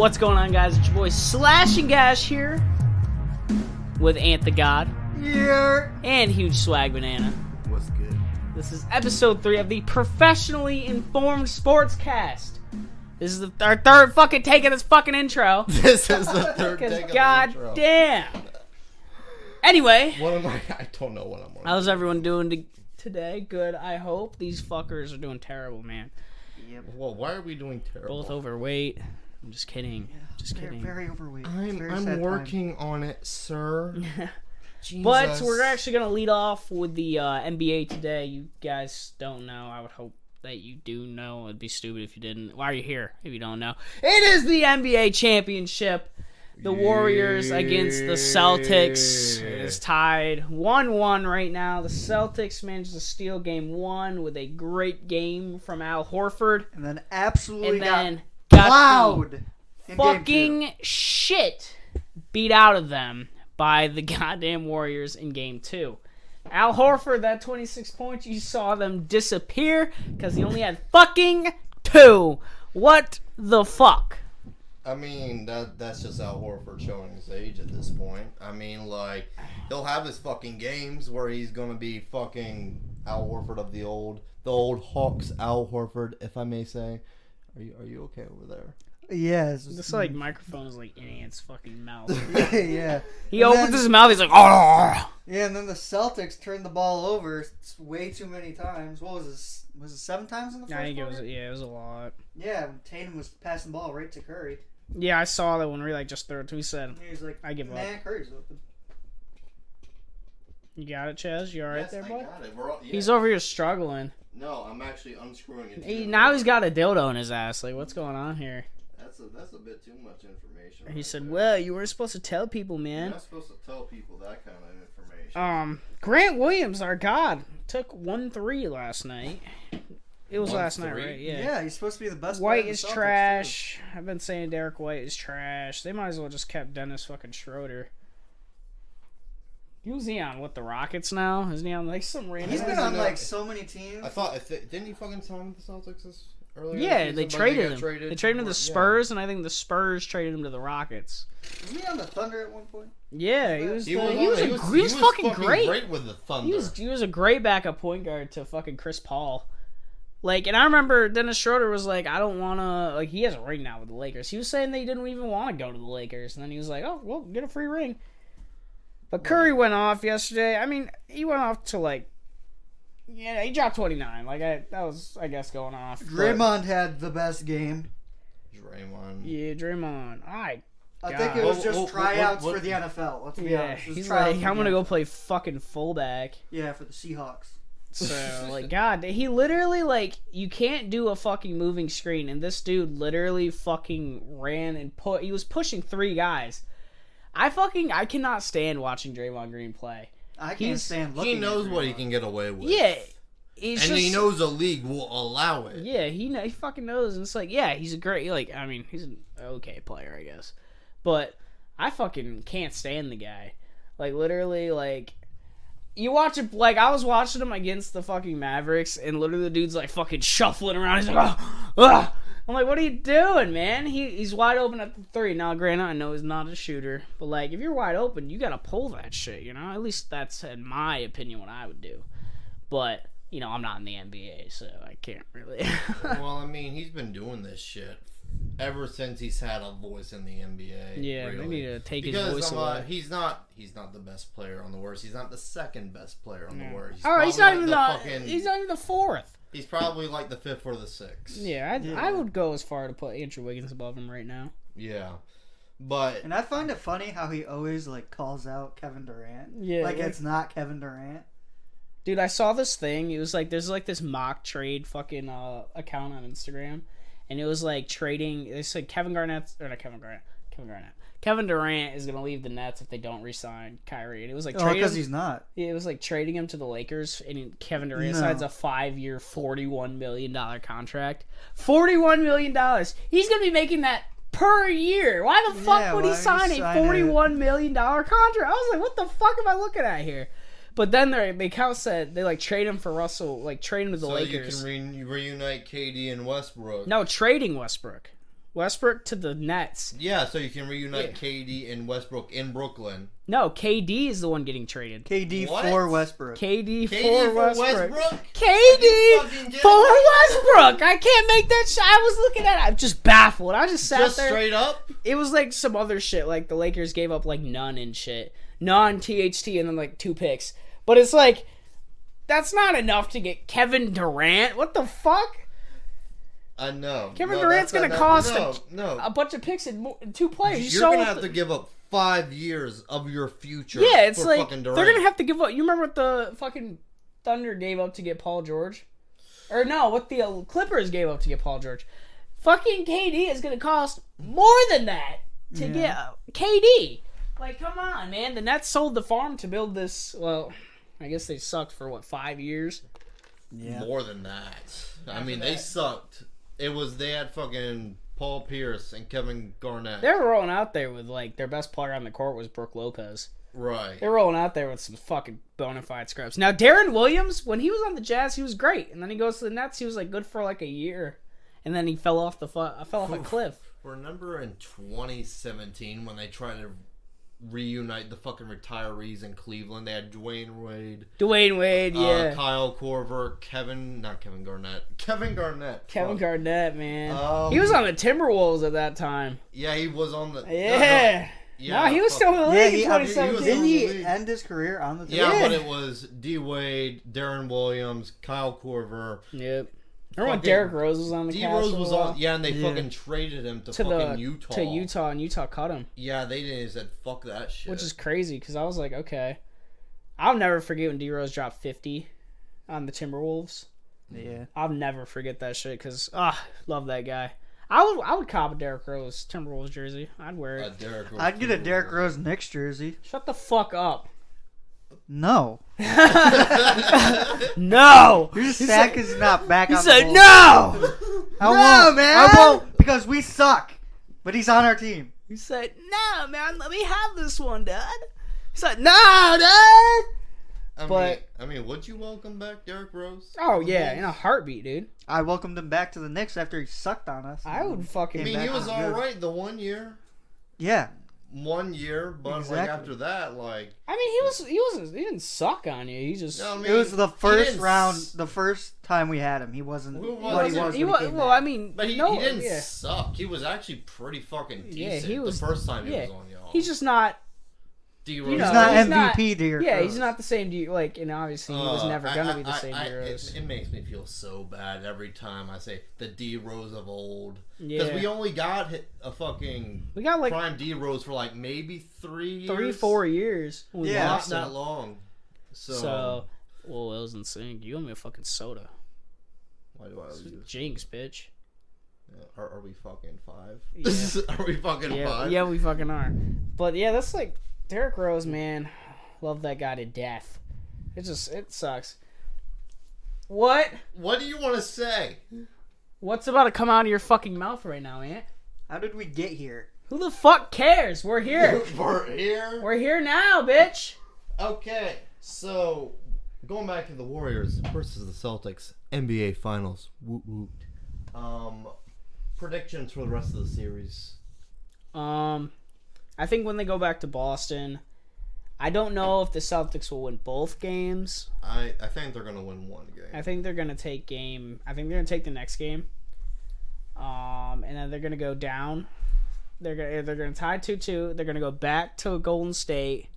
What's going on, guys? It's your boy Slash and Gash here with Ant the God. Yeah. And Huge Swag Banana. What's good? This is episode 3 of the Professionally Informed Sportscast. This is our third fucking take of this fucking intro. This is the third take of the intro. God damn. Anyway. What am I? I don't know what I'm on. How's everyone doing today? Good, I hope. These fuckers are doing terrible, man. Yep. Well, why are we doing terrible? Both overweight. I'm just kidding. Yeah, just kidding. Very overweight. I'm working on it, sir. Jesus. But we're actually going to lead off with the NBA today. You guys don't know. I would hope that you do know. It'd be stupid if you didn't. Why are you here if you don't know? It is the NBA championship. The Warriors against the Celtics is tied 1-1 right now. The Celtics managed to steal game 1 with a great game from Al Horford. And then absolutely got plowed in fucking shit beat out of them by the goddamn Warriors in game 2. Al Horford, that 26 points, you saw them disappear because he only had fucking 2. What the fuck? I mean, that's just Al Horford showing his age at this point. I mean, like, he'll have his fucking games where he's going to be fucking Al Horford of the old Hawks Al Horford, if I may say. Are you okay over there? Yes. This like microphone is like in Ant's fucking mouth. Yeah. He opens his mouth, he's like, oh. Yeah, and then the Celtics turned the ball over way too many times. What was this? Was it 7 times in the first quarter? I think it was a lot. Yeah, Tatum was passing the ball right to Curry. Yeah, I saw that when we like just threw it to. He said, he was like, I give up. Curry's open. You got it, Chaz? You alright there, boy? I got it. Yeah. He's over here struggling. No, I'm actually unscrewing it. Now he's got a dildo in his ass. Like, what's going on here? That's a bit too much information. He said, well, you weren't supposed to tell people, man. You're not supposed to tell people that kind of information. Grant Williams, our god, took 1-3 last night. It was last night, right? Yeah, he's supposed to be the best White player is in the Celtics, trash. too. I've been saying Derek White is trash. They might as well just kept Dennis fucking Schroeder. Who's he on? What, the Rockets now? Isn't he on like some random... He's been on like so many teams. I thought, didn't he fucking sign with the Celtics earlier? Yeah, they traded him. They traded him to the Spurs, yeah. and I think the Spurs traded him to the Rockets. Was he on the Thunder at one point? Yeah, he was fucking fucking great with the Thunder. He was a great backup point guard to fucking Chris Paul. Like, and I remember Dennis Schroeder was like, I don't want to, like, he has a ring now with the Lakers. He was saying that he didn't even want to go to the Lakers. And then he was like, oh, well, get a free ring. But Curry went off yesterday. I mean, he went off to, like, yeah, he dropped 29. Like, that was, I guess, going off. Draymond had the best game. Draymond. Yeah, Draymond. I think it was just tryouts for the NFL. Let's be honest. He's like, I'm going to go play fucking fullback. Yeah, for the Seahawks. So, like, God, he literally, like, you can't do a fucking moving screen, and this dude literally fucking ran and he was pushing 3 guys. I cannot stand watching Draymond Green play. I can't stand looking He knows what he can get away with. Yeah. He knows the league will allow it. Yeah, he fucking knows, and it's like, yeah, he's a great, like, I mean, he's an okay player, I guess. But I fucking can't stand the guy. Like, literally, like... You watch it, like, I was watching him against the fucking Mavericks, and literally the dude's, like, fucking shuffling around. He's like, oh. I'm like, what are you doing, man? He's wide open at the 3. Now, granted, I know he's not a shooter, but, like, if you're wide open, you gotta pull that shit, you know? At least that's, in my opinion, what I would do. But, you know, I'm not in the NBA, so I can't really. Well, I mean, he's been doing this shit ever since he's had a voice in the NBA. Yeah, really. they need to take his voice away. He's not the best player on the Warriors. He's not the second best player on the Warriors. He's not even the 4th. He's probably like the 5th or the 6th. Yeah, I would go as far to put Andrew Wiggins above him right now. Yeah. But and I find it funny how he always like calls out Kevin Durant. Yeah. Like it's not Kevin Durant. Dude, I saw this thing. It was like there's like this mock trade fucking account on Instagram. And it was like trading. They said Kevin Durant is going to leave the Nets if they don't re-sign Kyrie. And it was like trading because he's not. It was like trading him to the Lakers, and Kevin Durant signs a 5-year, $41 million contract. $41 million. He's going to be making that per year. Why the fuck would he sign a $41 million contract? I was like, what the fuck am I looking at here? But then the account said they like trade him for Russell, like trade him to the Lakers. So you can reunite KD and Westbrook. No, trading Westbrook. Westbrook to the Nets. Yeah, so you can reunite KD and Westbrook in Brooklyn. No, KD is the one getting traded. KD What? for Westbrook. KD KD for Westbrook. Are you fucking KD kidding for me? Westbrook. I can't make that shit. I was looking at it. I'm just baffled. I just sat Just there. straight up? It was like some other shit. Like the Lakers gave up like none and shit. Non THT and then like 2 picks. But it's like, that's not enough to get Kevin Durant. What the fuck? I know. Kevin Durant's going to cost no. a bunch of picks and 2 players. You're going to have to give up 5 years of your future. Yeah, it's for like fucking Durant. they're gonna have to give up. You remember what the fucking Thunder gave up to get Paul George, or no, what the Clippers gave up to get Paul George? Fucking KD is gonna cost more than that to get KD. Like, come on, man. The Nets sold the farm to build this. Well, I guess they sucked for 5 years. Yeah. More than that. I mean, they sucked. They had fucking Paul Pierce and Kevin Garnett. They were rolling out there with like their best player on the court was Brook Lopez. Right. They're rolling out there with some fucking bona fide scrubs. Now, Darren Williams, when he was on the Jazz, he was great, and then he goes to the Nets. He was like good for like a year, and then he fell off a cliff. Remember in 2017 when they tried to reunite the fucking retirees in Cleveland? They had Dwayne Wade, yeah. Kyle Korver, Kevin Garnett, Man. He was on the Timberwolves at that time. Yeah, he was on the. Yeah. No, he was still in the league in 2017. Didn't he end his career on the team? Yeah, but it was D. Wade, Darren Williams, Kyle Korver. Yep. Remember when Derrick Rose was on the D. Cavs? Rose was on. Yeah, and they fucking traded him to fucking Utah. To Utah, and Utah cut him. Yeah, they didn't. Said fuck that shit. Which is crazy because I was like, okay. I'll never forget when D. Rose dropped 50 on the Timberwolves. Yeah. I'll never forget that shit because, love that guy. I would cop a Derrick Rose Timberwolves jersey. I'd wear it. I'd get a Derrick Rose Knicks jersey. Shut the fuck up. No. No. Your sack is not back on the He said ball. no. No, man. I won't because we suck. But he's on our team. He said, no, man, let me have this one, Dad. He said, no, Dad. I mean, would you welcome back Derrick Rose? Oh, yeah, in a heartbeat, dude. I welcomed him back to the Knicks after he sucked on us. I would fucking... I mean, he was alright the 1 year. Yeah. 1 year, but Exactly. like after that, like... I mean, he didn't suck on you. He just... No, I mean, It was the first round, the first time we had him. He wasn't what he was when he came well, back. I mean... But he didn't suck. He was actually pretty fucking decent Yeah, he was... the first time he yeah, was on y'all. He's just not... D-Rose. He's not MVP, Derrick Yeah, Rose. he's not the same, like, and obviously he was never going to be the same D. Rose. It makes me feel so bad every time I say the D Rose of old. Yeah. Because we only got a fucking We got like prime D Rose for like maybe 3 years. 3-4 years. Yeah, not that long. So, well, it was insane. You owe me a fucking soda. why do I owe you? Jinx, bitch. Are we fucking 5? Yeah. Are we fucking 5? Yeah, we fucking are. But yeah, that's like Derrick Rose, man. Love that guy to death. It sucks. What? What do you want to say? What's about to come out of your fucking mouth right now, Ant? How did we get here? Who the fuck cares? We're here. We're here. We're here now, bitch. Okay, so going back to the Warriors versus the Celtics NBA Finals. Woot woot. Predictions for the rest of the series. I think when they go back to Boston, I don't know if the Celtics will win both games. I think they're gonna win one game. I think they're gonna take the next game. And then they're gonna go down. They're gonna tie 2-2. They're gonna go back to Golden State,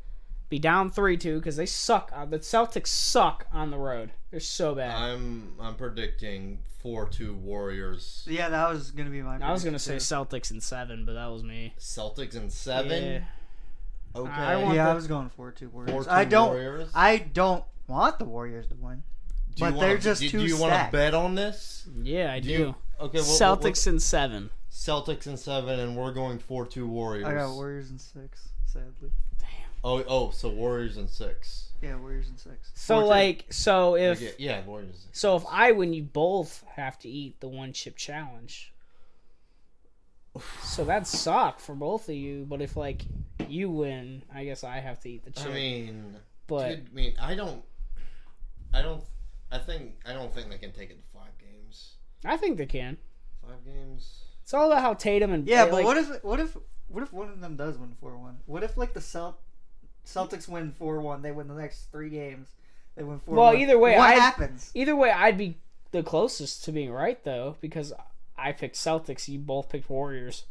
be down 3-2 because they suck. The Celtics suck on the road. They're so bad. I'm predicting 4-2 Warriors. Yeah, that was gonna be my. I was gonna say prediction, Celtics in 7, but that was me. Celtics in 7. Yeah. Okay. I was going 4-2 Warriors. 4-2 Warriors. I don't want the Warriors to win, but they're just too Do you want to stacked. bet on this? Yeah, I do. Okay. Celtics in 7. Celtics in 7, and we're going 4-2 Warriors. I got Warriors in 6, sadly. So Warriors in 6. Yeah, Warriors in 6. So 4-2. if Warriors in 6. So if I win, you both have to eat the one chip challenge. So that'd suck for both of you. But if like you win, I guess I have to eat the chip. I mean, but I don't think they can take it to 5 games. I think they can. 5 games. It's all about how Tatum and Yeah, but like, what if one of them does win 4-1? What if like the Celtics win 4-1? They win the next 3 games. They win 4-1. Well, either way, what happens? Either way, I'd be the closest to being right though, because I picked Celtics. You both picked Warriors.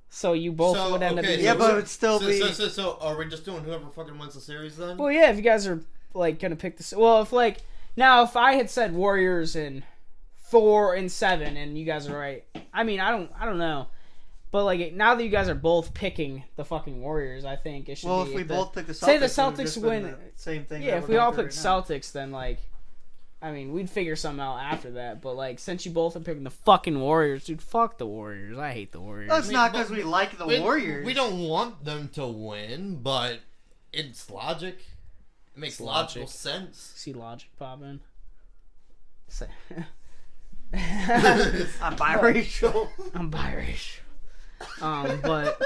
So you both would end up. Yeah, but it would still be. So are we just doing whoever fucking wins the series then? Well, yeah. If you guys are like gonna pick this, well, if like now if I had said Warriors in 4 and 7, and you guys are right. I mean, I don't know, but like now that you guys are both picking the fucking Warriors, I think it should. Well, be if we both pick the Celtics, say the Celtics win, same thing. Yeah, if we all pick Celtics, then like. I mean, we'd figure something out after that, but like, since you both are picking the fucking Warriors, dude, fuck the Warriors. I hate the Warriors. That's not because we like the Warriors. We don't want them to win, but it's logic. It makes logical sense. See logic pop in. I'm biracial. I'm biracial. But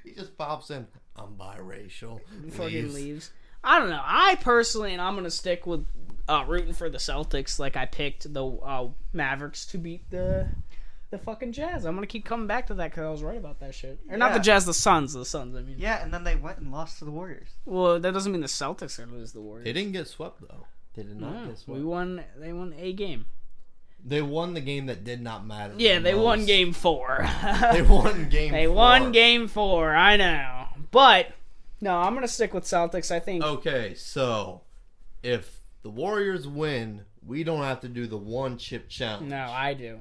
he just pops in. I'm biracial. Fucking leaves. I don't know. I personally, and I'm gonna stick with rooting for the Celtics. Like I picked the Mavericks to beat the fucking Jazz. I'm gonna keep coming back to that because I was right about that shit. Or not the Jazz, the Suns. The Suns. I mean. Yeah, and then they went and lost to the Warriors. Well, that doesn't mean the Celtics are gonna lose the Warriors. They didn't get swept though. They did not get swept. They won a game. They won the game that did not matter. Yeah, they won game 4. They won game 4. They won game 4. I know, but. No, I'm gonna stick with Celtics. I think. Okay, so if the Warriors win, we don't have to do the 1 chip challenge. No, I do.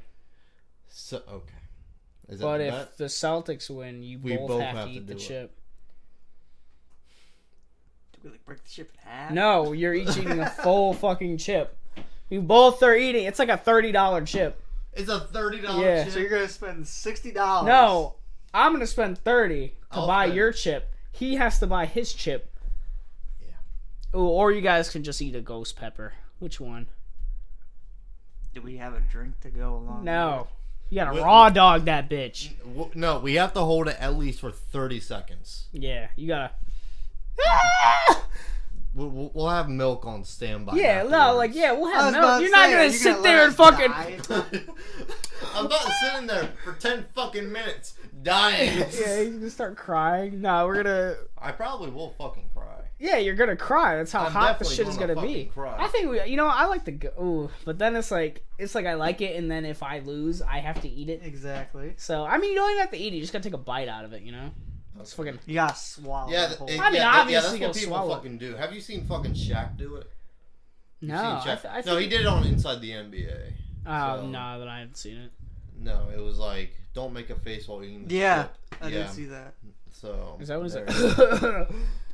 So okay. Is but that if the Celtics win, we both have to eat the chip. Do we like break the chip in half? No, you're each eating a full fucking chip. You both are eating. It's like a $30 chip. It's a $30 yeah. chip. So you're gonna spend $60. No, I'm gonna spend $30 to buy spend. your chip. He has to buy his chip. Yeah. Ooh, or you guys can just eat a ghost pepper. Which one? Do we have a drink to go along? No. You gotta raw dog that bitch. No, we have to hold it at least for 30 seconds. Yeah, you gotta. We'll have milk on standby. Yeah, afterwards. no, like, yeah, we'll have milk. You're not gonna sit there and fucking. I'm not sitting there for 10 fucking minutes dying. Yeah, he's gonna start crying. No, we're gonna. I probably will fucking cry. Yeah, you're gonna cry. That's how hot the shit is gonna be. Cry. I think I like the ooh, but then it's like I like it, and then if I lose, I have to eat it. Exactly. So I mean, you don't even have to eat it. You just gotta take a bite out of it. You know, it's fucking. You gotta swallow. Yeah, the whole obviously that's what people swallow. fucking do. Have you seen fucking Shaq do it? No, No, he did it on Inside the NBA. Oh no, that I haven't seen it. No, it was like, don't make a face while eating the chip. I did see that. So Is that what it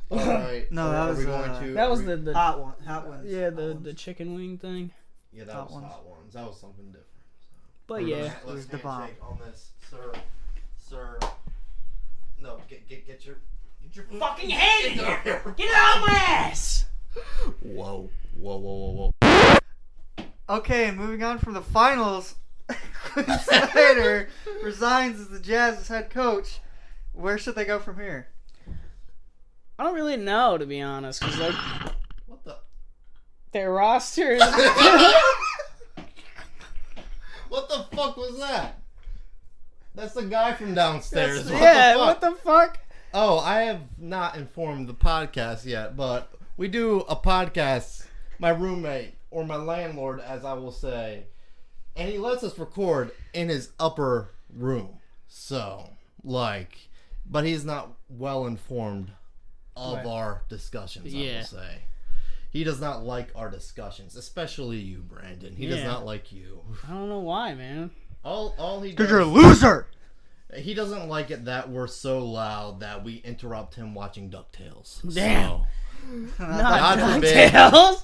all right. No, that was the hot one. Hot ones. Yeah, the chicken wing thing. Yeah, that was hot ones. That was something different. So. But yeah, it was the bomb on this, sir. No, get your fucking head in here. Get it out of my ass. Whoa. Okay, moving on from the finals. Quinn Snyder resigns as the Jazz's head coach. Where should they go from here? I don't really know, to be honest, because like what the their roster is. What the fuck was that? That's the guy from downstairs. What the fuck? Oh, I have not informed the podcast yet, but we do a podcast, my roommate, or my landlord, as I will say, and he lets us record in his upper room. So, but he's not well informed of our discussions, I will say. He does not like our discussions, especially you, Brandon. He does not like you. I don't know why, man. All he does... Because you're a loser! He doesn't like it that we're so loud that we interrupt him watching DuckTales. Damn. So, Not DuckTales.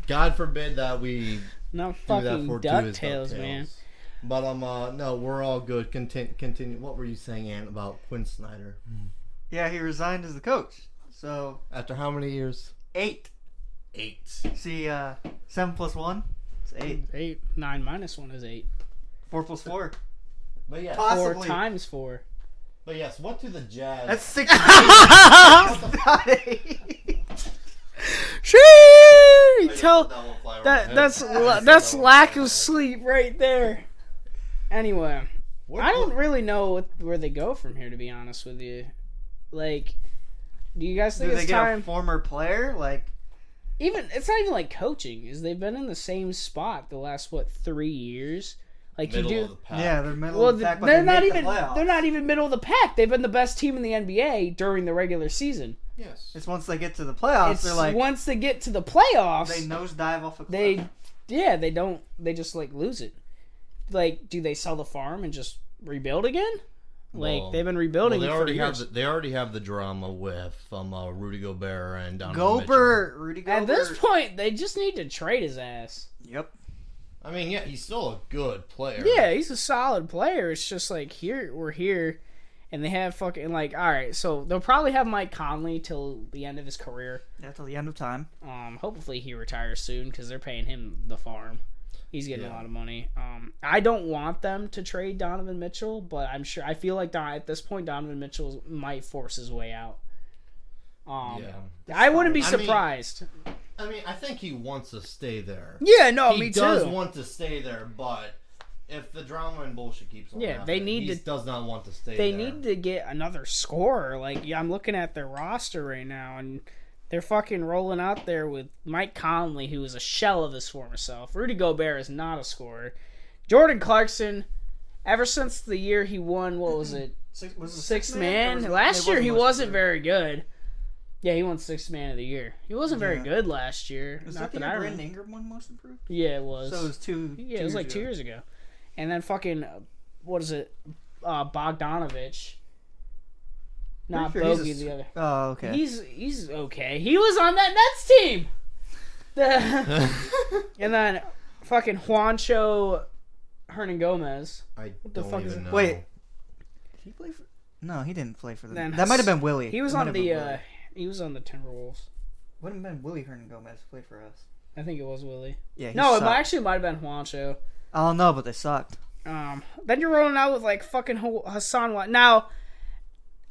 God forbid that we not do fucking that fortuitous DuckTales, man. But no, we're all good. Continue. What were you saying, Ant, about Quinn Snyder? Yeah, he resigned as the coach. So after how many years? 8. 8. See, 7 plus 1? It's 8. 8. 9 minus 1 is 8. 4 plus 4. But yeah, Possibly. 4 times 4. But yes, what do the Jazz? That's 6. Not 8. Sheesh! That's lack of sleep right there. Anyway, I don't really know where they go from here, to be honest with you. Like, do you guys think Do it's they get time? a former player? Like, It's not even like coaching. Is they've been in the same spot the last 3 years? Like Middle you do. of the pack. yeah, they're middle Well, of the pack, but they're they not make even. the playoffs. They're not even middle of the pack. They've been the best team in the NBA during the regular season. Yes. It's once they get to the playoffs, It's they're like once they get to the playoffs, they nosedive off a cliff. they don't. They just like lose it. Like, do they sell the farm and just rebuild again? Like Well, they've been rebuilding they for already years. have. They already have the drama with Rudy Gobert and Donovan Mitchell. Gobert, Rudy Gobert. At this point, they just need to trade his ass. Yep. I mean, yeah, he's still a good player. Yeah, he's a solid player. It's just like we're here, and they have fucking like all right. So they'll probably have Mike Conley till the end of his career. Yeah, till the end of time. Hopefully he retires soon because they're paying him the farm. He's getting Yeah. a lot of money. I don't want them to trade Donovan Mitchell, but I feel like at this point Donovan Mitchell might force his way out. Yeah. I wouldn't be I mean, surprised. I mean, I think he wants to stay there. Yeah, no, He me does too. want to stay there, but if the drama and bullshit keeps on Yeah, happening, they need he to- does not want to stay They there. need to get another scorer. Like, yeah, I'm looking at their roster right now, and they're fucking rolling out there with Mike Conley, who is a shell of his former self. Rudy Gobert is not a scorer. Jordan Clarkson, ever since the year he won, what was it, sixth man? Last year he wasn't very good. Yeah, he won sixth man of the year. He wasn't very good last year. Was Not that that the I year remember. Brandon Ingram won most improved? Yeah, it was. So it was two. Yeah, it was like 2 years ago. And then fucking, what is it? Bogdanovich. Not Pretty sure Bogey, he's a- the other. Oh, okay. He's okay. He was on that Nets team. And then fucking Juancho Hernangomez. I the don't fuck even is it? know. Wait. Did he play for? No, he didn't play for them. Then That might have been Willie. He was That might on have been the Willie. he was on the Timberwolves. Wouldn't have been Willie Hernangomez play for us. I think it was Willie. Yeah. He No, sucked. it might have been Juancho. I don't know, but they sucked. Then you're rolling out with like fucking Hassan White. Now,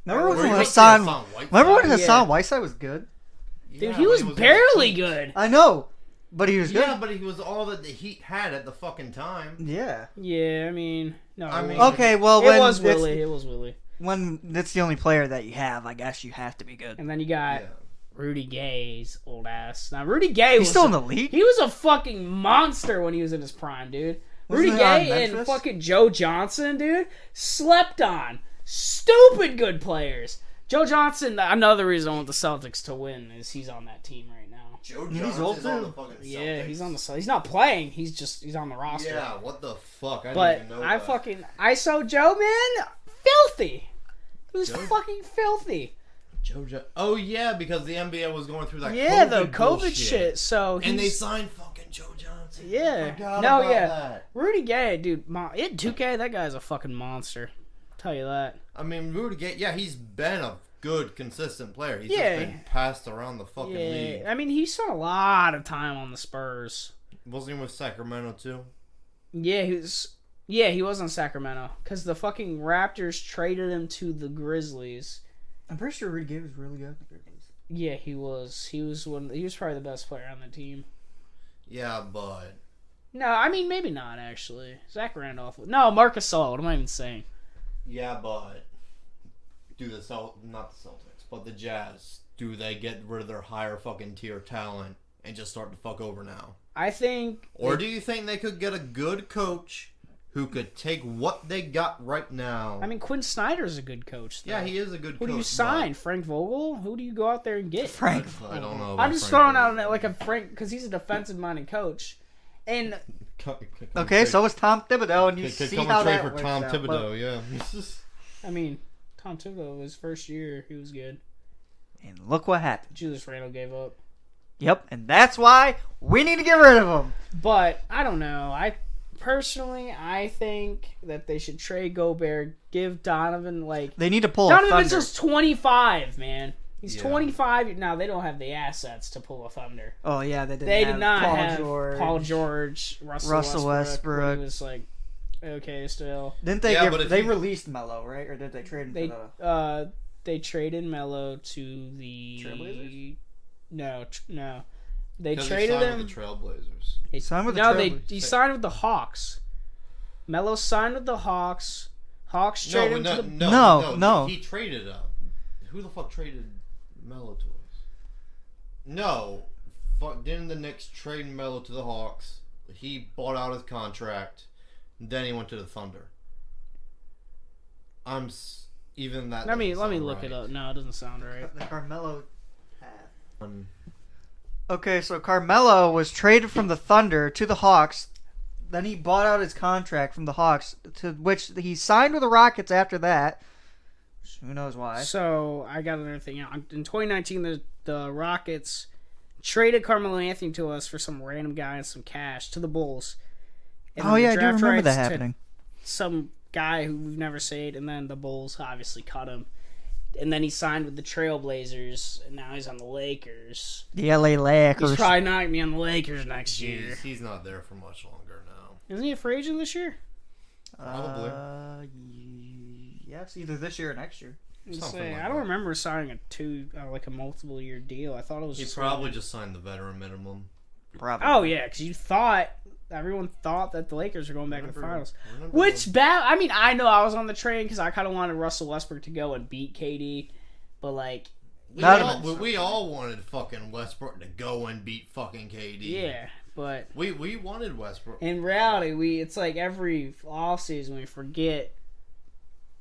Remember Were when you Hassan? thinking Whiteside? Remember when Yeah. Hassan Whiteside was good? dude, Yeah, he but was in the barely Heat. good. I know, but he was good. Yeah, but he was all that the Heat had at the fucking time. Yeah. Yeah, I mean, no. I mean- Okay, well, it when was it's- Willie. It was Willie. when that's the only player that you have, I guess you have to be good. And then you got Yeah. Rudy Gay's old ass. Now Rudy Gay was He's still in the league. he was a fucking monster when he was in his prime, dude. Wasn't Rudy he on Gay and Memphis? fucking Joe Johnson, dude, slept on. Stupid good players. Joe Johnson, another reason I want the Celtics to win is he's on that team right now. Joe He's Johnson's old on too. the fucking Yeah, Celtics. he's on the. He's not playing. He's on the roster. Yeah, what the fuck? I But didn't even know I that. fucking ISO Joe, man, filthy. He was Joe? fucking filthy. Oh yeah, because the NBA was going through that Yeah, COVID the COVID bullshit. shit. So And they he's signed fucking Joe Johnson. Yeah. I forgot No, about yeah. that. Rudy Gay, dude. In 2K, that guy's a fucking monster. Tell you that. I mean, Rudy Gay, yeah, he's been a good, consistent player. He's Yeah. just been passed around the fucking Yeah, league. I mean, he spent a lot of time on the Spurs. Wasn't he with Sacramento too? Yeah, he was. Yeah, he was on Sacramento because the fucking Raptors traded him to the Grizzlies. I'm pretty sure Rudy Gay was really good. Yeah, he was. He was probably the best player on the team. Yeah, but No, I mean maybe not actually. Zach Randolph. No, Marcus Gasol. What am I even saying? not the Celtics, but the Jazz. Do they get rid of their higher fucking tier talent and just start to fuck over now? I think. Or do you think they could get a good coach who could take what they got right now? I mean, Quinn Snyder's a good coach. Though. yeah, he is a good Who coach. do you sign? Frank Vogel? Who do you go out there and get? Frank. but I don't know. I'm just throwing out like a Frank because he's a defensive-minded coach, and Okay, so is Tom Thibodeau, and you Could see come how and trade that for works Tom out. Thibodeau, yeah. I mean, Tom Thibodeau his first year he was good. And look what happened. Julius Randle gave up, Yep, and that's why we need to get rid of him. but I don't know. I think that they should trade Gobert, give Donovan They need to pull a Donovan Thunder. Mitchell's 25, man. He's Yeah. 25 now. They don't have the assets to pull a Thunder. Oh yeah, they They have did not Paul have George. Paul George, Russell Westbrook. When he was like okay still. Didn't they? Yeah, but if they you- released Melo, right? Or did they trade him They for the? they traded Melo to the Trailblazers? No. They 'Cause traded he signed him. with the Trailblazers. He signed with the No, Trailblazers. he signed with the Hawks. Melo signed with the Hawks. Hawks traded him to the. No. He traded up. Who the fuck traded Melo to us? No. Fuck, didn't the Knicks trade Melo to the Hawks? He bought out his contract. Then he went to the Thunder. Even that. Let me doesn't look sound it right. up. No, it doesn't sound right. The Carmelo hat. Okay, so Carmelo was traded from the Thunder to the Hawks. Then he bought out his contract from the Hawks, to which he signed with the Rockets after that. Who knows why? So I got another thing out. In 2019, the Rockets traded Carmelo Anthony to us for some random guy and some cash to the Bulls. And Oh then yeah, I the do draft remember that rights to happening. Some guy who we've never seen, and then the Bulls obviously cut him. And then he signed with the Trailblazers, and now he's on the Lakers. The LA Lakers. He's probably not going to be on the Lakers next year. He's not there for much longer now. Isn't he a free agent this year? Probably. Yes, either this year or next year. Something like I don't that. remember signing a multiple year deal. I thought it was He just probably just signed the veteran minimum. Probably. Oh yeah, because everyone thought that the Lakers were going back to the finals. Remember Which I know I was on the train because I kind of wanted Russell Westbrook to go and beat KD, but like we all wanted fucking Westbrook to go and beat fucking KD. yeah, but We wanted Westbrook. in reality, it's like every offseason we forget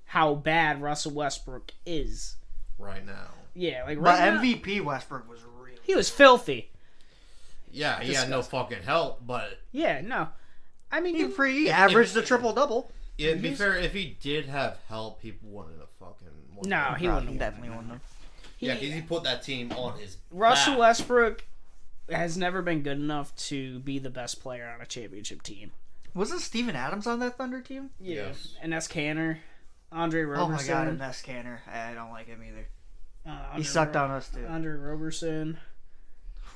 how bad Russell Westbrook is. Right now. Yeah, like But right now, MVP Westbrook was really. he was filthy. Yeah, he had no fucking help, but Yeah, no, I mean He averaged a triple double. to be fair, if he did have help, people wouldn't have fucking won. no, he wouldn't. have Definitely won them. Yeah, because he put that team on his Russell back. Westbrook has never been good enough to be the best player on a championship team. Wasn't Steven Adams on that Thunder team? Yeah, Yes. and that's Canner, Andre Roberson. Oh my god, and that's Canner. I don't like him either. He Andre sucked on us too. Andre Roberson.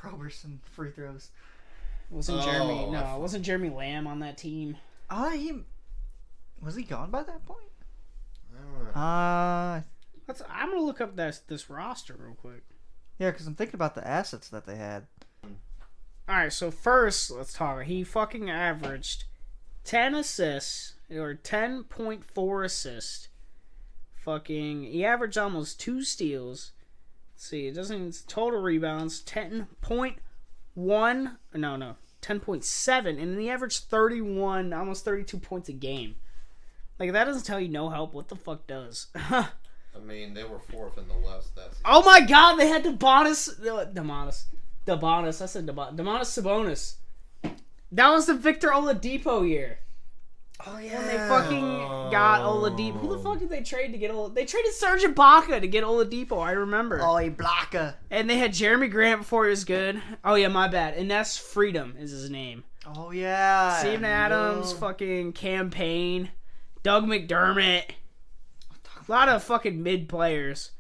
Roberson free throws. Wasn't Oh, wasn't Jeremy Lamb on that team? Was he gone by that point? I don't know. I'm gonna look up this roster real quick. Yeah, because I'm thinking about the assets that they had. All right, so first let's talk. He fucking averaged 10 assists or 10.4 assists. He averaged almost 2 steals. Let's see, it doesn't total rebounds 10.7, and then he averaged 31, almost 32 points a game. Like if that doesn't tell you no help. What the fuck does? I mean, they were fourth in the West. Oh my god, they had Demonis Sabonis. That was the Victor Oladipo year. Oh When they fucking got Oladipo. Who the fuck did they trade to get Oladipo? They traded Serge Ibaka to get Oladipo, I remember. Oh, Ibaka. And they had Jeremy Grant before he was good. Oh yeah, my bad. And that's Freedom is his name. Oh yeah. Steven Adams, fucking Campaign, Doug McDermott. A lot of fucking mid players.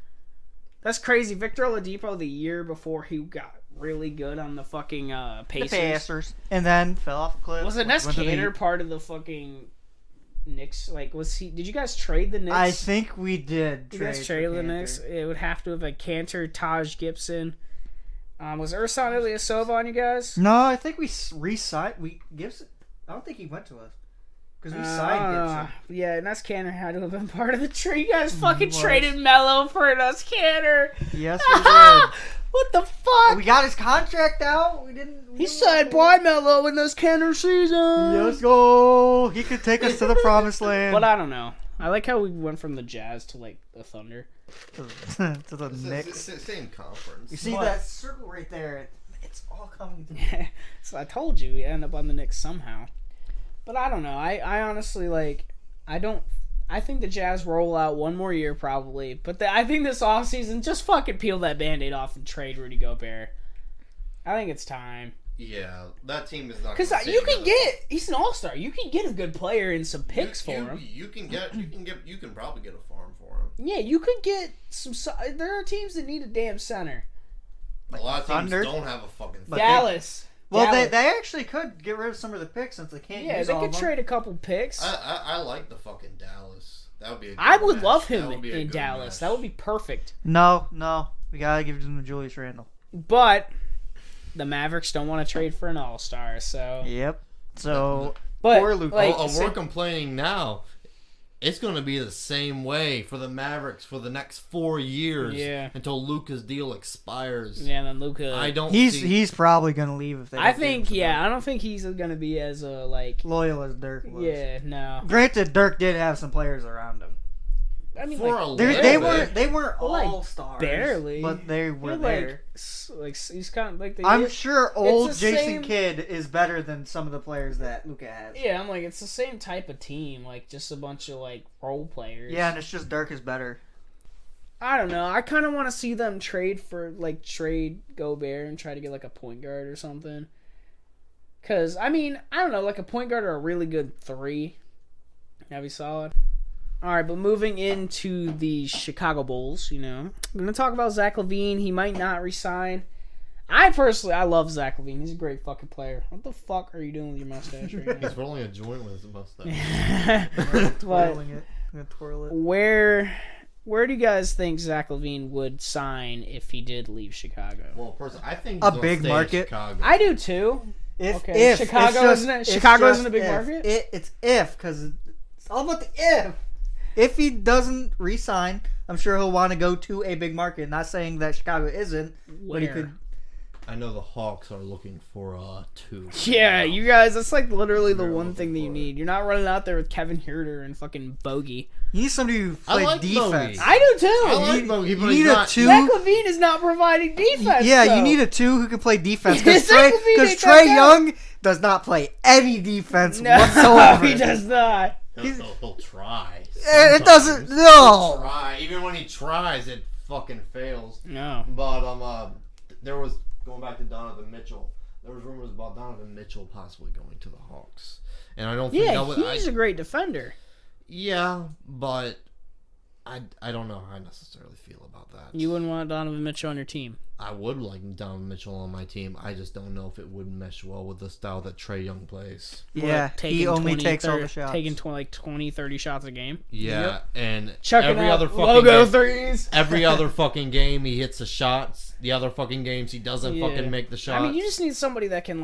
That's crazy. Victor Oladipo the year before he got really good on the fucking Pacers. The Pacers. And then fell off a cliff. Was Ness Went to the Canner Heat. part of the fucking Knicks? Like, was he? Did you guys trade the Knicks? I think we did. You guys traded the Knicks. It would have to have had Cantor, Taj Gibson. Was Ersan Ilyasova on you guys? No, I think we re-signed. Gibson. I don't think he went to us because we signed Gibson. Yeah, Ness Cantor had to have been part of the trade. You guys fucking was. traded Melo for Ness Cantor. Yes, we did. What the fuck? We got his contract out. We didn't. He said, "Bye, Melo, in this Cantor season." Let's go. He could take us to the promised land. But I don't know. I like how we went from the Jazz to like the Thunder. to the Knicks. Same conference. You see What? that circle right there? It's all coming together. So I told you we end up on the Knicks somehow. But I don't know. I honestly I think the Jazz roll out one more year probably. But I think this offseason, just fucking peel that Band-Aid off and trade Rudy Gobert. I think it's time. Yeah, that team is not. Because you can he's an all-star. You can get a good player and some picks for him. You can probably get a farm for him. Yeah, you could get some. There are teams that need a damn center. A lot of teams Thunder? don't have a fucking. Dallas. Well, Dallas. they actually could get rid of some of the picks since they can't Yeah, use they all could of them. trade a couple picks. I like the fucking Dallas. That would be. A good I would match. love That him would be a in good Dallas. match. That would be perfect. No. We gotta give him to Julius Randle. But the Mavericks don't want to trade for an all-star, so. Yep. So, But poor Luka. like, We're complaining now. It's going to be the same way for the Mavericks for the next 4 years until Luka's deal expires. Yeah, and then Luka. I don't. He's probably gonna leave if they. I think I don't think he's gonna be as loyal as Dirk was. Yeah, no. Granted, Dirk did have some players around him. I mean, For like, a little they bit. weren't Well, like, all stars, barely, but they were there. Like he's kind of like. I'm sure old the Jason same- Kidd is better than some of the players that Luka has. Yeah, I'm like, it's the same type of team, like just a bunch of like role players. Yeah, and it's just Dirk is better. I don't know. I kind of want to see them trade Gobert and try to get like a point guard or something. Cause I mean, I don't know, like a point guard or a really good 3, that'd be solid. All right, but moving into the Chicago Bulls, I'm going to talk about Zach LaVine. He might not resign. I love Zach LaVine. He's a great fucking player. What the fuck are you doing with your mustache right now? He's rolling a joint with his mustache. Twirling it. I'm gonna twirl it. Where do you guys think Zach LaVine would sign if he did leave Chicago? Well, personally, I think A he's big stay in market. Chicago. I do too. If Chicago isn't a big market. It's if, because it's all about the if. If he doesn't re-sign, I'm sure he'll want to go to a big market. Not saying that Chicago isn't, but he could. I know the Hawks are looking for 2. Yeah, you guys, that's like literally the one thing that you need. You're not running out there with Kevin Huerter and fucking Bogey. You need somebody who plays like defense. Bogey. I do too. I like Bogey, but you he's need a not. 2. Zach LaVine is not providing defense. Yeah, though. you need a 2 who can play defense. Zach LaVine Because ain't Trae that Young does not play any defense No, whatsoever. he does not. He'll try. It doesn't. He'll No. try. Even when he tries, it fucking fails. No. But there was, going back to Donovan Mitchell, there was rumors about Donovan Mitchell possibly going to the Hawks, and I don't think Yeah, that would. he's a great defender. Yeah, but I don't know how I necessarily feel about that. You wouldn't want Donovan Mitchell on your team. I would like Donovan Mitchell on my team. I just don't know if it would mesh well with the style that Trae Young plays. Yeah, he only takes all the shots. Taking 20, 30 shots a game. Yeah, and Chucking every up other fucking logo game, threes. every other fucking game he hits the shots. The other fucking games he doesn't fucking make the shots. I mean, you just need somebody that can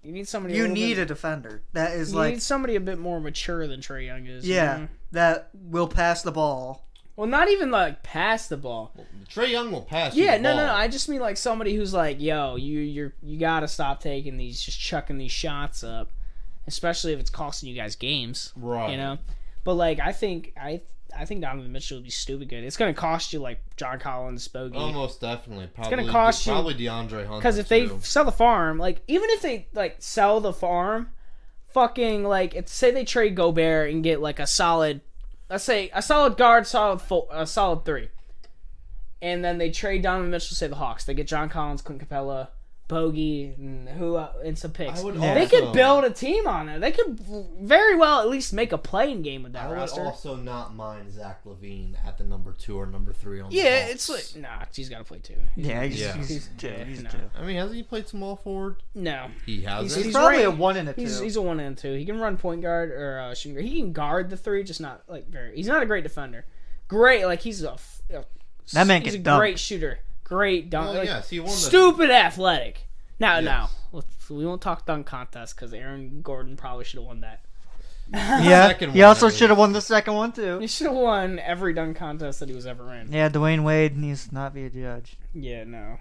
You need somebody. You need a defender that is you need somebody a bit more mature than Trae Young is. Yeah, that will pass the ball. Well, not even like pass the ball. Trae Young will pass. You Yeah, the no. ball. I just mean like somebody who's like, yo, you gotta stop taking these, just chucking these shots up, especially if it's costing you guys games, right? But like, I think Donovan Mitchell would be stupid good. It's gonna cost you like John Collins, Bogey. Almost definitely. Probably, it's gonna cost you probably DeAndre Hunter. because if they sell the farm, like even if they like sell the farm, fucking like say they trade Gobert and get like a solid. Let's say a solid guard, a solid 3. And then they trade Donovan Mitchell, say the Hawks. They get John Collins, Clint Capella, Bogey, and some picks. They could build a team on it. They could very well at least make a playing game with that roster. I would also not mind Zach LaVine at the number 2 or number 3 on the Yeah, Hawks. it's like, nah, he's got to play 2. He's two. I mean, hasn't he played small forward? No. He hasn't? He's probably a 1 and a 2. He's a 1 and 2. He can run point guard or shooting guard. He can guard the 3, just not like very. He's not a great defender. Great, like he's that man he's can a dunk. Great shooter. Great dunk. Well, yes, he won the stupid athletic. No. Yes. We won't talk dunk contest because Aaron Gordon probably should have won that. Yeah, Second he one, also at should have least. won the second one too. He should have won every dunk contest that he was ever in. Yeah, Dwayne Wade needs to not be a judge. Yeah, no.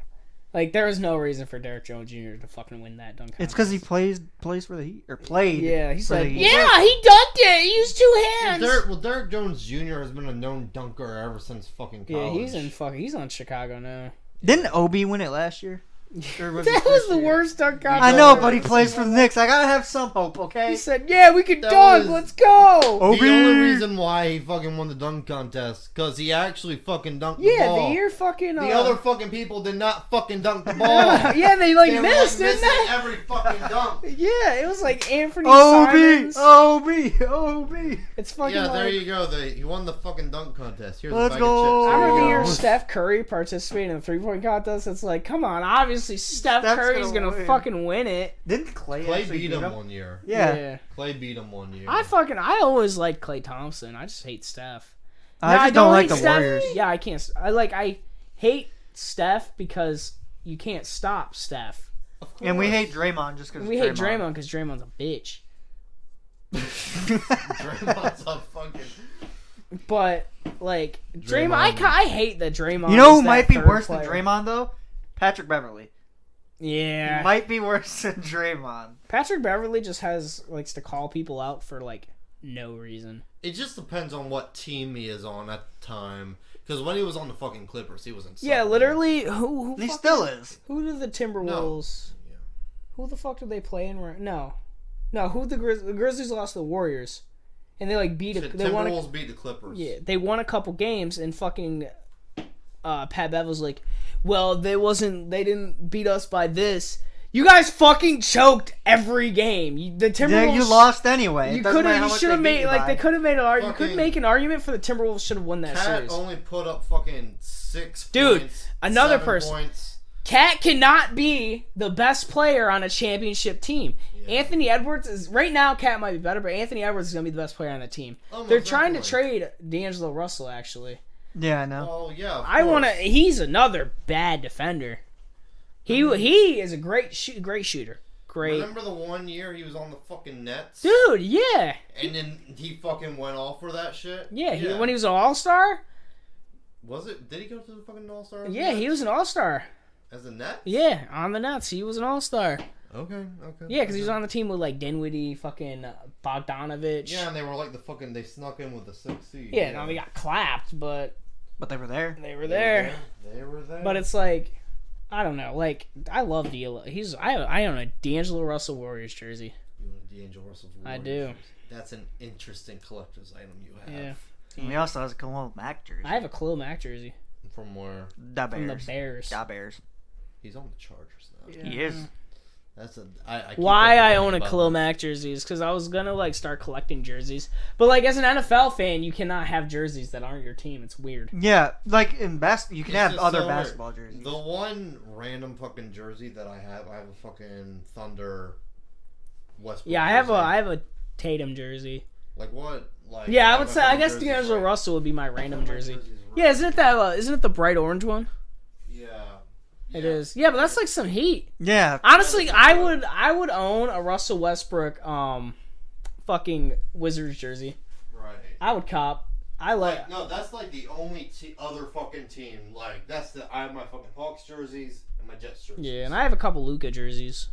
Like there was no reason for Derrick Jones Jr. to fucking win that dunk contest. It's because he plays for the Heat or played. Yeah, he's for like, the Heat. yeah, he dunked it. He used 2 hands. Derrick Jones Jr. has been a known dunker ever since fucking college. Yeah, he's on Chicago now. Didn't Obi win it last year? That was the worst dunk contest. I know, but he plays for the Knicks. I gotta have some hope, okay? He said, "Yeah, we can That dunk. was- Let's go." Obi. The only reason why he fucking won the dunk contest, because he actually fucking dunked the Yeah, ball. the year fucking. The other fucking people did not fucking dunk the ball. Yeah, they like They were, missed, like, didn't missing they? every fucking dunk. Yeah, it was like Anthony Obi. Simons. Obi. It's fucking Yeah, like. there you go. He won the fucking dunk contest. Here's Let's a bag go. of chips. I There remember the you year go. Steph Curry participated in the 3-point contest. It's like, come on, obviously Steph Steph's Curry's gonna gonna win. fucking win it. Didn't Clay actually beat him one year. Yeah. Clay beat him one year. I always liked Klay Thompson. I just hate Steph. I No, just don't like hate the Steph. Warriors. Yeah, I can't. I hate Steph because you can't stop Steph. Of course. And we hate Draymond just because We hate Draymond because Draymond's a bitch. Draymond's a fucking. But like Draymond, I hate that Draymond. You know who is that might be third worse player. than Draymond though? Patrick Beverly. Yeah, He might be worse than Draymond. Patrick Beverly just likes to call people out for like no reason. It just depends on what team he is on at the time. Because when he was on the fucking Clippers, he was insane. Yeah, literally. Who He still is. Who did the Timberwolves? No. Yeah. Who the fuck did they play in? No. Who the Grizzlies lost to the Warriors, and they like beat. They won. Timberwolves beat the Clippers. Yeah, they won a couple games, and fucking Pat Bev was like, "Well, they didn't beat us by this. You guys fucking choked every game. The Timberwolves. Yeah, you lost anyway. You could have. You should have made like they could have made an argument. You could Fucking- make an argument for the Timberwolves should have won that Cat series. only put up fucking 6 Dude, points. another 7 person. Points. Cat cannot be the best player on a championship team. Yeah. Anthony Edwards is right now. Cat might be better, but Anthony Edwards is gonna be the best player on the team. Almost They're trying to definitely. trade D'Angelo Russell. Actually, Yeah, I know. Oh yeah. I want to. He's another bad defender. He is a great shooter. Great Remember the one year he was on the fucking Nets? dude. Yeah, And then he fucking went off for that shit? yeah. When he was an All-Star. Was it? Did he go to the fucking All-Star? Yeah, he was an All-Star. As a Net? Yeah, on the Nets, he was an All-Star. Okay. Yeah, because he was on the team with like Dinwiddie, fucking Bogdanovich. Yeah, and they were like the fucking. They snuck in with the 6th seed. Yeah, no, they got clapped, but But they were there. they were there. They were there. But it's like, I don't know. Like, I love I own a D'Angelo Russell Warriors jersey. You want D'Angelo Russell's I Warriors do. jersey. That's an interesting collector's item you have. Yeah. And he also has a Khalil Mack jersey. I have a Khalil Mack jersey From where? Da from Bears. the Bears. Da Bears. He's on the Chargers now. Yeah. He is. That's a. I keep Why on I forgetting own a about Khalil that. Mack jersey is because I was gonna like start collecting jerseys, but like as an NFL fan, you cannot have jerseys that aren't your team. It's weird. Yeah, like in you can It's have just other so weird. basketball jerseys. The one random fucking jersey that I have a fucking Thunder Westbrook. Yeah, jersey. I have a Tatum jersey. Like what? Like Yeah, I have would a say I fucking guess jersey D'Angelo right- Russell would be my random My jersey. jersey's right- Yeah, isn't it the bright orange one? Yeah. It is. Yeah, but that's like some heat. Yeah. Honestly, I would own a Russell Westbrook fucking Wizards jersey. Right. I would cop. I like. No, that's like the only other fucking team. Like I have my fucking Hawks jerseys and my Jets jerseys. Yeah, and I have a couple Luka jerseys.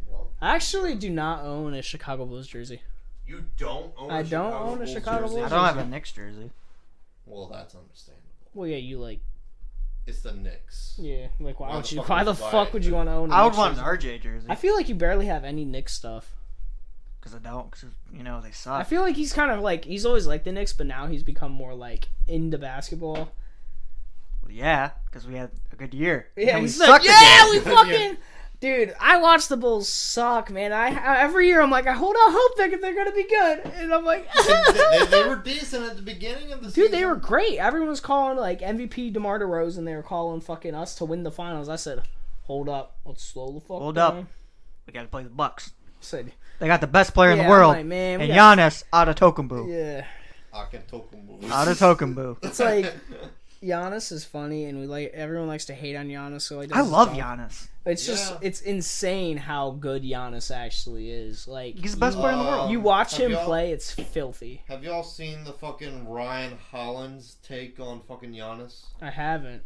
Well, I actually do not own a Chicago Bulls jersey. you don't own. I don't own a Bulls Chicago jersey? Bulls I don't have a Knicks jersey. Well, that's understandable. Well, yeah, you like. It's the Knicks. Yeah, like why Why would the you? fuck Why would the you buy fuck it? would you want to own? I would Knicks want an jersey? RJ jersey. I feel like you barely have any Knicks stuff. Because I don't. Because, they I suck. feel like he's kind of like he's always liked the Knicks, but now he's become more like into basketball. Well, yeah, because we had a good year. Yeah, And we he's like, sucked yeah, again. we fucking. Dude, I watch the Bulls suck, man. I every year I'm like, I hold out hope they're gonna be good, and I'm like, they were decent at the beginning of the season. dude, they were great. Everyone was calling like MVP DeMar DeRozan, and they were calling fucking us to win the finals. I said, hold up, let's slow the fuck Hold down. up. We got to play the Bucks. I said, They got the best player in yeah, the world. I'm like, man, we and got- Giannis out of Tokumbu. yeah, Out of Tokumbu. it's like Giannis is funny, and everyone likes to hate on Giannis. So I love Giannis. It's just Yeah. it's insane how good Giannis actually is. Like He's the best player in the world. You watch Have him y'all- play, it's filthy. Have y'all seen the fucking Ryan Hollins take on fucking Giannis? I haven't.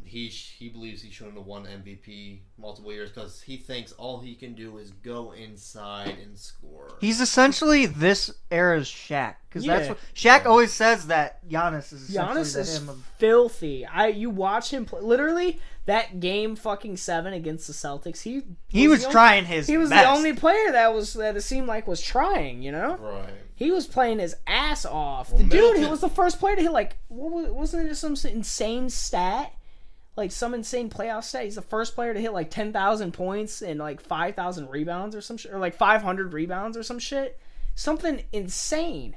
He believes he shouldn't have won MVP multiple years because he thinks all he can do is go inside and score. He's essentially this era's Shaq. Because that's Yeah. what Shaq always says, that Giannis is essentially Giannis the is him of. filthy. You watch him play. Literally, that game fucking 7 against the Celtics. He was the only- trying his He was best. the only player that it seemed like was trying. You know, Right. he was playing his ass off. Well, The dude, he Middleton- was the first player to hit wasn't it just some insane stat? Like some insane playoff stat. He's the first player to hit like 10,000 points and like 5,000 rebounds or some shit, or like 500 rebounds or some shit. Something insane.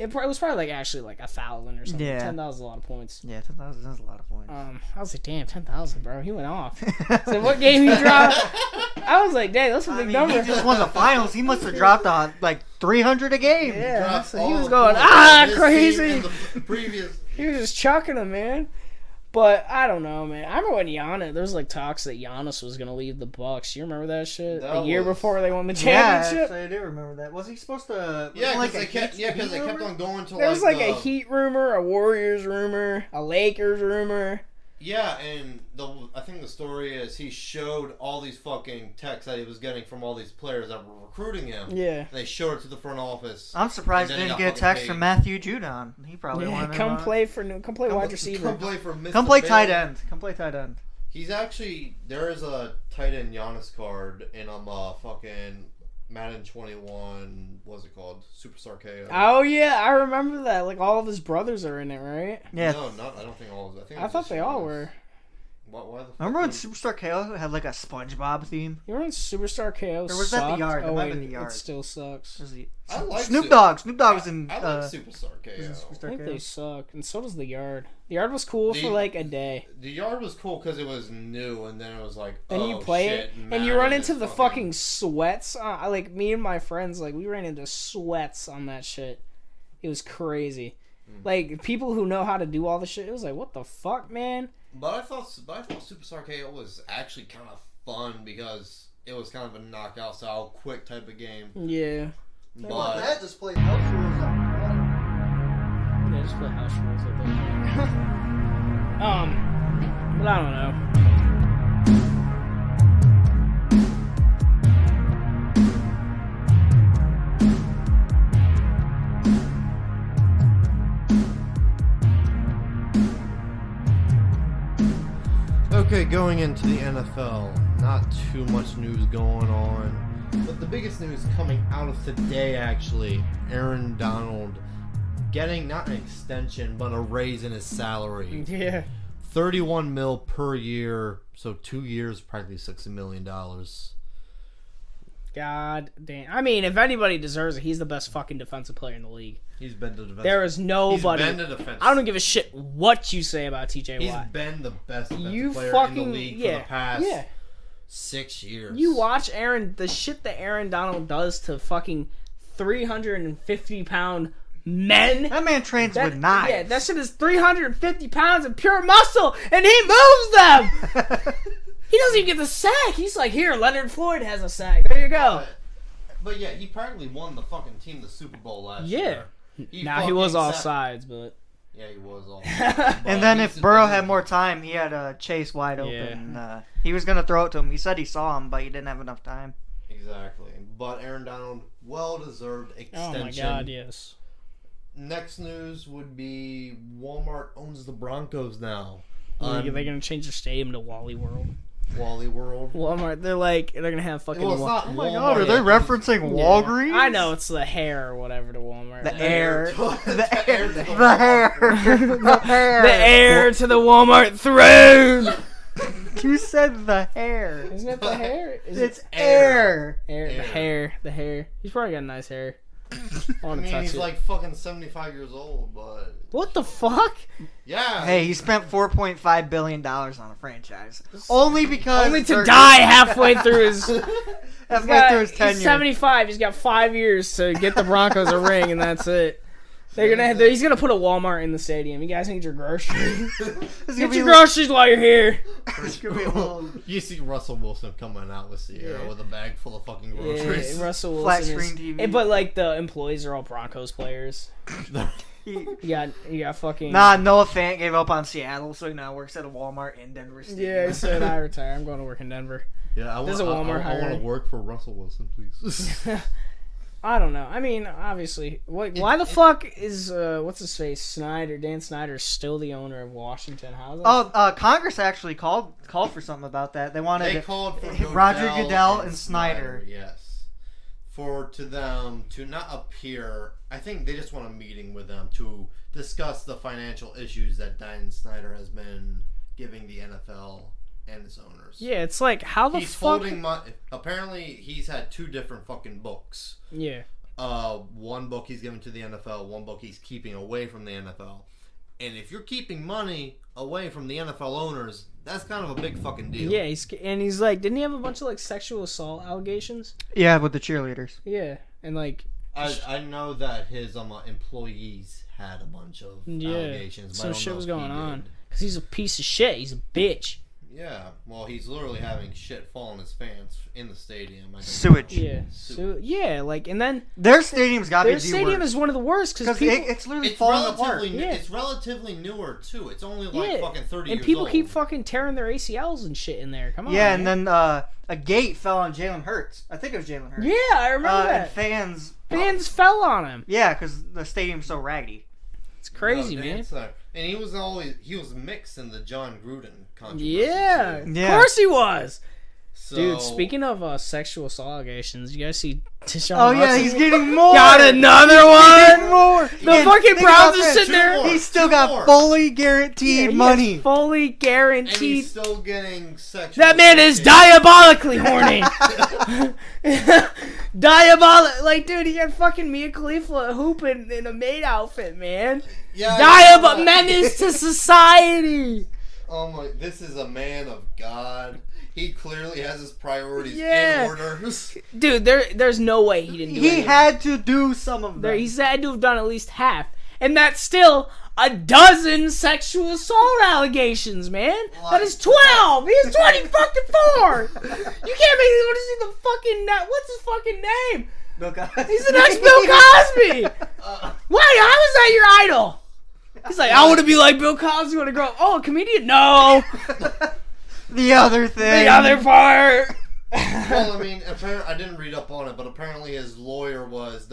It was probably like actually like 1,000 or something. Yeah. 10,000 is a lot of points. Yeah, 10,000 is a lot of points. I was like, damn, 10,000, bro. He went off. So what game he dropped? I was like, dang, that's a I big mean, number. he just won the finals. He must have dropped on like 300 a game. Yeah, Dropped so he all was the going, points of his team crazy. in the previous. He was just chucking him, man. But I don't know, man. I remember when there was like talks that Giannis was gonna leave the Bucks. You remember that shit? The year before they won the championship. Yeah, I do remember that. Was he supposed to? Yeah, like because they kept on going to. There was like a Heat rumor, a Warriors rumor, a Lakers rumor. Yeah, and I think the story is he showed all these fucking texts that he was getting from all these players that were recruiting him. Yeah. And they showed it to the front office. I'm surprised he didn't get a text from Matthew Judon. He probably wanted come play wide receiver. Come play for Mr. Come play Bale. tight end. Come play tight end. He's actually there is a tight end Giannis card in fucking Madden 21. What's it called? Superstar KO. Oh yeah, I remember that. Like all of his brothers are in it, right? Yeah. No, I don't think all of them. I thought they all were. Why the fuck Remember when Superstar KO had like a SpongeBob theme? You remember when Superstar KO Or was sucked? that the Yard? Oh, It might wait, have been the Yard. it still sucks. I like Snoop Dogg. Snoop Dogg was in. I like Superstar KO. Superstar I think KO. they suck, and so does the Yard. The Yard was cool for like a day. The Yard was cool because it was new, and then it was like, Then you play it, and you run into the fucking sweats. Like me and my friends, like we ran into sweats on that shit. It was crazy. Like people who know how to do all the shit. It was like, what the fuck, man? But I thought Superstar KO was actually kind of fun because it was kind of a knockout style, quick type of game. Yeah. But just play house rules on. Yeah, just play house rules at that point. But I don't know. okay, going into the NFL, not too much news going on, but the biggest news coming out of today, actually, Aaron Donald getting not an extension, but a raise in his salary. Yeah. 31 mil per year, so 2 years, practically $60 million. God damn. I mean, if anybody deserves it, he's the best fucking defensive player in the league. He's been the defensive. There is nobody. He's been the defensive. I don't give a shit what you say about TJ He's Watt. been the best defensive You player fucking in the league for the past 6 years. You watch the shit that Aaron Donald does to fucking 350-pound men. That man trains with knives. Yeah, that shit is 350 pounds of pure muscle, and he moves them. He doesn't even get the sack. He's like, here, Leonard Floyd has a sack. There you go. But yeah, he practically won the fucking team the Super Bowl last year. Now he was all sides, but yeah, he was all. And then if Burrow had more time, he had Chase wide open. Yeah. He was gonna throw it to him. He said he saw him, but he didn't have enough time. Exactly. But Aaron Donald, well-deserved extension. oh my god, yes. Next news would be Walmart owns the Broncos now. They're gonna change their stadium to Wally World. Wally World. Walmart. They're gonna have fucking. Well, it's not Oh my Walmart god, are they yet. referencing Walgreens? I know it's the hair or whatever to Walmart. The air. The air. The hair. The hair. The heir to the Walmart throne. You said the hair. Isn't it the hair? It's air. The hair. He's probably got nice hair. I I want to mean, touch he's it. like fucking 75 years old, but What the fuck? yeah. Hey, he spent $4.5 billion on a franchise. Only because Only to die halfway through his. halfway through his tenure. He's 75. He's got 5 years to get the Broncos a ring, and that's it. He's gonna put a Walmart in the stadium. You guys need your groceries. Get your groceries while you're here. You see Russell Wilson coming out with Sierra with a bag full of fucking groceries. Yeah, Russell Wilson. Flat screen TV. But like the employees are all Broncos players. You got fucking. Nah, Noah Fant gave up on Seattle, so he now works at a Walmart in Denver Stadium. Yeah, he said I retire. I'm going to work in Denver. Yeah, There's a Walmart I want hiring. to work for Russell Wilson, please. I don't know. I mean, obviously, why the fuck is what's his face Dan Snyder still the owner of Washington? How's that? Oh, Congress actually called for something about that. They wanted They called for Roger Goodell and Snyder. Yes, to them to not appear. I think they just want a meeting with them to discuss the financial issues that Dan Snyder has been giving the NFL and its owners. Yeah, it's like how the He's fuck. folding apparently, he's had 2 different fucking books. Yeah. One book he's given to the NFL, one book he's keeping away from the NFL. And if you're keeping money away from the NFL owners, that's kind of a big fucking deal. Yeah, he's like, didn't he have a bunch of like sexual assault allegations? Yeah, with the cheerleaders. Yeah, and like I know that his employees had a bunch of allegations. But some I don't shit know was if going he on. did. Because he's a piece of shit. He's a bitch. Yeah, well, he's literally having shit fall on his fans in the stadium. Sewage. Yeah. So, yeah, like, and then Their stadium's got to be their the stadium worst. is one of the worst because It's literally It's falling apart. relatively, Yeah. it's relatively newer too. It's only like fucking 30 and years people old. keep fucking tearing their ACLs and shit in there. Come on. Yeah, man. and then a gate fell on Jalen Hurts. I think it was Jalen Hurts. Yeah, I remember And that. fans Fell on him. Yeah, because the stadium's so raggedy. It's crazy, No, man. And he was mixed in the John Gruden controversy. Yeah, too. Yeah. of course he was. So, Dude, speaking of sexual assault allegations, you guys see Deshaun Oh yeah, Watson he's getting more. got another one. more. The fucking Browns are sitting there. Two more. He's still Two got more. fully guaranteed He money. is fully and guaranteed. he's still getting sexual. That man is assault diabolically horny. Diabolic, like, dude, he had fucking Mia Khalifa hooping in a maid outfit, man. Yeah, Menace to society. Oh my! This is a man of God. He clearly has his priorities Yeah. in order. Dude, there's no way he didn't do He anything. had to do some of them. He's had to have done at least half. And that's still a dozen sexual assault allegations, man. That is 12. He is 20 fucking 4. You can't make me want to see the fucking what's his fucking name? Bill Cosby. He's the next Bill Cosby. Why? How is that your idol? He's like, I want to be like Bill Cosby when I grow up. Oh, a comedian? No. The other thing. The other part. Well, I mean, I didn't read up on it, but apparently his lawyer was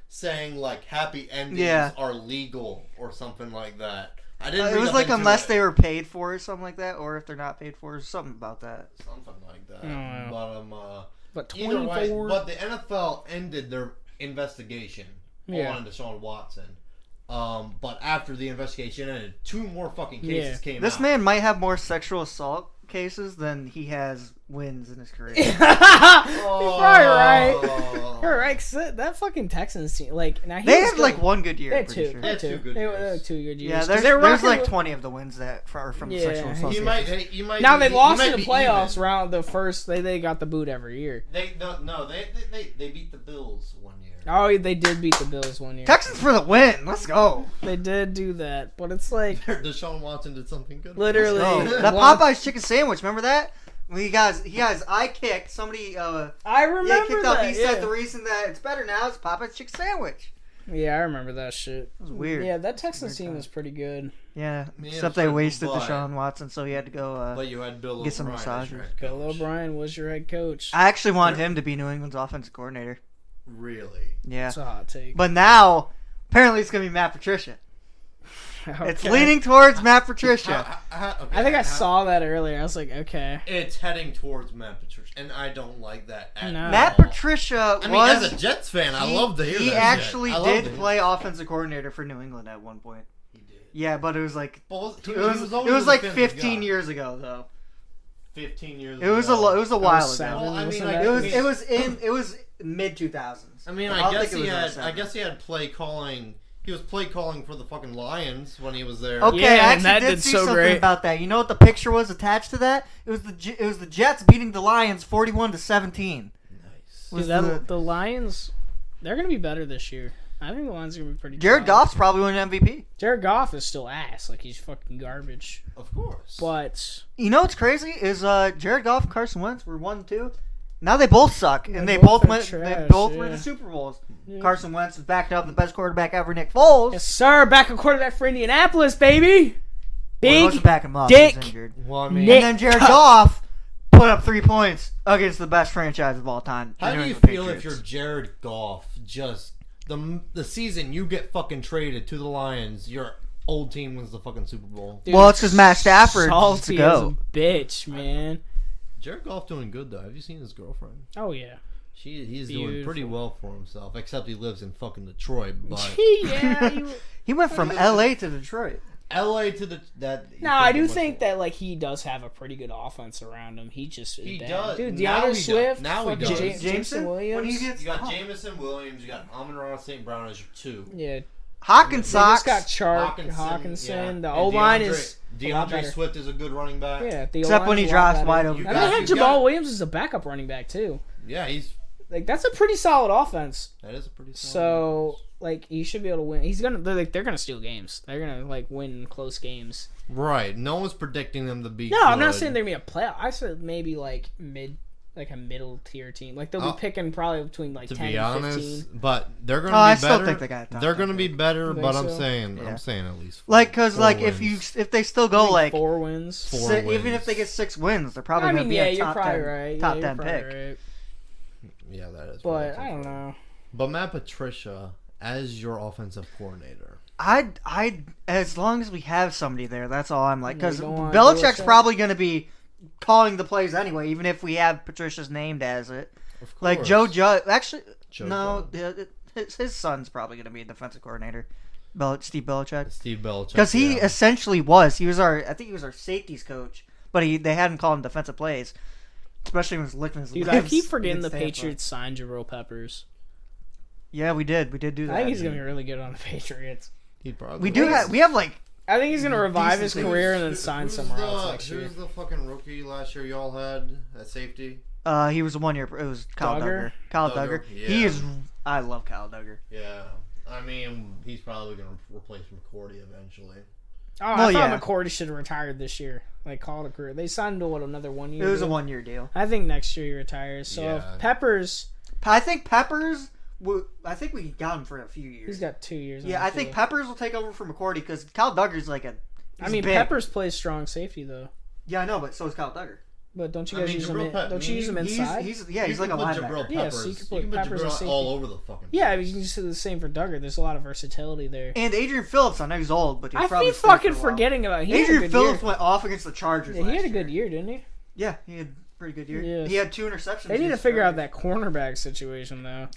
saying like happy endings are legal or something like that. I didn't. It read was up like into unless it. they were paid for or something like that, or if they're not paid for, or something about that. Something like that. Oh, But Either 24. way, but the NFL ended their investigation on Deshaun Watson. But after the investigation ended, 2 more fucking cases came out. This man might have more sexual assault cases than he has wins in his career. You're probably right. You're right. 'Cause that fucking Texans team, like, now They had like one good year. They I'm had pretty 2. sure. They had 2. They had 2 good years. Yeah, 'Cause there's they were rocking like with- 20 of the wins that are from Yeah. sexual assault. You might. Now be, they lost he in might the be playoffs even. round. The first they got the boot every year. They beat the Bills one year. Oh, they did beat the Bills one year. Texans for the win. Let's go. They did do that, but it's like Deshaun Watson did something good. Literally. Oh, that Popeye's chicken sandwich. Remember that? When he got his eye kicked. Somebody I remember kicked that. out. He said the reason that it's better now is Popeye's chicken sandwich. Yeah, I remember that shit. It was weird. Yeah, that Texans team was pretty good. Yeah, Yeah, except they certain wasted but- Deshaun Watson, so he had to go. But you had Bill Get some O'Brien as your massages. head Bill coach. O'Brien was your head coach. I actually wanted him to be New England's offensive coordinator. Really? Yeah, That's a hot take. but now apparently it's gonna be Matt Patricia. It's leaning towards Matt Patricia. I think I saw that earlier. I was like, okay. It's heading towards Matt Patricia, and I don't like that at No. Matt all. Patricia I mean, was. as a Jets fan, I love to hear that. He shit. actually I love to did hear play that. offensive coordinator for New England at one point. He did. Yeah, but it was like But it was like 15 years ago though. 15 years. It was ago. it was a while seven. ago. Well, I mean, Wasn't like, that- It was mid 2000s. I mean, I guess he had play calling. He was play calling for the fucking Lions when he was there. Okay, Yeah, I and actually that did did see so something great. about that. You know what the picture was attached to that? It was the Jets beating the Lions 41-17. Nice. Was Dude, the Lions, they're gonna be better this year. I think the Lions are gonna be pretty. Jared solid. Goff's probably winning MVP. Jared Goff is still ass. Like, he's fucking garbage. Of course. But You know what's crazy is Jared Goff and Carson Wentz were 1-2. Now they both suck, and They they both both are went. They trash, both yeah. were in the Super Bowls. Yeah. Carson Wentz is backed up the best quarterback ever, Nick Foles. yes, sir. Back a quarterback for Indianapolis, baby. Well, he Big wasn't backing him up. He was dick. injured. well, I mean, Nick. And then Jared Goff put up 3 points against the best franchise of all time. how the do New you England feel if Patriots. you're Jared Goff? Just the season you get fucking traded to the Lions, your old team wins the fucking Super Bowl. Dude, Well, it's 'cause Matt Stafford needs to salty go. as a bitch, man. Jared Goff doing good though. Have you seen his girlfriend? Oh yeah. He's doing Beautiful. pretty well for himself, except he lives in fucking Detroit. But Yeah. He went from LA to Detroit. LA to No, I do think that like he does have a pretty good offense around him. He just He bad. does. Dude, Now DeAndre he Swift, does. Now he fucking does. Jameson Jameson Williams. when he gets you got Jameson Williams, you got Amon-Ra St. Brown as your 2. Yeah, Hawkins they just socks. got Chark, Hawkinson, Hawkinson. yeah. The And O line is a lot DeAndre better. Swift is a good running back. Yeah, the Except when he O-line's a lot drops better. wide open. You And got- they have you Jamal got- Williams as a backup running back too. Yeah, he's like that's a pretty solid offense. That is a pretty solid So offense. like he should be able to win. He's gonna they're gonna steal games. They're gonna like win close games. Right. No one's predicting them to be No, good. I'm not saying they're gonna be a playoff. I said maybe like a middle tier team. Like they'll be picking probably between like to 10 be and honest, 15. but they're gonna be I better. still think they got. They're gonna be better, You think but I'm so? saying Yeah. at least Like, cause four like wins. if they still go like 4 wins. Four even wins. if they get 6 wins, they're probably I gonna mean, be yeah, a you're top probably 10, right. top yeah, 10 you're pick. probably right. Yeah, that is. But relative. I don't know. But Matt Patricia as your offensive coordinator. I as long as we have somebody there, that's all I'm like. Because You don't want Belichick's Belichick? probably going to be calling the plays anyway, even if we have Patricia's named as it. Of course. Like Joe Judge, actually, Joe no, Judge. his son's probably going to be a defensive coordinator, Steve Belichick, Steve Belichick. because he yeah. essentially was. He was I think he was our safeties coach, but they hadn't called him defensive plays, especially when he was licking his Dude, lips I keep forgetting the against Tampa. Patriots signed Jabril Peppers. Yeah, we did do that. I think he's gonna be really good on the Patriots. He'd probably We have like. I think he's gonna revive his Decent career and then sign Who's somewhere the- else next year. Who's the fucking rookie last year y'all had at safety? He was a 1 year. It was Kyle Duggar? Duggar. Kyle Duggar, Duggar. yeah. He is. I love Kyle Duggar. Yeah. I mean, he's probably going to replace McCourty eventually. Oh, I Well, thought yeah. McCourty should have retired this year. Like, call it a career. They signed him to, what, another 1 year? It was a deal? 1 year deal. I think next year he retires. So, Yeah. if Peppers, I think Peppers. I think we got him for a few years. he's got 2 years. Yeah, on I the think field. Peppers will take over for McCourty because Kyle Duggar's like a. I mean, big. Peppers plays strong safety, though. Yeah, I know, but so is Kyle Duggar. But don't you I guys mean, use him? Jabril Pep- Don't you use him He's inside? he's You like a can put linebacker. Jabril Yeah, Peppers. so you can you put can Peppers put as Jabril safety. all over the fucking Yeah, place. but you can just do the same for Duggar. There's a lot of versatility there. And Adrian Phillips, I know he's old, but he's I probably keep stayed for fucking a while. forgetting about. He had a Adrian good Phillips year. went off against the Chargers. Yeah, he had a last good year. year, didn't he? Yeah, he had a pretty good year. Yes. He had 2 interceptions. They need to against figure out Chargers. that cornerback situation, though.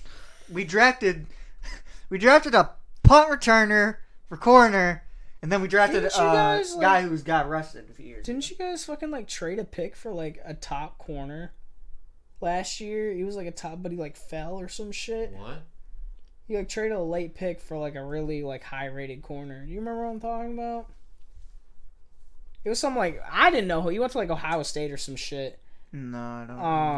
We drafted a punt returner for corner, and then we drafted Didn't a you guys, like- guy who's got arrested a few years. Didn't you guys fucking like trade a pick for like a top corner last year? He was like a top, but he like fell or some shit. What? He like traded a late pick for like a really like high rated corner. Do you remember what I'm talking about? It was some like I didn't know who he went to like Ohio State or some shit. No, I don't.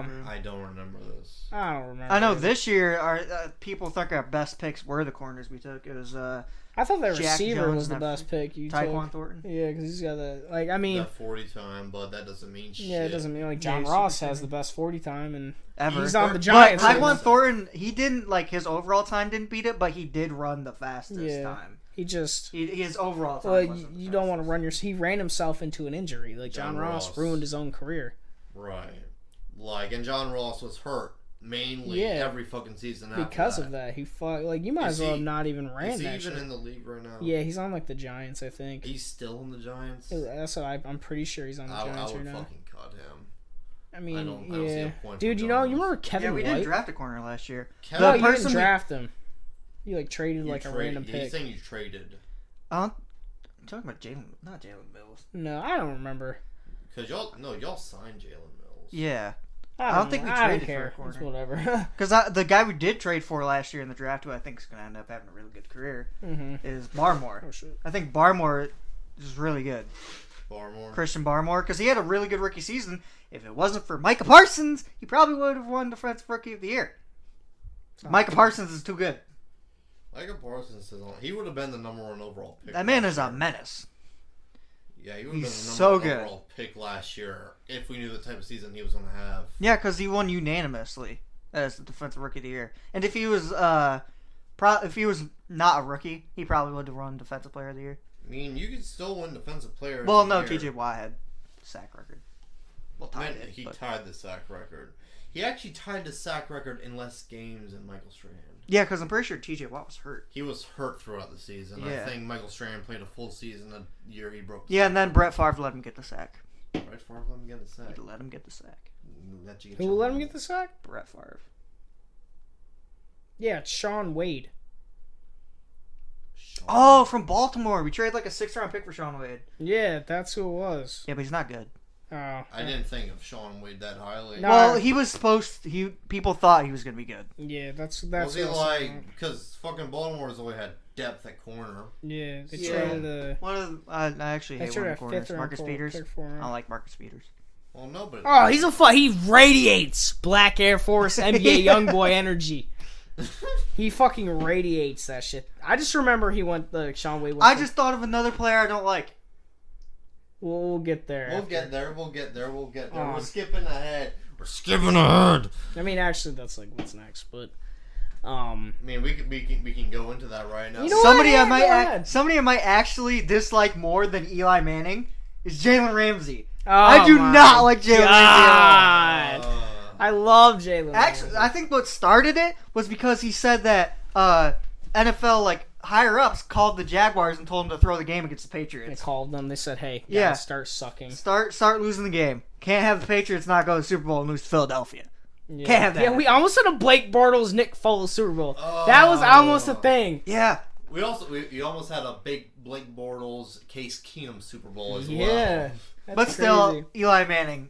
Remember. I don't remember this. I don't remember. I know this year our people think our best picks were the corners we took. It was I thought that Jack receiver Jones was the and best pick you Tyquan took. Thornton. Yeah, because he's got the like. I mean, That 40 time, but that doesn't mean shit. yeah, it doesn't mean like Yeah, John he's Ross super has skinny. the best 40 time, and Ever. he's on the But Giants. Tyquan Thornton, he didn't like his overall time didn't beat it, but he did run the fastest Yeah. time. He just. His overall time. Well, wasn't the you don't want to fastest. run your. He ran himself into an injury. Like John John Ross Ross. ruined his own career. Right. Like, and John Ross was hurt mainly Yeah. every fucking season after Because of that, he fought. Like you might Is as well he- have not even ran Is he that even shit. in the league right now? Yeah, he's on like the Giants, I think. He's still in the Giants? That's what I'm pretty sure he's on the I Giants would right now. fucking cut him. I mean, I don't see yeah, a point for dude. You John know, you Ross. remember Kevin Yeah, we White? didn't draft a corner last year. Kevin, No, The you person didn't we- draft him. You like traded you like a trade- random He's pick. saying you traded. I'm talking about not Jalen Mills. No, I don't remember. Because y'all signed Jalen Mills. Yeah, I don't think we I don't traded for a care. corner. It's whatever. because the guy we did trade for last year in the draft, who I think is going to end up having a really good career, mm-hmm. is Barmore. Oh shit. I think Barmore is really good. Barmore. Christian Barmore, because he had a really good rookie season. If it wasn't for Micah Parsons, he probably would have won Defensive Rookie of the Year. Micah Parsons is too good. Micah Parsons says he would have been the number 1 overall pick. That man last is a year. menace. Yeah, he would have been He's the number so 1 good. overall pick last year if we knew the type of season he was going to have. Yeah, because he won unanimously as the Defensive Rookie of the Year. And if he was if he was not a rookie, he probably would have won Defensive Player of the Year. I mean, you could still win Defensive Player. Well, of the no, Year. T.J. Watt had sack record. Well, tied Man, it. he but- tied the sack record. He actually tied the sack record in less games than Michael Strahan. Yeah, because I'm pretty sure T.J. Watt was hurt. He was hurt throughout the season. Yeah. I think Michael Strahan played a full season the year he broke. Yeah, and then Brett Favre let him get the sack. Right for let him get a sack. He let him get the sack. Who let him get the sack? Brett Favre. Yeah, it's Sean Wade. Oh, from Baltimore. We traded like a 6th-round pick for Sean Wade. Yeah, that's who it was. Yeah, but he's not good. Oh, I didn't think of Sean Wade that highly. No. Well, he was supposed to, people thought he was going to be good. yeah, that's Was he what I was like saying. because fucking Baltimore's always had depth at corner? Yeah, they Yeah. traded a. One of the, I actually They hate one traded of the a corners. 5th round Marcus Peters. pick for I him. don't like Marcus Peters. Well, no, but Oh, he radiates Black Air Force NBA YoungBoy energy. He fucking radiates that shit. I just remember he went the Sean Wade. I just thought of another player I don't like. We'll get there. We'll get there. Oh. We're skipping ahead. I mean, actually, that's like what's next, but I mean, we can go into that right now. You know Somebody what? I might Go ahead. somebody I might actually dislike more than Eli Manning is Jalen Ramsey. Oh, I do my not like Jalen Ramsey at all. God. I love Jalen. Actually, I think what started it was because he said that NFL like higher ups called the Jaguars and told them to throw the game against the They Patriots. called them. They said, "Hey, guys, Yeah. start sucking." Start losing the game. Can't have the Patriots not go to the Super Bowl and lose to Philadelphia. Yeah. Can't have that. Yeah, we almost had a Blake Bortles, Nick Foles Super Bowl. That was almost a thing. Yeah. We almost had a big Blake Bortles, Case Keenum Super Bowl as Yeah, well. that's But still, crazy. Eli Manning,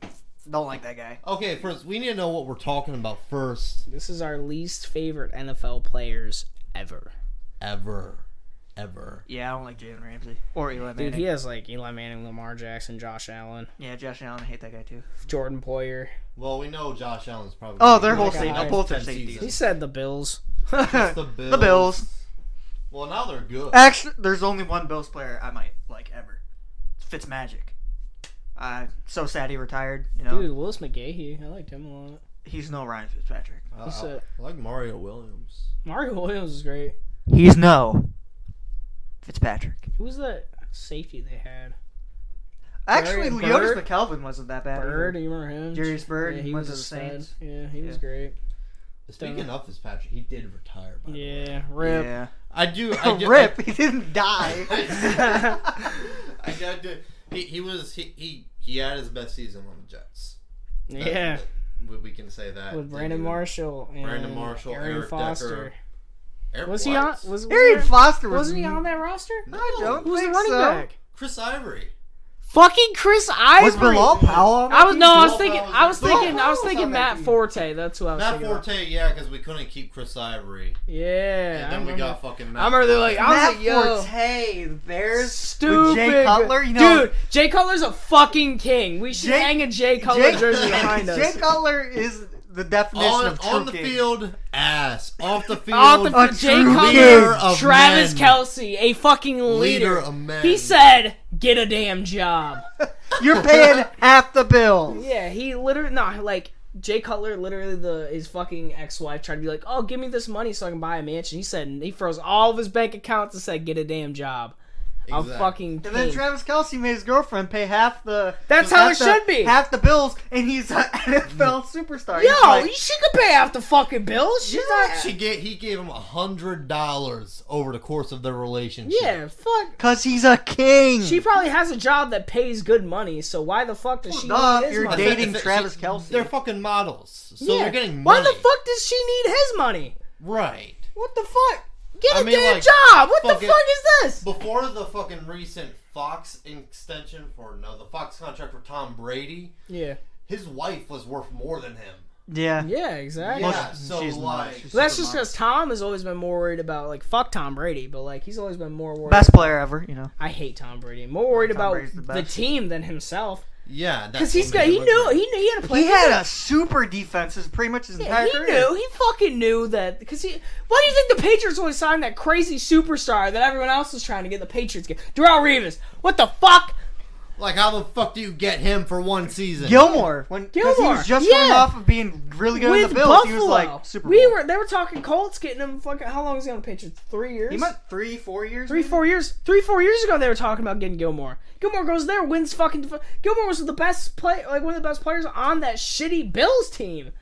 don't like that guy. Okay, first we need to know what we're talking about first. This is our least favorite NFL players ever. Ever. Yeah, I don't like Jalen Ramsey or Eli Manning. Dude, he has like Eli Manning, Lamar Jackson, Josh Allen, Yeah, Josh Allen, I hate that guy too. Jordan Poyer. Well, we know Josh Allen's probably. Oh, their whole Like a safety, high- both their 10 safeties. He said the Bills. It's the Bills. The Bills. Well, now they're good. Actually, there's only one Bills player I might like ever. It's Fitzmagic. So sad he retired. You know, Dude, Willis McGahee. I liked him a lot. he's no Ryan Fitzpatrick. He said I like Mario Williams. Mario Williams is great. He's no Fitzpatrick. Who was that safety they had? Actually, Bird? Leotis McKelvin wasn't that bad. Bird, either. you remember him? Darius Bird, Yeah, he he went was to a the stud. Saints. Yeah, he was Yeah. great. Speaking of Fitzpatrick, he did retire. By the way. Yeah, rip. Yeah. I do. Rip. He didn't die. I got to. He had his best season on the Jets. Yeah, We can say that. with Brandon Marshall and Brandon Marshall, Aaron Eric Foster. Decker. Eric Was he on? what? Was Arian Foster was. wasn't he on that roster? I don't Who was the think running so. back? Chris Ivory. Fucking Chris Ivory. Was Bilal Powell on that I was team? no, I was Bilal thinking, Powell I was was- thinking, Bilal I was Powell's thinking on that Matt team. Forte. That's who I was Matt thinking. Forte, yeah, because we couldn't keep Chris Ivory. Yeah, And then we got fucking Matt. I remember they're like, I was Matt like, yo, Forte, the Bears, stupid. with Jay Cutler. You know, Dude, Jay Cutler's a fucking king. We should Jay- hang a Jay Cutler Jay, jersey behind us. Jay Cutler is the definition of true on the king. field, ass. Off the field, Off the A field, Jay true Cutler, leader of Travis men. Kelsey, a fucking leader. Leader of men. He said, "Get a damn job." You're paying half the bills. Yeah, he literally like Jay Cutler, literally his fucking ex-wife tried to be like, "Oh, give me this money so I can buy a mansion." He said he froze all of his bank accounts and said, "Get a damn job." I'm Exactly. fucking. And then king. Travis Kelsey made his girlfriend pay half the. That's half how it the- should be. Half the bills, and he's an NFL superstar. He's Yo, like, she could pay off the fucking bills. She's not. He gave him $100 over the course of their relationship. Yeah, fuck. cause he's a king. She probably has a job that pays good money, so why the fuck does she duh, need if his you're money? dating Travis Kelsey. They're fucking models, so they're getting Why money. the fuck does she need his money? Right. What the fuck? Get I a mean, damn like, job! What the fucking- fuck is this? Before the fucking recent Fox extension the Fox contract for Tom Brady, Yeah. his wife was worth more than him. Yeah. Yeah, exactly. Yeah, so she's like, not. She's Well, that's super just modest. because Tom has always been more worried about, like, fuck Tom Brady, but, like, he's always been more worried. Best player ever, you know. I hate Tom Brady. More worried Tom about Brady's the the best. team than himself. yeah, Because he knew, he had a play. He had a super defense his pretty much his entire he career. knew. He fucking knew that. Because why do you think the Patriots always signed that crazy superstar that everyone else was trying to get the Patriots get? Darrell Reeves. What the fuck? Like, how the fuck do you get him for one season? Gilmore, because he Gilmore, was just yeah. coming off of being really good in With the Bills. Buffalo. He was like Super Bowl. They were talking Colts getting him fucking. How long was he on the Patriots? 3 years. He went 3-4 years. 3-4 years. 3-4 years ago, they were talking about getting Gilmore. Gilmore goes there, wins fucking. Gilmore was the best play, like one of the best players on that shitty Bills team,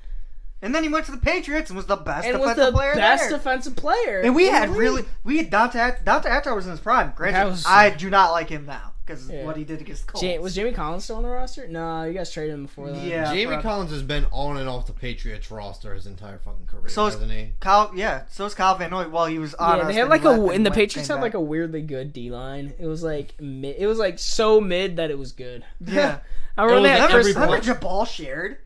And then he went to the Patriots and was the best and was defensive the player best there. defensive player. And we in had the league. Dante Attar was in his prime. That Granted, was- I do not like him now because Yeah. what he did against the Colts. Was Jamie Collins still on the roster? No, you guys traded him before that. Yeah. Jamie bro. Collins has been on and off the Patriots roster his entire fucking career, So is hasn't he? So is Kyle Van Noy. Well, he was on. Yeah, us, they had then like he left and the went- Patriots came had like back. a weirdly good D line. It was like mid, it was like so mid that it was good. Yeah. I remember they had like Chris. every Remember point. Jabal Shared?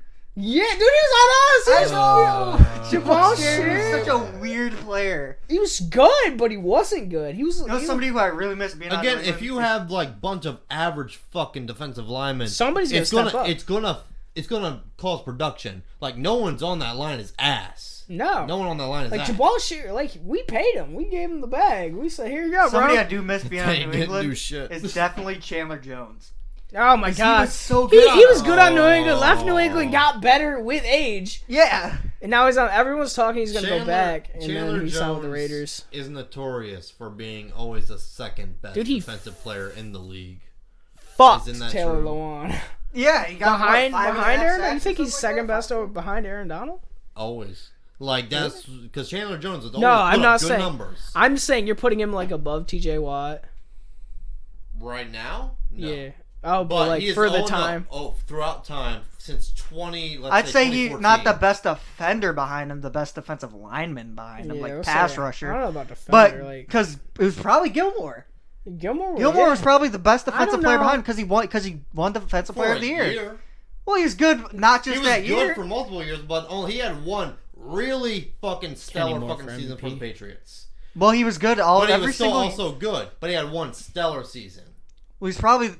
Yeah, dude, he was on us. Jamal shit. Shearer is such a weird player. He was good, but he wasn't good. He was. You know, somebody who I really miss being on Again, New if England you have like bunch of average fucking defensive linemen, Somebody's gonna step up. It's gonna cause production. Like no one's on that line is ass. No one on that line is like ass. Jabal Shearer, like we paid him. We gave him the bag. We said, "Here you go, somebody bro." I do miss being on They New didn't England do shit. is definitely Chandler Jones. Oh my god, He was so He good. was good on New England. Left New England, got better with age, Yeah. and now he's on. Everyone's talking he's gonna go back, and Chandler then he's Jones signed with the Raiders. is notorious for being always the second best Dude, he defensive player in the league. Fucked Isn't that Taylor true? Lewan. Yeah, he got behind what, 5.5 Aaron. sacks You think or he's something second like that? best over behind Aaron Donald? Always. Like that's because Chandler Jones is always No, I'm put not up good saying. numbers. I'm saying you're putting him like above T.J. Watt. Right now, no. Yeah. Oh, but But like he is for the on time. throughout time since 20. Let's I'd say he's 2014. not the best defender behind him, the best defensive lineman behind him, Yeah, like let's pass say- I rusher. don't know about defender. But like because it was probably Gilmore. Gilmore. Gilmore yeah. was probably the best I defensive don't player know. behind because he won defensive For player a of the year. Well, he was good not He just was that good year. for multiple years, but he had one really fucking stellar Moore fucking for season for the MVP. Patriots. Well, he was good all But he every was still single. also good. But he had one stellar season. Well, he's probably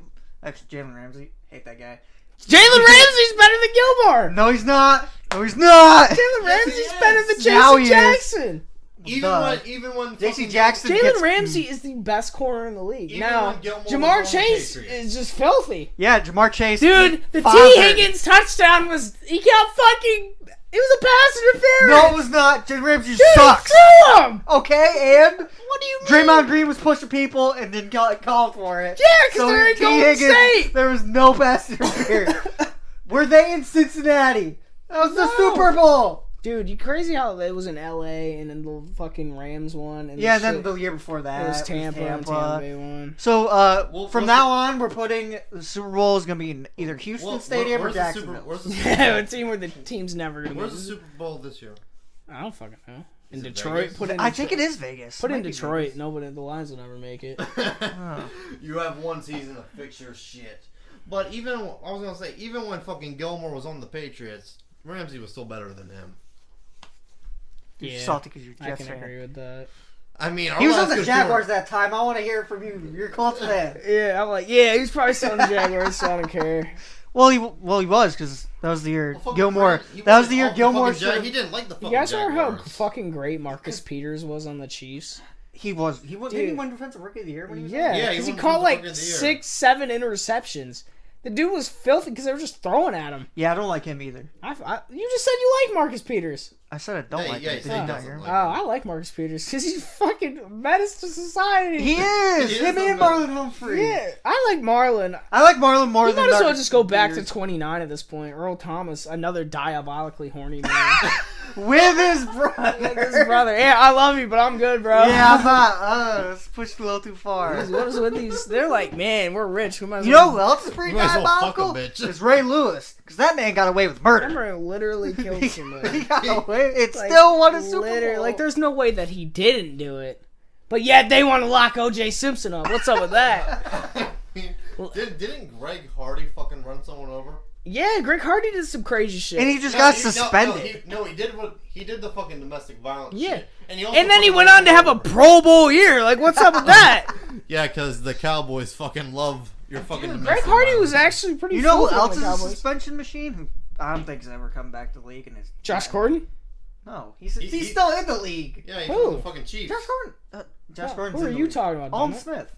actually Jalen Ramsey. Hate that guy. Jalen Ramsey's better than Gilmore. No, he's not. No, he's not. Jalen Ramsey's he better than is. Now he Jason is. Jackson. Even when J.C. fucking Jackson Jalen gets- Ramsey is the best corner in the league. Even Now, when Gilmore Jamar was on the Chase Patriots. is just filthy. Yeah, Jamar Chase. Dude, the T. fathered. Higgins touchdown was he got fucking. It was a pass interference. No, it was not. Jalen Ramsey Dude, sucks. threw him. Okay, and What do you mean? Draymond Green was pushing people and didn't call for it. Yeah, because they're in T. Golden Higgins, State. there was no pass interference. Were they in Cincinnati? That was the Super Bowl. Dude, you crazy how it was in L.A. and then the fucking Rams won. And Yeah, the then shit- the year before that it was Tampa and Tampa Bay won. So Well, from what's now on, we're putting the Super Bowl is going to be in either Houston Well, Stadium or where's the Super- Jacksonville. Where's the Super Yeah, a Bowl? team where the team's never gonna Where's the win. Super Bowl this year? I don't fucking know. In Is it Detroit, Vegas? put in. I think it is Vegas. Put in Might be Detroit. Vegas. Nobody, the Lions will never make it. You have one season to fix your shit. But even I was gonna say, even when fucking Gilmore was on the Patriots, Ramsey was still better than him. You're Yeah, salty because you're I Jets can fan. agree with that. I mean, He was our on the last good Jaguars corner- that time. I want to hear from you. You're Colts fan. Yeah, I'm like, yeah, he's probably still on the Jaguars, so I don't care. Well, he was because that was the year Well, fucking Gilmore. Ram- he That was wasn't the year off Gilmore. fucking Jag- should- He didn't like the fucking You guys remember how Jaguars. fucking great Marcus Peters was on the Chiefs? He was. Didn't he Dude. won Defensive Rookie of the Year when he was? Yeah, Yeah, he because he won caught Defensive like Rookie of the Year. 6, 7 interceptions. The dude was filthy because they were just throwing at him. Yeah, I don't like him either. You just said you like Marcus Peters. I said I don't Yeah, like yeah, him. he Did said you he not doesn't hear him? like Oh, I like Marcus Peters because he's fucking menace to society. He is. He is Him the and best. Marlon Humphrey. Yeah, I like Marlon. I like Marlon more You than might as well Marcus just go back to Peters. 29 at this point. Earl Thomas, another diabolically horny man. With his brother. His brother. Yeah, I love you, but I'm good, bro. Yeah, I'm not. It's pushed a little too far. What is with these? They're like, man, we're rich. We might as You well know who else is pretty You might as well fuck diabolical? a bitch. It's Ray Lewis, because that man got away with murder. Remember, literally killed he somebody. got away. It Like, still won a Super literally- Bowl. Like, there's no way that he didn't do it. But yet they want to lock O.J. Simpson up. What's up with that? Didn't Greg Hardy fucking run someone over? Yeah, Greg Hardy did some crazy shit. and he just No, got he- suspended. No, he did the fucking domestic violence. Yeah. shit. And he And then he fucking went ran on to have a someone over. Pro Bowl year. Like, what's up with that? Yeah, because the Cowboys fucking love your fucking. Greg domestic Hardy violence. was actually pretty. You know who filthy on else the is a Cowboys. suspension machine? Who I don't think has ever come back to the league. And is Josh Gordon. No, he's He- still in the league. Yeah, he's Who? from the fucking Chiefs. Josh Gordon. Josh Gordon's Who are in the you league. talking about? Alden Donut? Smith.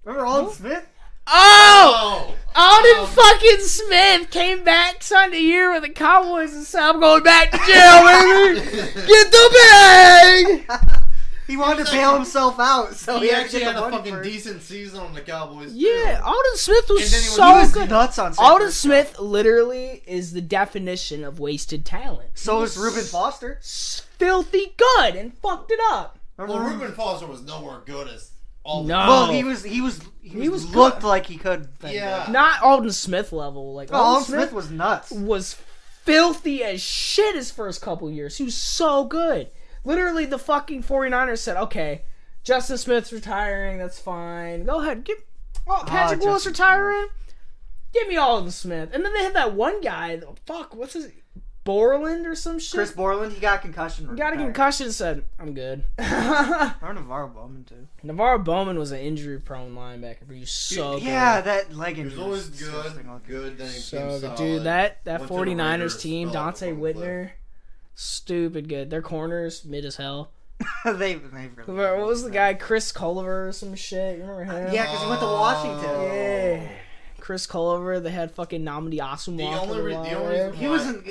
Remember Alden Smith? Oh! Alden Oh. fucking Smith came back, signed a year with the Cowboys, and said, "I'm going back to jail, baby. Get the bag." He wanted to bail himself out, so He he, actually had had to a get the fucking money decent season on the Cowboys. Yeah, too. Alden Smith was And then he was- so He was good. nuts on Alden Sanders. Smith literally is the definition of wasted talent. So is Reuben Foster. Filthy good and fucked it up. Well, Reuben Foster was nowhere good as all. No. Well, he was looked good. like he could. Yeah. Not Alden Smith level. Like Oh, Alden Smith was nuts. was filthy as shit his first couple years. He was so good. Literally, the fucking 49ers said, okay, Justin Smith's retiring. That's fine. Go ahead. Patrick Willis Justin retiring. Give me Alden Smith. And then they had that one guy. Fuck, what's his... Borland or some shit? Chris Borland, he got concussion. He got a concussion and said, I'm good. Or Navarro Bowman, too. Navarro Bowman was an injury-prone linebacker, but he was so good. Yeah, that leg injury. He was always good. Then he So became good. solid. Dude, that Went to the 49ers Raiders, team, fell off Dante the cliff. Whitner, stupid good. Their corners, mid as hell. They've really What was the guy? Chris Culliver or some shit? You remember him? Yeah, because he went to Washington. Yeah. Chris Culliver, they had fucking Namdi Asumwa. He wasn't.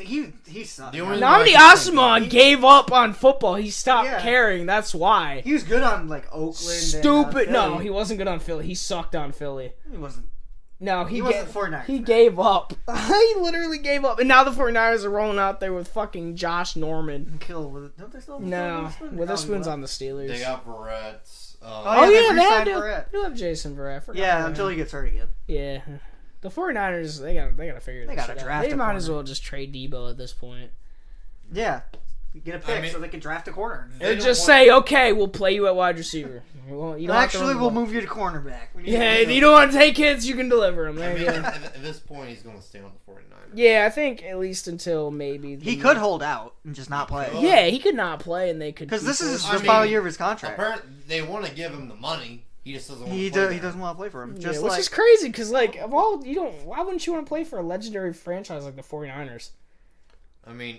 He sucked. The only Namdi Asumwa gave up on football. He stopped Yeah. caring. That's why. He was good on like Oakland. Stupid. And, No, Philly. he wasn't good on Philly. He sucked on Philly. He wasn't. No, He wasn't 49ers. He gave up. He literally gave up. And now the 49ers are rolling out there with fucking Josh Norman. Kill with. Don't they still? No, Witherspoon's on the Steelers. They got Verrett. Oh yeah, they re-signed have Verrett. you have Jason Verrett. Forgot Yeah, about until him. he gets hurt again. Yeah. The 49ers, they gotta figure this gotta shit out. draft They a might as corner. well just trade Debo at this point. Yeah. Get a pick I mean- so they can draft a corner. They Or don't just want- say, okay, we'll play you at wide receiver. You don't have to Actually, run the we'll ball. move you to cornerback. Yeah, if you don't want to take hits, you can deliver them. I There mean, you go. at this point, he's going to stay on the 49ers. Yeah, I think at least until maybe... He could hold out and just not play. He Yeah, he could not play, and they could... Because this is I the mean, final year of his contract. Apparently, they want to give him the money. He just doesn't want He to play there. doesn't want to play for him. Yeah, Just which like is crazy, because, like, of all... Why wouldn't you want to play for a legendary franchise like the 49ers? I mean,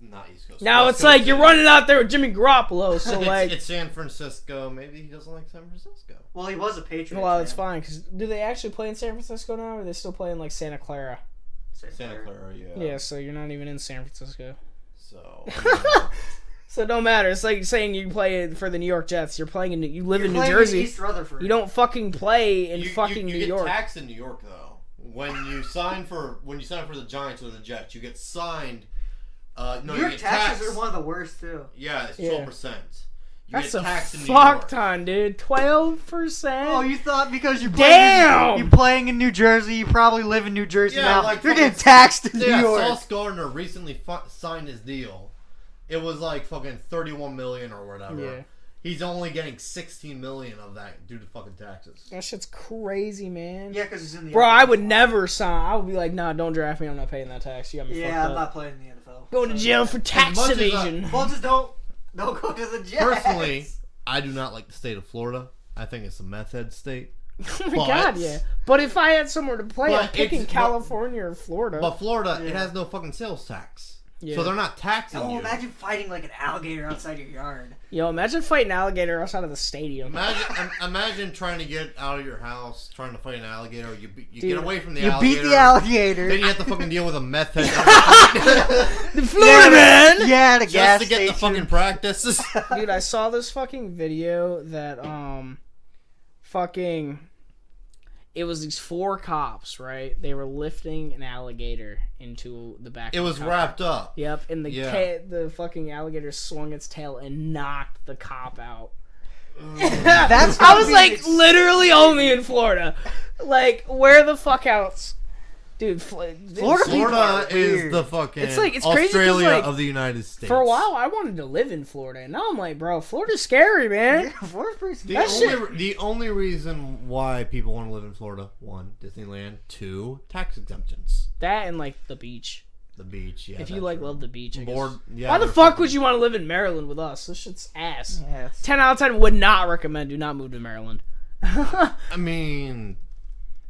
not East Coast. Now West it's Coast like you're is- running out there with Jimmy Garoppolo, so, like... It's San Francisco. Maybe he doesn't like San Francisco. well, he was a Patriot. Well, it's fine, because do they actually play in San Francisco now, or are they still playing, like, Santa Clara? Santa Clara, yeah. Yeah, so you're not even in San Francisco. So, So it don't matter. It's like saying you play for the New York Jets. You're playing in... You live You're in New playing Jersey. East Rutherford. You don't fucking play in you fucking New get York. taxed in New York though. When you sign for the Giants or the Jets, you get signed. No, New you York get taxes taxed. are one of the worst too. Yeah, it's Yeah. 12%. You That's get a taxed in New fuck York. ton, dude. 12%. Oh, you thought because you're Damn! you're playing in New Jersey, you probably live in New Jersey Yeah, now. like you're fucking- getting taxed in New Yeah, York. Sauce Gardner recently signed his deal. It was like fucking $31 million or whatever. Yeah. He's only getting $16 million of that due to fucking taxes. That shit's crazy, man. Yeah, because he's in the Bro, NFL. I would never sign. I would be like, nah, don't draft me. I'm not paying that tax. You got me Yeah, fucked I'm up. not playing in the NFL. Going to jail for tax much as I- evasion. Well, just don't go to the Jets. Personally, I do not like the state of Florida. I think it's a meth head state. Oh my But- god, yeah. But if I had somewhere to play, But I'm picking it's- California or Florida. But Florida, it Yeah. has no fucking sales tax. Yeah. So they're not taxing Oh, you. imagine fighting like an alligator outside your yard. Yo, imagine fighting an alligator outside of the stadium. Imagine trying to get out of your house, trying to fight an alligator. You Dude, get away from the You alligator. beat the alligator. Then you have to fucking deal with a meth head. The Florida man! Yeah, the gas just to get the station. fucking practice. Dude, I saw this fucking video that, it was these 4 cops, right? They were lifting an alligator into the back It of the was cop. wrapped up. Yep, and Yeah. the fucking alligator swung its tail and knocked the cop out. That's I was like, literally only in Florida. Like, where the fuck else? Dude, Florida people are Florida is weird. the fucking It's like- it's crazy 'cause, Australia like, of the United States. for a while, I wanted to live in Florida. And now I'm like, bro, Florida's scary, man. Yeah, Florida's pretty The That only, the only reason why people want to live in Florida, 1, Disneyland, 2, tax exemptions. That and, like, the beach. The beach, yeah. If you, that's like, right. love the beach, I guess. Board, yeah, Why the they're fuck fucking- would you want to live in Maryland with us? This shit's ass. Yeah, 10 out of 10 would not recommend. Do not move to Maryland. I mean,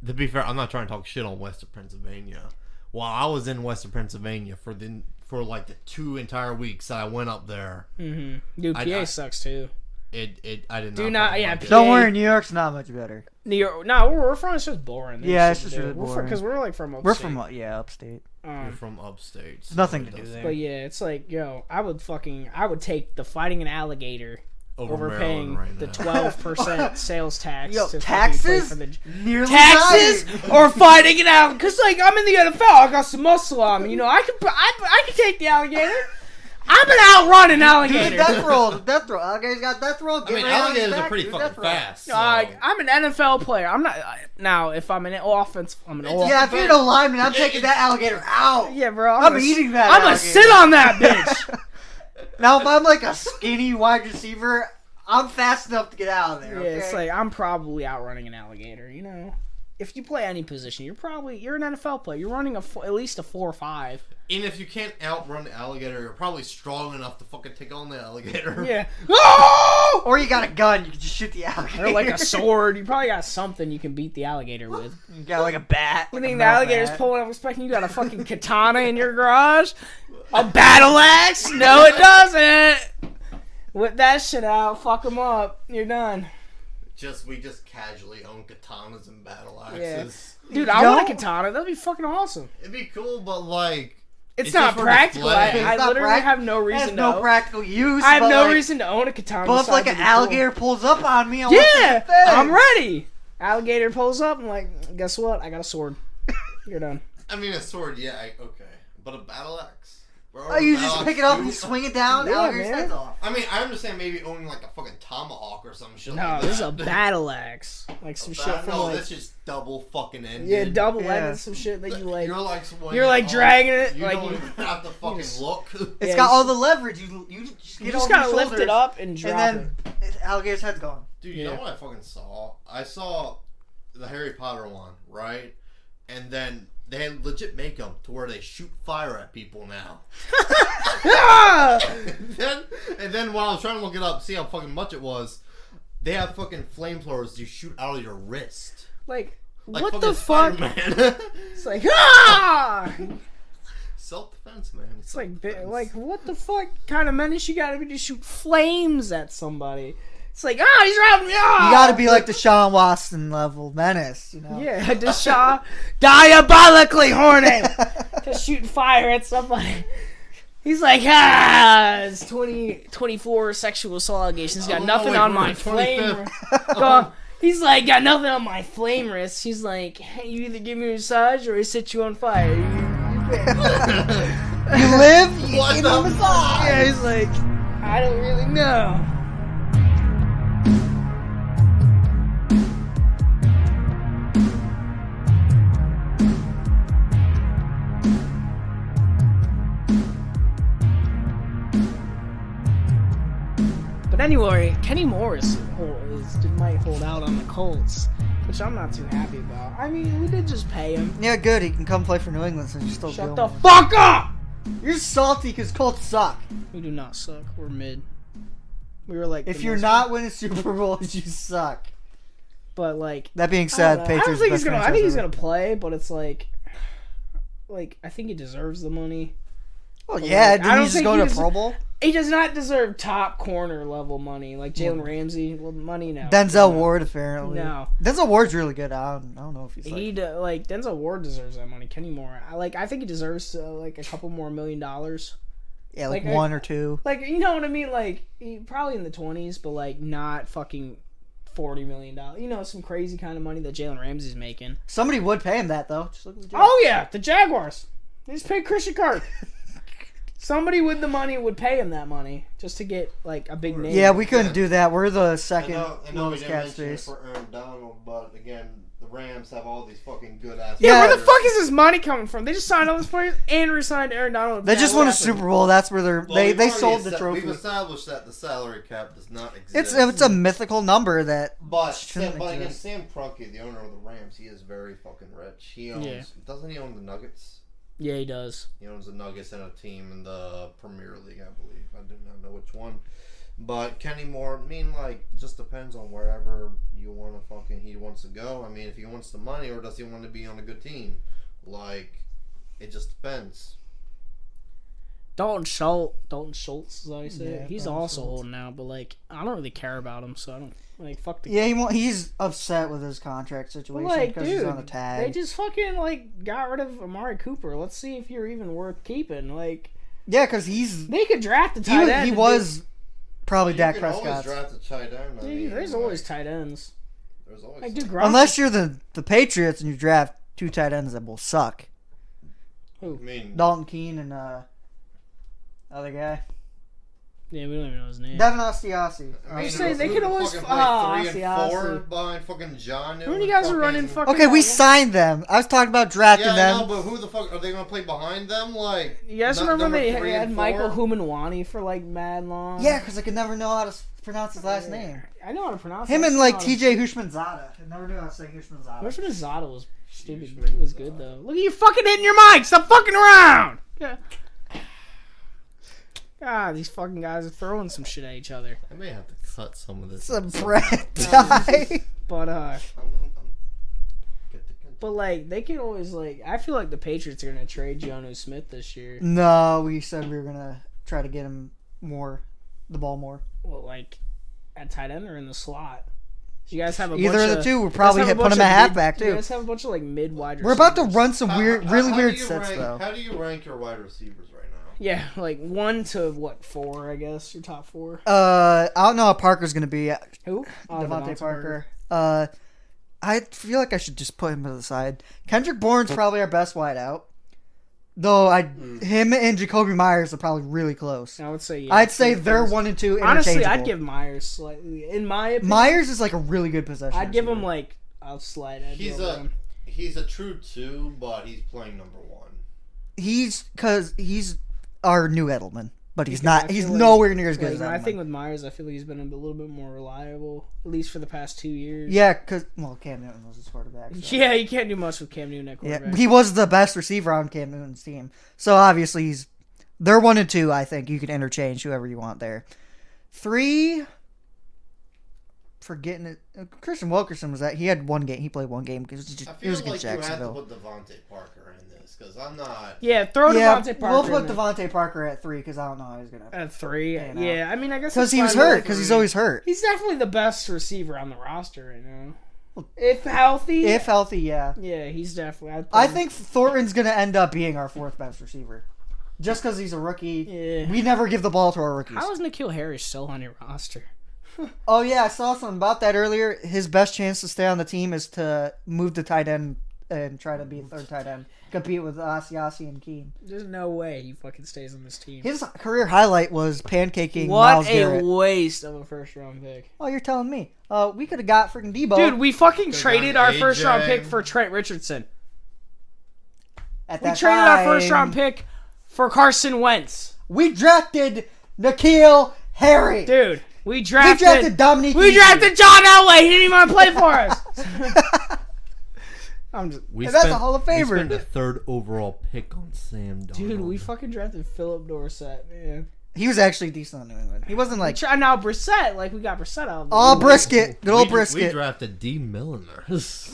to be fair, I'm not trying to talk shit on Western Pennsylvania. While I was in Western Pennsylvania for like the 2 entire weeks that I went up there, Dude, PA I- sucks too. I did not. Do not- fucking yeah, like it. Don't worry, New York's not much better. New York, no, where we're from, it's just boring. There's Yeah, shit it's to just do. really boring. Because we're like from upstate. We're from upstate. You're from upstate. so Nothing it to do doesn't- there. But yeah, it's like, yo, I would take the fighting an alligator over paying Maryland right the now. 12% sales tax. Yo, to fucking taxes? play for the Nearly taxes died. or fighting an alligator. Because, like, I'm in the NFL, I got some muscle on me. You know, I can take the alligator. I'm an outrun an Dude, alligator. death roll. Death roll. Alligator's got death roll. I mean, alligators are pretty fucking fast. So. I'm an NFL player. I'm not now. If I'm an offense, I'm an offense. Yeah, if you're no lineman, I'm taking that alligator out. Yeah, bro. I'm eating that I'm gonna alligator. sit on that bitch. Now, if I'm like a skinny wide receiver, I'm fast enough to get out of there. Yeah, Okay? it's like I'm probably outrunning an alligator. You know. if you play any position, you're an NFL player. You're running at least a 4 or 5. And if you can't outrun the alligator, you're probably strong enough to fucking take on the alligator. Yeah. Oh! Or you got a gun, you can just shoot the alligator. Or like a sword. You probably got something you can beat the alligator with. You got like a bat. You like think a the metal alligator's bat. pulling up expecting you got a fucking katana in your garage? A battle axe? No, it doesn't. Whip that shit out. Fuck them up. You're done. We just casually own katanas and battle axes. Yeah. Dude, I want a katana. That'd be fucking awesome. It'd be cool, but like... It's not just for practical. display. I literally have no It reason has to no own. practical use. I have but, no like, reason to own a katana. But if like an besides it alligator being pulls up on me, I cool. want to Yeah, defend. I'm ready. Alligator pulls up. I'm like, guess what? I got a sword. You're done. I mean, a sword, yeah, okay. But a battle axe? Bro, Oh, you a just battle pick axe it up too? and swing it down. Yeah, Alligator's man. head's off. I mean, I understand maybe owning like a fucking tomahawk or some shit No, like that. this is a battle axe. Like some shit from No, like that's just double fucking ended. yeah, double Yeah. legged some shit that you like. You're like dragging it, You like don't you- even have to fucking just- look. It's Yeah, got you all the leverage. You just You get just over gotta your lift it shoulders, up and drop and then alligator's head's gone. Dude, you Yeah. know what I fucking saw? I saw the Harry Potter one, right? And then they legit make them to where they shoot fire at people now. Ah! and then while I was trying to look it up, see how fucking much it was, they have fucking flamethrowers you shoot out of your wrist. Like Like what fucking the fuck? Spider-Man. It's like ah! Self-defense, man. It's like what the fuck kind of menace you gotta be to shoot flames at somebody? It's like he's robbing me. Ah! You gotta be like the Deshaun Watson level menace, you know? Yeah, Deshaun, diabolically horny, just shooting fire at somebody. He's like, it's 24 sexual assault allegations. Got nothing on my flame. He's like, got nothing on my flame wrist. He's like, hey, you either give me a massage or I set you on fire. You live, you What get the a massage. Yeah, he's like, I don't really know. But anyway, Kenny Morris might hold out on the Colts, which I'm not too happy about. I mean, we did just pay him. Yeah, good. He can come play for New England since you're still Shut doing the it. fuck up! You're salty because Colts suck. We do not suck. We're mid. We were like. If the you're most- not winning Super Bowls, you suck. But like. That being I said, don't know. Patriots. I don't think best he's gonna. I franchise think he's ever. gonna play, but it's like I think he deserves the money. Well, yeah, I did don't he just think go he to does- Pro Bowl? He does not deserve top corner level money like Jalen Ramsey. Well, money now. Denzel Ward, apparently. No. Denzel Ward's really good. I don't know if he's like... Like Denzel Ward deserves that money. Kenny Moore. I think he deserves like a couple more $1 million. Yeah, like like, one or two. Like, you know what I mean? Like, probably in the 20s, but like not fucking $40 million. You know, some crazy kind of money that Jalen Ramsey's making. Somebody would pay him that, though. Just look at the Jaguars. Oh yeah, the Jaguars. They just paid Christian Kirk. Somebody with the money would pay him that money just to get like a big name. Yeah, we couldn't do that. We're the I second know we lowest didn't cap mention it space. for Aaron Donald, but again, the Rams have all these fucking good ass. Yeah, where the players. fuck is this money coming from? They just signed all these players and re-signed Aaron Donald. They just won a That's what Super Bowl. That's where Well, they we've already sold the esta- trophy. We've established that the salary cap does not exist. It's a mythical number that But shouldn't again, exist. Sam Kroenke, the owner of the Rams, he is very fucking rich. He owns, Yeah. doesn't he own the Nuggets? Yeah, he does. He owns the Nuggets and a team in the Premier League, I believe. I do not know which one. But Kenny Moore, I mean, like, just depends on wherever you want to he wants to go. I mean, if he wants the money or does he want to be on a good team? Like, it just depends. Dalton Schultz, is that how you say it? Yeah, He's Dalton also Schultz. old now, but like I don't really care about him, so I don't like fuck the. he's upset with his contract But, situation like, because he's on the dude, tag. they just fucking like got rid of Amari Cooper. Let's see if you're even worth keeping. Like Yeah, because he's they could draft a tight end. he and was probably You Dak can always Prescott. draft a tight end. I do- mean, Dude, there's like, always tight ends. There's always Like, tight dude, ends. Gronk. Unless you're the Patriots and you draft two tight ends that will suck. I mean, Dalton Keene and other guy. Yeah, we don't even know his name. Devin Asiasi. You say they could always play 3 and Asiasi. 4 behind fucking John. When you guys are running fucking. Okay, we signed them. I was talking about drafting them. Yeah, but who the fuck are they gonna play behind them? Like, You guys remember when they number 3 had and Michael 4? Humanwani for like mad long? Yeah, because I could never know how to pronounce his last name. I know how to pronounce Him it. and like TJ Hushmanzada. I never knew how to say Hushmanzada. Rushman Zada was stupid. It was good though. Look at you fucking hitting your mic. Stop fucking around. Yeah. God, these fucking guys are throwing some shit at each other. I may have to cut some of this. Some bread die. But like they can always like. I feel like the Patriots are gonna trade Jonnu Smith this year. No, we said we were gonna try to get him the ball more. Well, like at tight end or in the slot. You guys have a Either bunch of the two. We'll probably put him at halfback You too. guys have a bunch of like mid wide. We're about to run some really weird sets though. How do you rank your wide receivers right now? Yeah, like 1 to 4, I guess. Your top 4. I don't know how Parker's gonna be. Who? Devontae Parker. I feel like I should just put him to the side. Kendrick Bourne's probably our best wideout. Though him and Jacoby Myers are probably really close. I would say yeah. I'd say they're 1 and 2 interchangeable. Honestly, I'd give Myers slightly. In my opinion, Myers is like a really good possession. I'd give him like I'll slide. He's a true 2, but he's playing number 1. He's our new Edelman, but he's Because not. He's like, nowhere near as good as Edelman. I think with Myers, I feel like he's been a little bit more reliable, at least for the past 2 years. Yeah, because Cam Newton was his quarterback. So. Yeah, you can't do much with Cam Newton at quarterback. Yeah, he was the best receiver on Cam Newton's team. So obviously they're 1 and 2. I think you can interchange whoever you want there. 3. Forgetting it. Christian Wilkerson was that he had 1 game. He played 1 game because he was against Jacksonville. I feel like you have to put Devontae Parker in this because I'm not. Yeah, throw Devontae Parker. We'll put Devontae Parker at 3 because I don't know how he's gonna. At 3, yeah. I mean, I guess because he was hurt. Because he's always hurt. He's definitely the best receiver on the roster right now. If healthy. Yeah. Yeah, he's definitely. I think Thornton's gonna end up being our 4th best receiver, just because he's a rookie. Yeah. We never give the ball to our rookies. How is N'Keal Harris still on your roster? Oh yeah, I saw something about that earlier. His best chance to stay on the team is to move to tight end and try to be 3rd tight end, compete with Asiasi and Keene. There's no way he fucking stays on this team. His career highlight was pancaking What Myles Garrett. a waste of a 1st-round pick. Oh, you're telling me? We could have got freaking Debo. Dude, we fucking traded our AJ. 1st-round pick for Trent Richardson. At We that traded our time, 1st-round pick for Carson Wentz. We drafted N'Keal Harry. Dude, we drafted Dominique. We drafted John Elway. He didn't even want to play for us. I'm just, That's a Hall of Famer. We spent the 3rd overall pick on Sam Darnold. dude, we fucking drafted Philip Dorsett, man. He was actually decent on New England. He wasn't like Now Brissett, like we got Brissett out of the all brisket. Good old We brisket. drafted D. Milliner.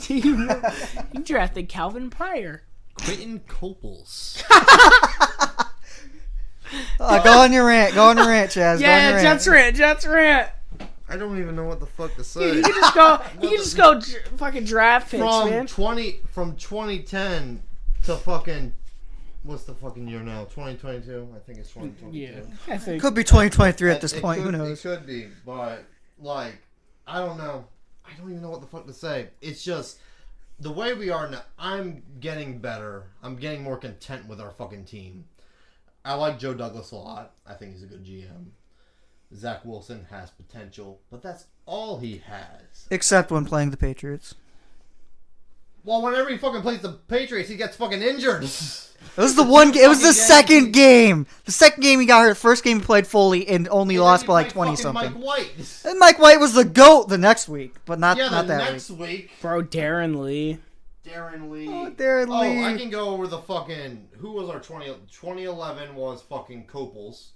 You drafted Calvin Pryor. Quentin Coples. Go on your rant. Go on your rant, Chaz. Yeah, go on your rant. Jets rant. I don't even know what the fuck to say. You can just go. You can just go fucking draft picks, man. From 2010 to fucking what's the fucking year now? 2022. I think it's 2022. Yeah, I think. Could be 2023 at this point. Who knows? It could be, but like I don't know. I don't even know what the fuck to say. It's just the way we are now. I'm getting better. I'm getting more content with our fucking team. I like Joe Douglas a lot. I think he's a good GM. Zach Wilson has potential, but that's all he has. Except when playing the Patriots. Well, whenever he fucking plays the Patriots, he gets fucking injured. It was the one. It was the second game. The second game he got hurt. The first game he played fully and only lost by like 20 something. Mike White. And Mike White was the GOAT the next week, but not Yeah, not the that next week. Bro, Darren Lee. Darren Lee. Oh, Darren Lee. Oh, I can go over the fucking. Who was our 2011 was fucking Coples.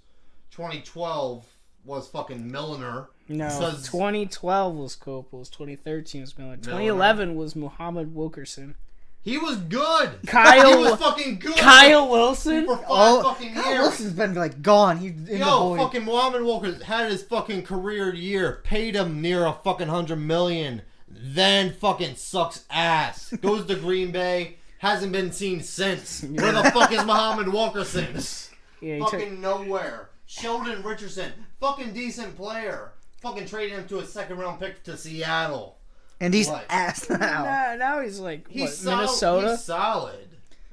2012 was fucking Milliner. No, Because- 2012 was Copels. 2013 was Miller. 2011 was Muhammad Wilkerson. He was good. Kyle- He was fucking good. Kyle Wilson. For 5 fucking Kyle years. Wilson's been like gone. He's in the Yo, void. fucking Muhammad Walker had his fucking career year, paid him near a fucking $100 million, then fucking sucks ass. Goes to Green Bay, hasn't been seen since. Where the fuck is Muhammad Wilkerson? Yeah, he Fucking nowhere. Sheldon Richardson, fucking decent player. Fucking traded him to a 2nd round pick to Seattle. And he's What? ass now. now he's like He's Minnesota. He's solid.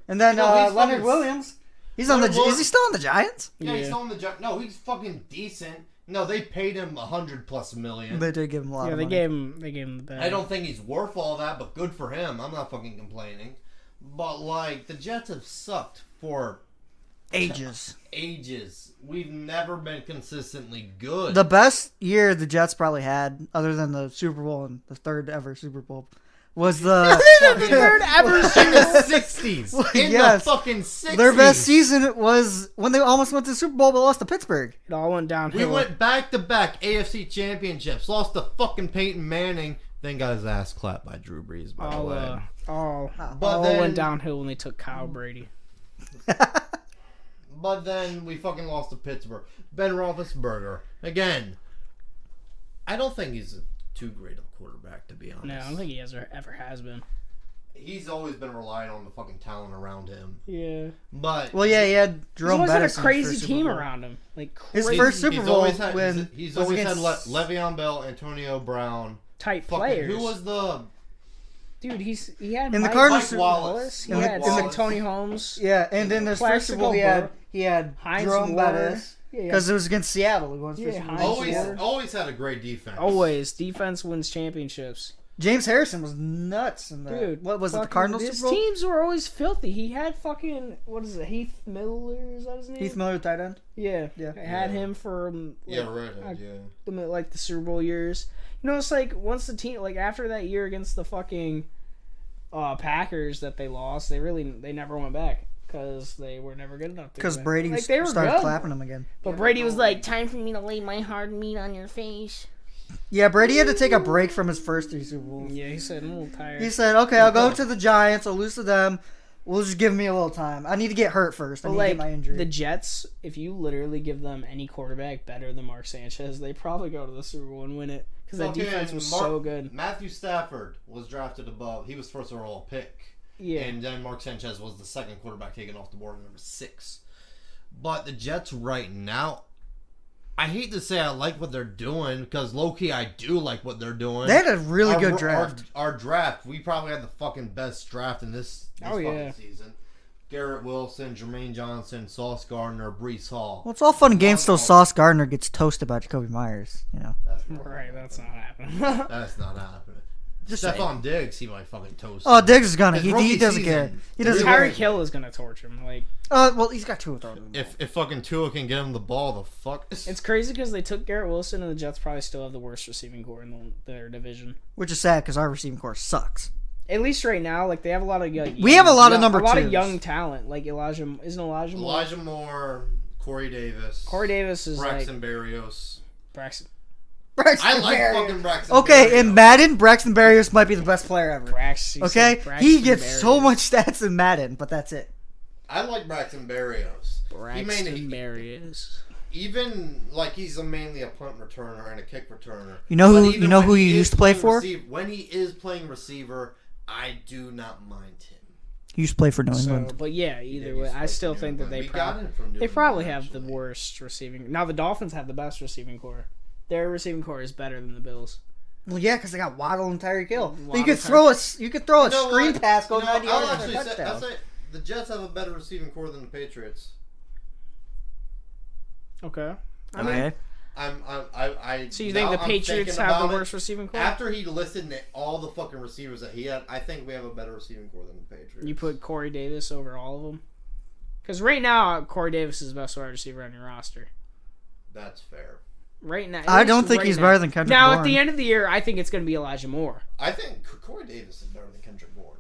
And then No, he's Leonard fucking- Williams. He's on the. Is he still on the Giants? Yeah, he's still on the Giants. No, he's fucking decent. No, they paid him $100+ million. They did give him a lot. Yeah, of they money. gave him the bag. I don't think he's worth all that, but good for him. I'm not fucking complaining. But like the Jets have sucked for ages. We've never been consistently good. The best year the Jets probably had, other than the Super Bowl and the third ever Super Bowl, was the third ever in the 60s. In the fucking 60s. Their best season was when they almost went to the Super Bowl but lost to Pittsburgh. It all went downhill. We went back-to-back AFC championships, lost to fucking Peyton Manning, then got his ass clapped by Drew Brees, by the way. All then, went downhill when they took Kyle Brady. But then we fucking lost to Pittsburgh. Ben Roethlisberger. Again, I don't think he's too great a quarterback, to be honest. No, I don't think he ever has been. He's always been relying on the fucking talent around him. Yeah. But he had Jerome He's always Bettis had a crazy team around him. Like crazy. His first Super Bowl he's always had Le'Veon Bell, Antonio Brown. Type players. Who was the... Dude, he had in Mike the Cardinals Wallace. He had Tony Holmes. Yeah, and in his first Super Bowl he had Heinz Jerome Bettis. Because it was against Seattle. Always had a great defense. Always. Defense wins championships. James Harrison was nuts in that. Dude, what was it, the Cardinals Super Bowl? His teams were always filthy. He had fucking, what is it, Heath Miller? Is that his name? Heath Miller, tight end? Yeah. I had him for, like the Super Bowl years. You know, it's like, once the team, like, after that year against the fucking Packers that they lost, they never went back. Because they were never good enough to Because Brady started clapping them again. But Brady was like, time for me to lay my hard meat on your face. Yeah, Brady had to take a break from his first 3 Super Bowls. Yeah, he said, I'm a little tired. He said, okay, I'll go to the Giants. I'll lose to them. We'll just give me a little time. I need to get hurt first. I need to get my injury. The Jets, if you literally give them any quarterback better than Mark Sanchez, they probably go to the Super Bowl and win it. Because that defense was so good. Matthew Stafford was drafted above. He was first overall pick. Yeah. And then Mark Sanchez was the second quarterback taken off the board, number 6. But the Jets right now, I hate to say I like what they're doing, because low-key I do like what they're doing. They had a really good draft. Our draft, we probably had the fucking best draft in this fucking season. Garrett Wilson, Jermaine Johnson, Sauce Gardner, Breece Hall. Well, it's all fun and games till Sauce Gardner gets toasted by Jacoby Myers, you know. That's not happening. That's not happening. Just Stephon Diggs, he might fucking toast. Oh, Diggs is gonna. He doesn't care. He doesn't care. Tyreek Hill is gonna torch him. Like, well, he's got Tua throwing. If fucking Tua can get him the ball, the fuck. It's crazy because they took Garrett Wilson, and the Jets probably still have the worst receiving core in their division. Which is sad because our receiving core sucks. At least right now, like they have a lot of we have a lot of number 2s. A lot of young talent, like Elijah Moore. Elijah Moore, Corey Davis. Corey Davis is Braxton Berrios. Braxton I like fucking Braxton Okay, Berrios. in Madden, Braxton Berrios might be the best player ever. Okay? He gets so much stats in Madden, but that's it. I like Braxton Berrios. Berrios. Even, like, he's mainly a punt returner and a kick returner. You know who he used to play for? When he is playing receiver, I do not mind him. He used to play for New England. But yeah, either way, I still think that they probably have the worst receiving. Now the Dolphins have the best receiving core. Their receiving core is better than the Bills. Well, yeah, because they got Waddle and Tyreek Hill. You could throw a screen pass going 90 yards for a touchdown. I'll say the Jets have a better receiving core than the Patriots. Okay. So you think the Patriots have the worst receiving core? After he listed all the fucking receivers that he had, I think we have a better receiving core than the Patriots. You put Corey Davis over all of them? Because right now, Corey Davis is the best wide receiver on your roster. That's fair. Right now, I don't think he's better than Kendrick Bourne. Now, at the end of the year, I think it's going to be Elijah Moore. I think Corey Davis is better than Kendrick Bourne.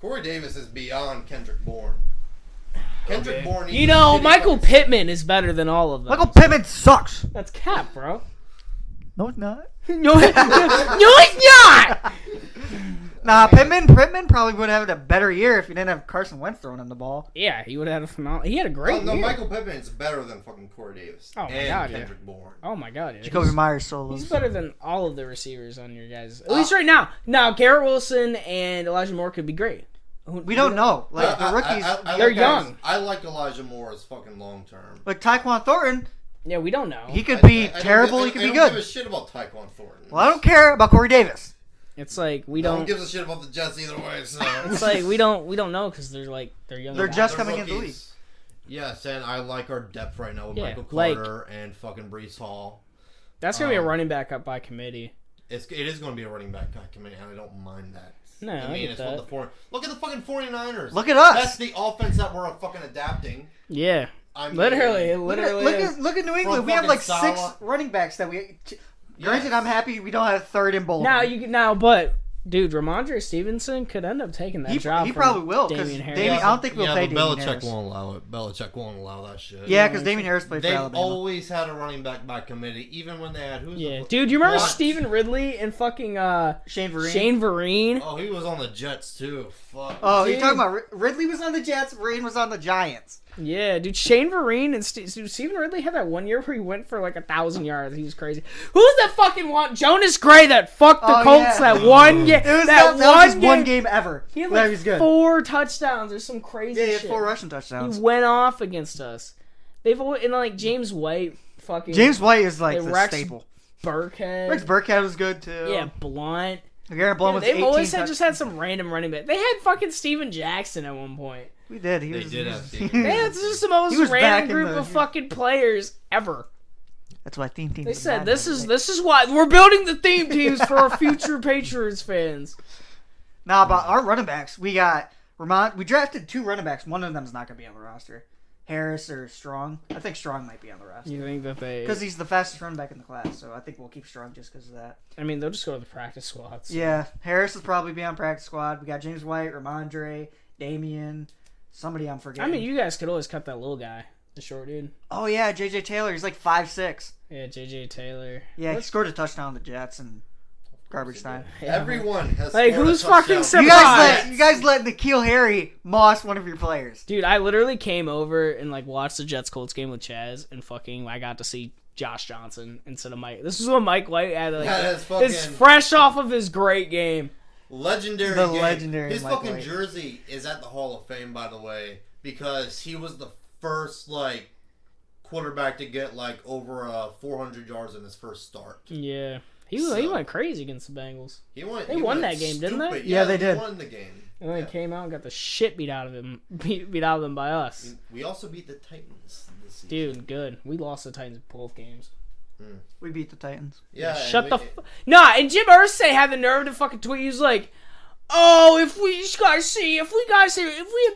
Corey Davis is beyond Kendrick Bourne. Kendrick Bourne. You know, Michael Pittman is better than all of them. Michael Pittman sucks. That's cap, bro. No, it's not. No, it's not. Nah, Pittman probably would have had a better year if he didn't have Carson Wentz throwing him the ball. Yeah, he would have had a phenomenal. He had a great year. Michael Pittman's better than fucking Corey Davis. Oh my god, Kendrick Bourne. Oh my god, yeah. Jacoby Myers solos. He's better than all of the receivers on your guys. At least right now. Now, Garrett Wilson and Elijah Moore could be great. We don't know. Like the rookies, they're young. I like Elijah Moore as fucking long term. Like Tyquan Thornton. Yeah, we don't know. He could be terrible. He could be good. I don't give a shit about Tyquan Thornton. Well, I don't care about Corey Davis. It's like we No one don't. gives a shit about the Jets either way. So It's like we don't know because they're young. They're guys. just coming into the league. Yes, and I like our depth right now with Yeah, Michael Carter and fucking Breece Hall. That's gonna be a running back up by committee. It is going to be a running back committee, and I don't mind that. No, I get it's that. look at the fucking 49ers. Look at us. That's the offense that we're fucking adapting. Yeah, I mean, literally. Look at New England. From We have like fucking 6 Salah. running backs that we. Granted, I'm happy we don't have third and Bolden. But dude, Ramondre Stevenson could end up taking that job. He from probably will because Damian Harris. I don't think we'll pay but Damian Belichick Harris. won't allow it. Belichick won't allow that shit. Yeah, because Damian Harris played for They've Alabama. always had a running back by committee, even when they had Dude, you remember What? Stephen Ridley and fucking Shane Vereen. Shane Vereen? Oh, he was on the Jets too. Fuck. Oh, Dude. you're talking about Ridley was on the Jets, Vereen was on the Giants. Yeah, dude, Shane Vereen and Stephen Ridley had that one year where he went for like 1,000 yards. He was crazy. Who's that fucking one? Jonas Gray that fucked the Oh, Colts yeah. that one game. It was that was one one game. game ever. He had where like he was good. 4 touchdowns or some crazy Yeah, he had shit. 4 rushing He touchdowns. went off against us. They've always, and like James White, fucking James White is like Hey, the Rex staple. Burkhead. Rex Burkhead was good too. Yeah, Blunt. Garrett Blunt was They've 18 always touchdowns. just had some random running back. They had fucking Steven Jackson at one point. We did. They did have Steven. They had just the most He was back random in group the- of fucking players ever. That's why theme teams. They are said bad this now. is why we're building the theme teams for our future Patriots fans. Nah, about our running backs, we got Ramon. We drafted 2 running backs. One of them's not gonna be on the roster. Harris or Strong. I think Strong might be on the roster You think that they? because he's the fastest running back in the class. So I think we'll keep Strong just because of that. I mean, they'll just go to the practice squads. Yeah, Harris will probably be on practice squad. We got James White, Ramondre, Damian, somebody I'm I forgetting. mean, you guys could always cut that little guy, the short dude. Oh yeah, JJ Taylor. He's like 5'6". Yeah, JJ Taylor. Yeah, he scored a touchdown on the Jets and garbage time. Yeah. Everyone has. Like, scored a who's touchdown. fucking You surprised? guys let N'Keal Harry moss one of your players. Dude, I literally came over and like watched the Jets Colts game with Chaz, and fucking I got to see Josh Johnson instead of Mike. This is when Mike White had like Yeah, that's fucking it's fresh off of his great game. legendary. The game. legendary His Mike fucking White. jersey is at the Hall of Fame, by the way, because he was the first like quarterback to get like over 400 yards in his first start. Yeah, he So- went crazy against the Bengals, He won. They he won went that game, didn't they? stupid. Yeah, they did. Won the game. and then Yeah. he came out and got the shit beat out of him, beat out of them by us. We also beat the Titans this season. Dude, good. We lost the Titans both games. We beat the Titans. Yeah. Shut the Nah, and Jim Irsay had the nerve to fucking tweet. He was like, "Oh, if we had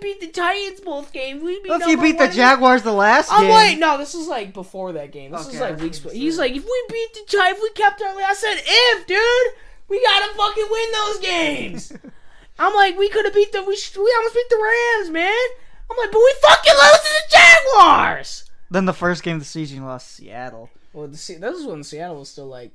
beat the Titans both games, we'd be Well, if you number beat the one." Jaguars the last I'm game. like, no, this was like before that game. This was Okay, like I weeks. was gonna He's say. like, if we beat the Titans, if we kept our. I said, if, dude, we gotta fucking win those games. I'm like, we could have beat the. We almost beat the Rams, man. I'm like, but we fucking lost to the Jaguars. Then the first game of the season, you lost to Seattle. Well, this is when Seattle was still like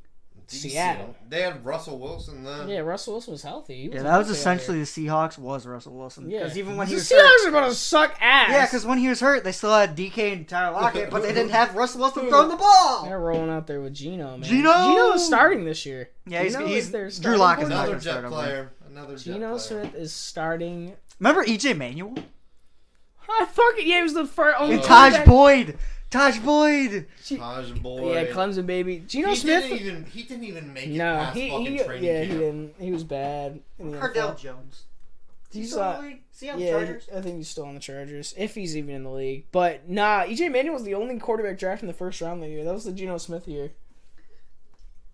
Seattle. They had Russell Wilson then. Yeah, Russell Wilson was healthy. He Yeah, that was healthy out essentially the Seahawks was Russell Wilson. here. Because even when he the was Seahawks hurt. are gonna suck ass. Yeah, because when he was hurt, they still had DK and Tyler Lockett, but they didn't have Russell Wilson throwing the ball. they're rolling out there with Geno, man. Geno! Geno's starting this year. Yeah, Geno he's is their Drew starting Lock is not quarterback. Another gonna start Jet over. player. Another Jet Geno player. Smith is starting. Remember EJ Manuel? I fucking he was the first only And Taj Taj Boyd. Taj Boyd. Taj Boyd. Yeah, Clemson baby. Geno He Smith. didn't even make it No, past he fucking training yeah, camp. he didn't. He was bad. In the Cardell NFL. Jones. He's Still in the league? Is he on the yeah, Chargers? I think he's still on the Chargers, if he's even in the league. But nah, EJ Manuel was the only quarterback drafted in the first round that year. That was the Geno Smith year.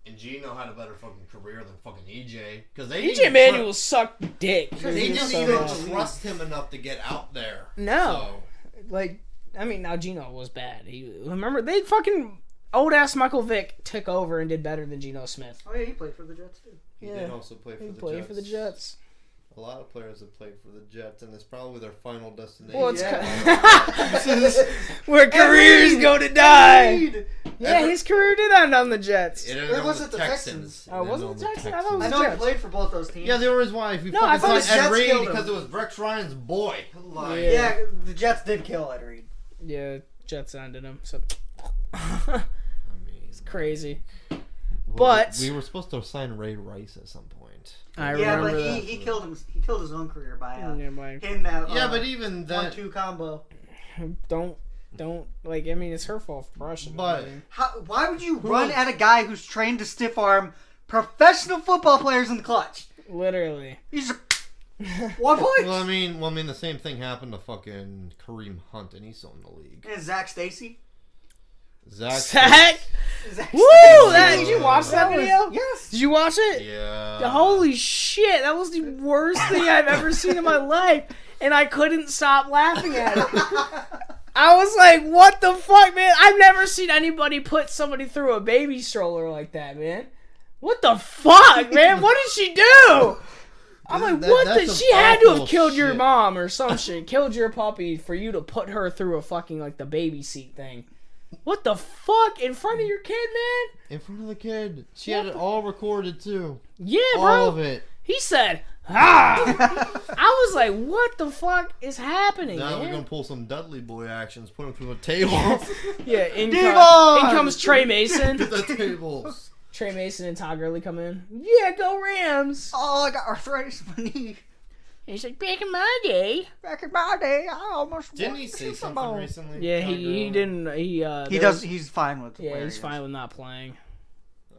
And Geno had a better fucking career than fucking EJ. Because they EJ Manuel sucked dick. They He was didn't so even bad. trust him enough to get out there. No. Like, I mean, now Geno was bad. Remember, they fucking old ass Michael Vick took over and did better than Geno Smith. Oh yeah, he played for the Jets too. He Yeah. did also play for He the played Jets. for the Jets. A lot of players have played for the Jets, and it's probably their final destination. Well, it's Yeah. where careers Reed! go to die. Reed! Yeah, his career did end on the Jets. It Or ended was on it the Texans? Oh, was it the Texans? I thought it was I the know he Jets. played for both those teams. Yeah, the only reason why if you No, I fucking thought signed the Ed Jets Reed killed him. because it was Rex Ryan's boy. Like, Yeah, the Jets did kill Ed Reed. Yeah, Jets ended him. So I mean, it's crazy. we- But- we were supposed to sign Ray Rice at some point. I Yeah, remember but that. he killed him. He killed his own career by Yeah, like, hitting that. Yeah, but even that. 1-2 combo. don't like. I mean, it's her fault for rushing. But- Why would you run at a guy who's trained to stiff arm professional football players in the clutch. Literally. He's 1 point. Well, I mean, the same thing happened to fucking Kareem Hunt, and he's still in the league. And Zach Stacy. Zach? Woo! Did you watch that video? Yes. Did you watch it? Yeah. Holy shit, that was the worst thing I've ever seen in my life. And I couldn't stop laughing at it. I was like, what the fuck, man? I've never seen anybody put somebody through a baby stroller like that, man. What the fuck, man? What did she do? I'm like, she had to have killed your mom or some shit. Killed your puppy for you to put her through a fucking, like, the baby seat thing. What the fuck? In front of your kid, man? In front of the kid. She had it all recorded, too. Yeah, bro. All of it. He said, I was like, what the fuck is happening, Now man? we're going to pull some Dudley Boy actions, put him through a table. Yeah, in comes Trey Mason. Get the tables. Trey Mason and Todd Gurley come in. Yeah, go Rams. Oh, I got arthritis in my knee. And he's like, back in my day. Back in my day, I almost Didn't he say something recently? Yeah, he didn't. He's fine with. Yeah, he's fine with not playing.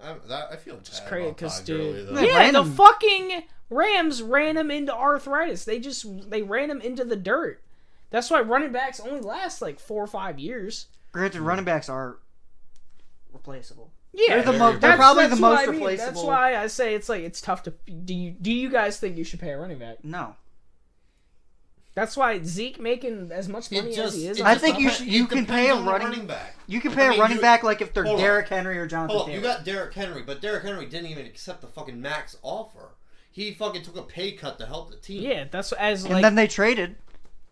I feel bad. It's crazy because, dude. Yeah, the fucking Rams ran him into arthritis. They ran him into the dirt. That's why running backs only last like 4 or 5 years. Granted, running backs are replaceable. Yeah, they're probably the most replaceable. That's why I say it's tough to. Do you guys think you should pay a running back? No. That's why Zeke making as much money as he is. I think you can pay a running back. You can pay a running back like if they're Derrick Henry or Jonathan Taylor. You got Derrick Henry, but Derrick Henry didn't even accept the fucking max offer. He fucking took a pay cut to help the team. Yeah, that's and then they traded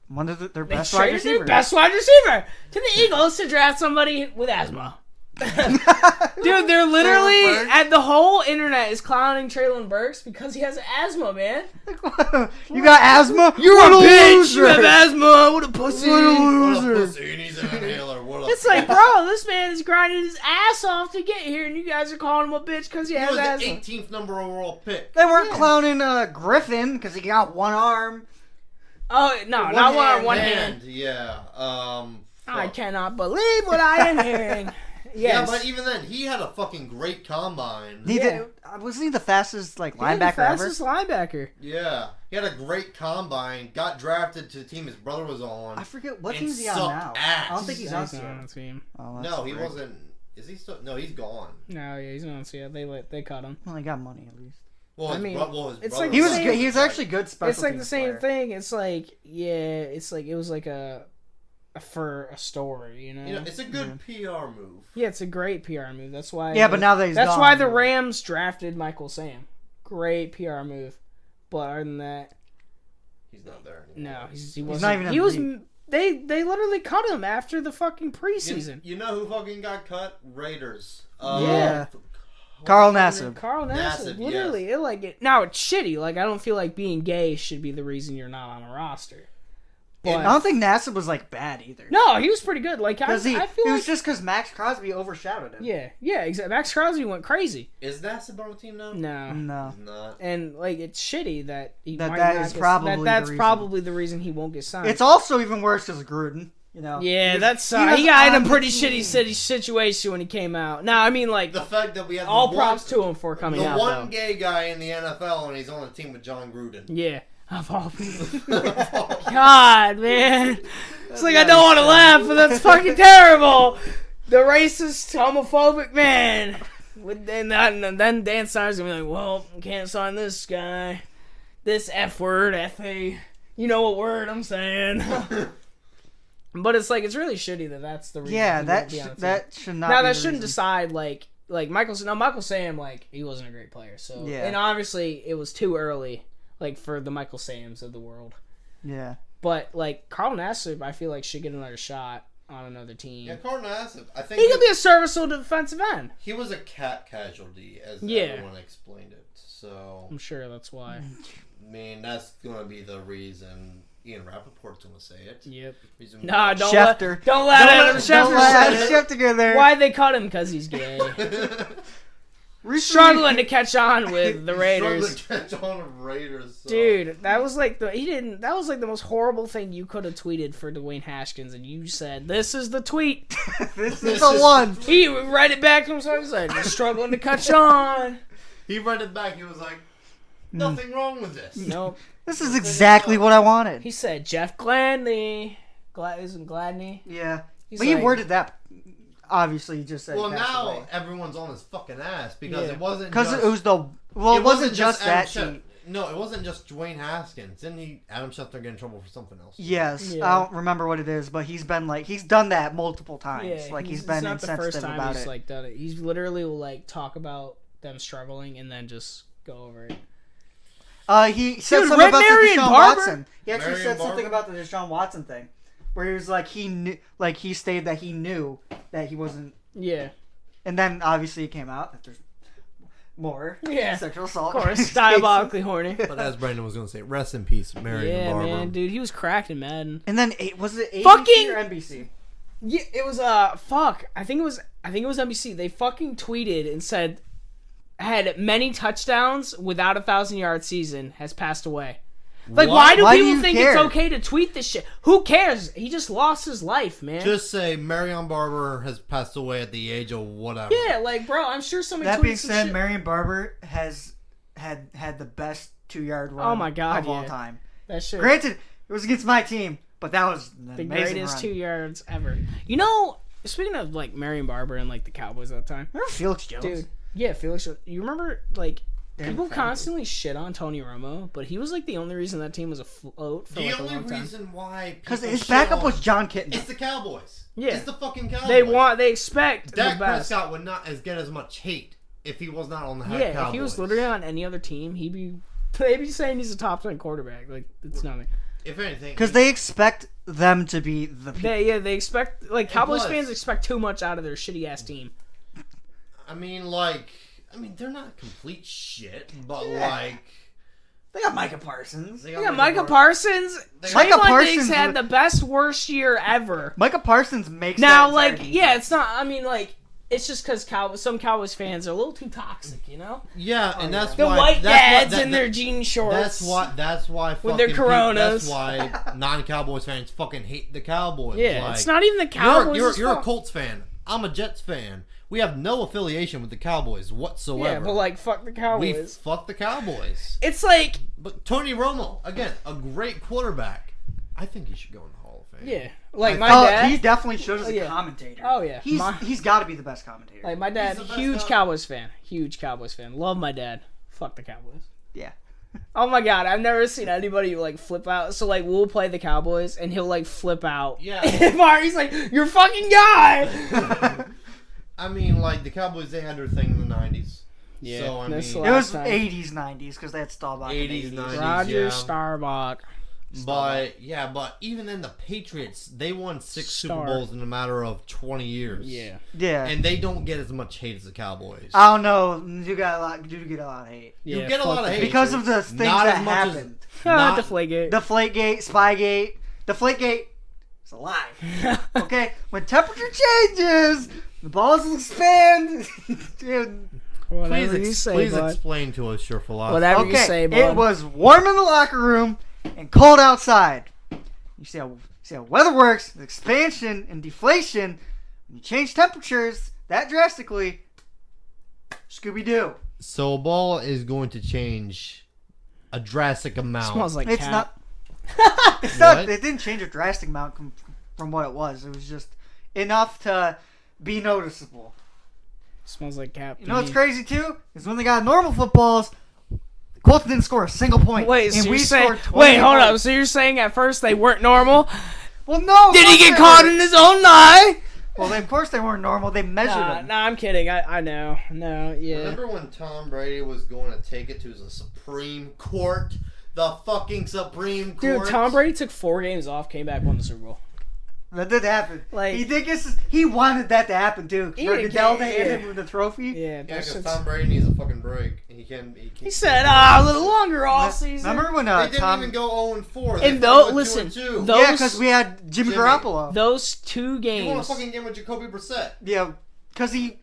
one of their best wide receivers. Their best wide receiver to the Eagles to draft somebody with asthma. Dude, they're literally and the whole internet is clowning Treylon Burks because he has asthma, man. You got asthma? You're a bitch. You have asthma. What a pussy. What a loser. What a pussy. He needs an inhaler. It's like, bro, this man is grinding his ass off to get here, and you guys are calling him a bitch because he has asthma. He was the 18th number overall pick. They weren't clowning Griffin because he got one arm. Oh no, not one arm, one hand. Yeah. I cannot believe what I am hearing. Yes. Yeah, but even then, he had a fucking great combine. Wasn't he the fastest linebacker ever? Fastest linebacker. Yeah, he had a great combine. Got drafted to the team his brother was on. I forget what team is he on now. Ass. I don't think he's on the team. Oh, no, he wasn't. Is he still? No, he's gone. No, yeah, he's not on CL. They cut him. Well, he got money at least. Well, I mean, it's like he was good. He was actually good. Special it's like the same player. thing. It's like it was like for a story, you know. It's a good PR move. Yeah, it's a great PR move. That's why. Yeah, but now that that's why the Rams drafted Michael Sam. Great PR move, but other than that, he's not there anymore. No, he wasn't. He's not even. He was. They literally cut him after the fucking preseason. You know who fucking got cut? Raiders. Yeah. Carl Nassib. Carl Nassib. Literally, yes. Now it's shitty. Like I don't feel like being gay should be the reason you're not on a roster. But I don't think Nassib was bad either. No, he was pretty good. Like I feel it was just because Max Crosby overshadowed him. Yeah, exactly. Max Crosby went crazy. Is Nassib on the team now? No, he's not. And it's shitty that he might that's probably the reason he won't get signed. It's also even worse because Gruden. Yeah, that's he got in a pretty shitty situation when he came out. Now, I mean, the fact that we have all props to him for coming out. The one gay guy in the NFL, and he's on the team with John Gruden. Yeah. Of all people. God, man. It's like I don't want to laugh, but that's fucking terrible. The racist, homophobic man. And then Dan Snyder's going to be like, well, can't sign this guy. This F word, F-A. You know what word I'm saying. But it's really shitty that's the reason. Yeah, that should not Now, be that the shouldn't reason. decide, Michael Sam, he wasn't a great player. So, yeah. And obviously, it was too early. For the Michael Sams of the world. Yeah. But, Carl Nassib, I feel should get another shot on another team. Yeah, Carl Nassib. I think he could be a serviceable defensive end. He was a cat casualty, as everyone explained it. So I'm sure that's why. I mean, that's going to be the reason. Ian Rappaport's going to say it. Yep. Nah, don't let Adam Schefter go there. Why'd they cut him? Because he's gay. Struggling to catch on with the Raiders. Struggling to catch on with Raiders. So. Dude, that was the most horrible thing you could have tweeted for Dwayne Haskins, and you said, "This is the tweet. this is the one." He read it back to himself. He said, "Struggling to catch on." He read it back. He was like, nothing wrong with this. Nope. This is exactly what I wanted. He said Jeff Gladney. Isn't Gladney? Yeah. He's But he like- worded that. Obviously, he just said. Well, he passed now away. everyone's on his fucking ass because Yeah. it wasn't Because just... it was the. Well, it wasn't just Adam that Schefter. tweet. No, it wasn't just Dwayne Haskins. Didn't Adam Schefter get in trouble for something else? Yes, Yeah. I don't remember what it is, but he's done that multiple times. Yeah, Like he's it's been not the first insensitive time about he's it. like done it. He's literally will like talk about them struggling and then just go over it. He said Dude, something Red about Marion the Deshaun Barber? Watson. He actually Marion said something Barber? about the Deshaun Watson thing, where he was like he knew, like he stated that he knew that he wasn't, Yeah, and then obviously it came out that there's more sexual assault. of course, diabolically horny. But as Brandon was going to say, rest in peace, Marion Yeah, Barber. man, dude, he was cracked in Madden. And then was it ABC Fucking- or NBC? Yeah, it was fuck. I think it was NBC. They fucking tweeted and said had many touchdowns without 1,000-yard season has passed away. Like, why do Why do people you think care? it's okay to tweet this shit? Who cares? He just lost his life, man. Just say Marion Barber has passed away at the age of whatever. yeah, like, bro, I'm sure somebody That tweeted being some said, shit. Marion Barber has had the best 2-yard run Oh my God, of all yeah. time. That shit. Granted, it was against my team, but that was an The amazing greatest run. 2 yards ever. You know, speaking of like Marion Barber and like the Cowboys at that time, Remember Felix Jones? dude. Yeah, Felix. You remember like Damn people family. constantly shit on Tony Romo, but he was like the only reason that team was afloat for The like a only long time. reason why Because people his shit backup on- was John Kitten. It's the Cowboys. Yeah. It's the fucking Cowboys. They expect Dak the best. Prescott would not get as much hate if he was not on the head Yeah, Cowboys. if he was literally on any other team, they'd be saying he's a top 10 quarterback. Like it's nothing. If anything, Because they expect them to be the people. They expect like Cowboys plus- fans expect too much out of their shitty ass team. I mean, they're not complete shit, but Yeah. They got Micah Parsons. they Yeah, Micah Parsons. They- Micah Micah Parsons Parsons had was- the best worst year ever. Micah Parsons makes Now, that like, entire yeah, defense. it's not. I mean, like, it's just because some Cowboys fans are a little too toxic, you know. Yeah, and that's The why white that's dads why, in their jean shorts. That's why With their fucking Coronas. That's why non-Cowboys fans fucking hate the Cowboys. Yeah, Like, it's not even the Cowboys. You're a Colts fan. I'm a Jets fan. We have no affiliation with the Cowboys whatsoever. Yeah, but like, fuck the we Cowboys. fuck the Cowboys. It's like, But Tony Romo, again, a great quarterback. I think he should go in the Hall of Fame. yeah, like I my Oh, dad. he definitely shows as a yeah. commentator. Oh, yeah. He's got to be the best commentator. Like my dad, He's the best huge guy. Cowboys fan. Huge Cowboys fan. Love my dad. Fuck the Cowboys. yeah. Oh my god, I've never seen anybody like flip out. So like we'll play the Cowboys and he'll like flip out. Yeah. And Marty's like, "You're a fucking guy." I mean, like, the Cowboys, they had their thing in the 90s. Yeah, So, I that's mean, the It last was time. 80s, 90s because they had Staubach. 80s, 80s. 90s. Roger yeah. Starbuck. But even then, the Patriots, they won 6 Super Bowls in a matter of 20 years. Yeah. Yeah. And they don't get as much hate as the Cowboys. I don't know. You do get a lot of hate You Yeah, get a fuck lot of the hate. because of the things Not that as much as- happened. Not- Deflategate. Deflategate, Spygate. Deflategate. It's a lie. Okay, when temperature changes, the balls will expand. Dude. Whatever you say, please bud. explain to us your philosophy. Whatever you Okay, say, bud. it was warm in the locker room and cold outside. You see how weather works, with expansion and deflation. When you change temperatures that drastically, Scooby-Doo. So a ball is going to change a drastic amount. Smells like It's cat. not. It's not. What? It didn't change a drastic amount from what it was. It was just enough to be noticeable. Smells like cat. You know what's crazy too? Is when they got normal footballs, the Colts didn't score a single point. Wait, so and you're we saying? scored 20 Wait, hold up. points. So you're saying at first they weren't normal? Well, no. Did he get they caught were. in his own lie? Well, of course they weren't normal. They measured them. Nah, I'm kidding. I know. No, yeah. Remember when Tom Brady was going to take it to the Supreme Court? The fucking Supreme Court? Dude, Tom Brady took 4 games off, came back, won the Super Bowl. That did happen. Like- he wanted that to happen too. He For didn't Goodell to care, hand yeah. him the trophy. Yeah, Yeah, that's because just... Tom Brady needs a fucking break. He said, a little longer all season. Remember when They didn't Tom? even go 0-4. And though, listen, Those, those, Yeah, because we had Jimmy Jimmy. Garoppolo. those 2 he won a games, fucking game with Jacoby Brissett. Yeah, because he